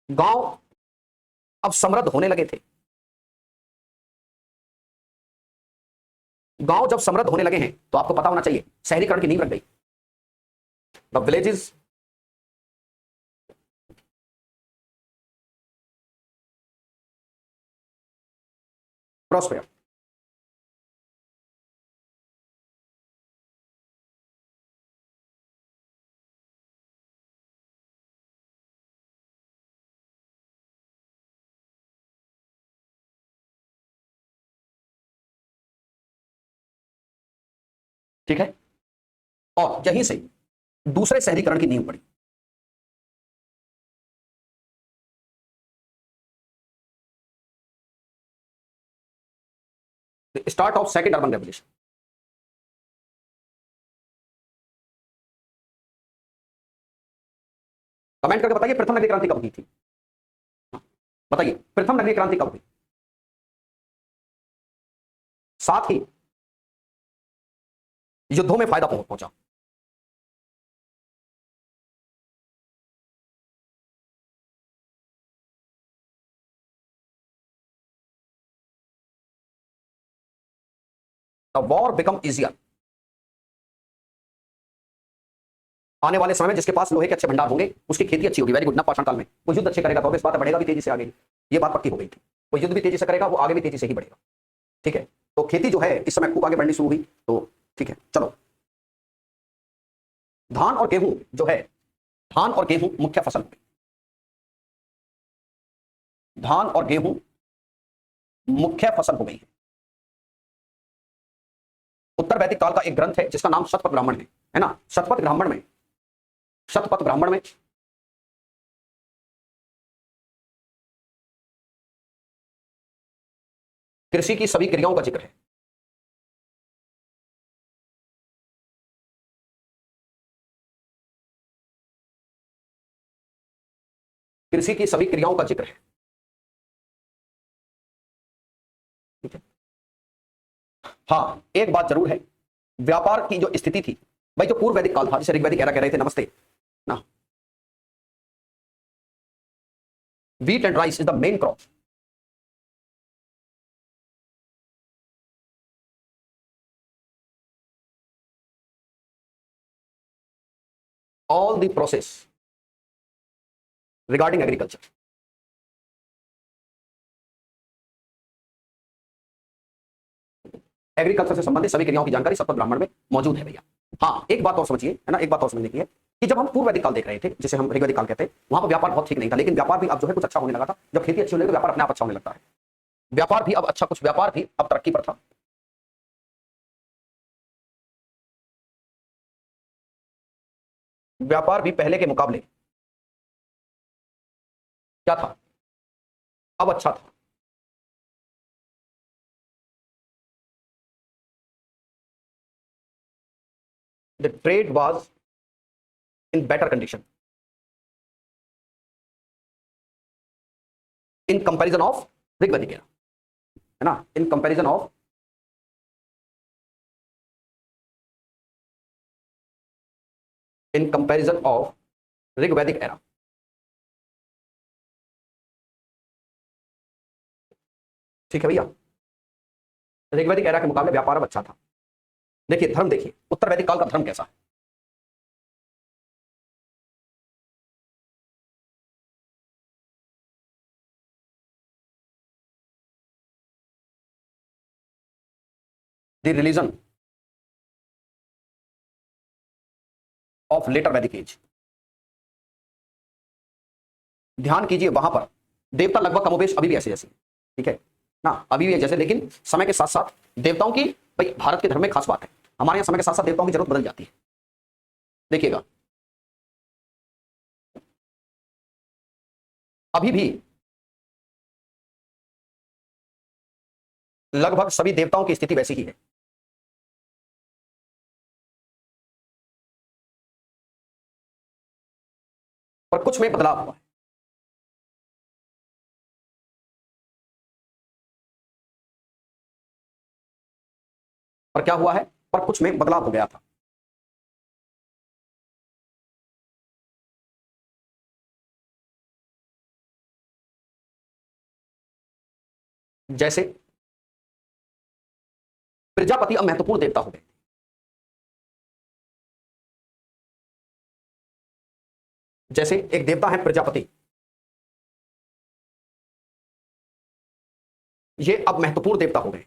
गांव अब समृद्ध होने लगे थे। गांव जब समृद्ध होने लगे हैं तो आपको पता होना चाहिए शहरीकरण की नींव रख गई। The villages prosper. ठीक है, और यहीं से दूसरे शहरीकरण की नींव पड़ी। Start of second urban revolution. Comment करके बताइए प्रथम नगरीय क्रांति कब हुई थी? बताइए प्रथम नगरीय क्रांति कब हुई? साथ ही युद्धों में फायदा पहुंचा। द वॉर बिकम इजियर, आने वाले समय में जिसके पास लोहे के अच्छे भंडार होंगे उसकी खेती अच्छी होगी। Very good. नवपाषाण काल में वो युद्ध अच्छे करेगा तो इस बात बढ़ेगा भी तेजी से आगे, ये बात पक्की हो गई थी। वो युद्ध भी तेजी से करेगा, वो आगे भी तेजी से ही बढ़ेगा। ठीक है, तो खेती जो है इस समय खूब आगे बढ़नी शुरू हुई। तो ठीक है, चलो धान और गेहूं जो है, धान और गेहूं मुख्य फसल हो गई। धान और गेहूं मुख्य फसल हो गई है। उत्तर वैदिक काल का एक ग्रंथ है जिसका नाम शतपथ ब्राह्मण है ना। शतपथ ब्राह्मण में, शतपथ ब्राह्मण में कृषि की सभी क्रियाओं का जिक्र है। कृषि की सभी क्रियाओं का जिक्र है। ठीक है, हाँ एक बात जरूर है, व्यापार की जो स्थिति थी भाई, जो पूर्व वैदिक काल था जिसे ऋग्वैदिक एरा कह रहे थे, नमस्ते ना, wheat and rice is the main crop. All the process regarding agriculture. Agriculture से संबंधित सभी क्रियाओं की जानकारी शतपथ ब्राह्मण में मौजूद है भैया। हाँ एक बात और समझिए, है ना, एक बात और समझने की है कि जब हम पूर्व वैदिक काल देख रहे थे जिसे हम ऋग्वैदिक काल कहते हैं, वहां पर व्यापार बहुत ठीक नहीं था, लेकिन व्यापार भी अब जो है कुछ अच्छा होने लगा था। जब खेती अच्छी होने लगी, व्यापार अपने आप अच्छा होने लगता है। व्यापार भी अब अच्छा, कुछ व्यापार भी अब तरक्की पर था। व्यापार भी पहले के मुकाबले क्या था, अब अच्छा था। The trade was in better condition in comparison of Rigvedic era, है ना, in comparison of Rigvedic era. ठीक है भैया, ऋग्वैदिक एरा के मुकाबले व्यापार अब अच्छा था। देखिए धर्म, देखिए उत्तर वैदिक काल का धर्म कैसा है। द रिलीजन ऑफ लेटर वैदिक एज, ध्यान कीजिए वहां पर देवता लगभग कमोबेश अभी भी ऐसे जैसे, ठीक है ना, अभी भी जैसे, लेकिन समय के साथ साथ देवताओं की, भाई भारत के धर्म में खास बात है, हमारे यहां समय के साथ साथ देवताओं की जरूरत बदल जाती है। देखिएगा अभी भी लगभग सभी देवताओं की स्थिति वैसी ही है। पर कुछ में बदलाव हुआ है। पर क्या हुआ है, पर कुछ में बदलाव हो गया था। जैसे प्रजापति अब महत्वपूर्ण देवता हो गए। जैसे एक देवता है प्रजापति, ये अब महत्वपूर्ण देवता हो गए।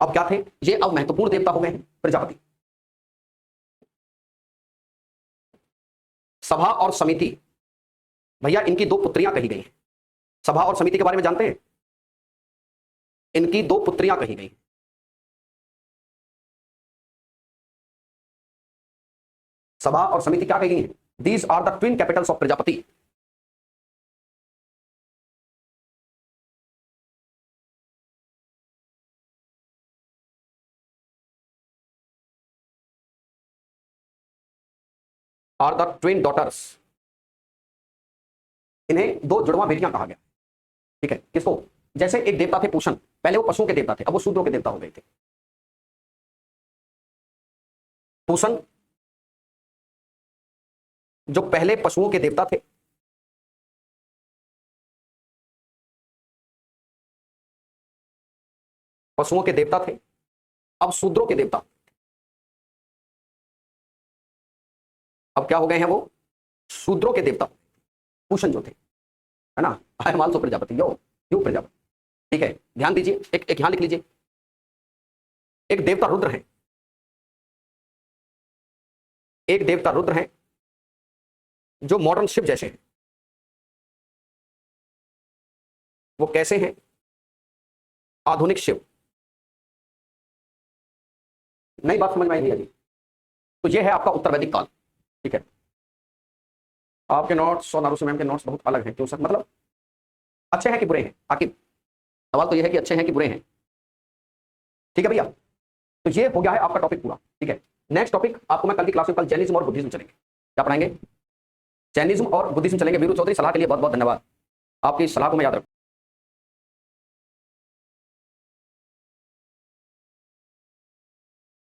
अब क्या थे, ये अब महत्वपूर्ण देवता हो गए हैं प्रजापति। सभा और समिति, भैया इनकी दो पुत्रियां कही गई हैं। सभा और समिति के बारे में जानते हैं, इनकी दो पुत्रियां कही गई। सभा और समिति क्या कही गई हैं, these are the twin capitals of Prajapati. Are the twin daughters इन्हें दो जुड़वा बेटियां कहा गया। ठीक है, किसको? जैसे एक देवता थे पूषण, पहले वो पशुओं के देवता थे, अब वो शूद्रों के देवता हो गए थे। पूषण जो पहले पशुओं के देवता थे, पशुओं के देवता थे, अब शूद्रों के देवता। अब क्या हो गए हैं वो? शूद्रों के देवता। पूषण जो थे, है ना, अयमाल प्रजापति, यो प्रजापति। ठीक है, ध्यान दीजिए, एक यहां लिख लीजिए, एक देवता रुद्र है, एक देवता रुद्र है जो मॉडर्न शिव जैसे हैं। वो कैसे हैं? आधुनिक शिव। नई बात समझ में आई नहीं अभी? तो ये है आपका उत्तर वैदिक काल। ठीक है, आपके नोट्स और नारुसी मैम के नोट्स बहुत अलग हैं। क्यों सर? मतलब अच्छे हैं कि बुरे हैं? आखिर सवाल तो ये है कि अच्छे हैं कि बुरे हैं। ठीक है भैया, तो ये हो गया है आपका टॉपिक पूरा। ठीक है, नेक्स्ट टॉपिक आपको मैं कल की क्लास में, कल जैनिज्म और बुद्धिज्म चलेंगे। क्या पढ़ाएंगे? जैनिज्म और बुद्धिज्म चलेंगे। वीरू चौधरी, सलाह के लिए बहुत बहुत धन्यवाद। आपकी सलाह को मैं याद रखूंगा।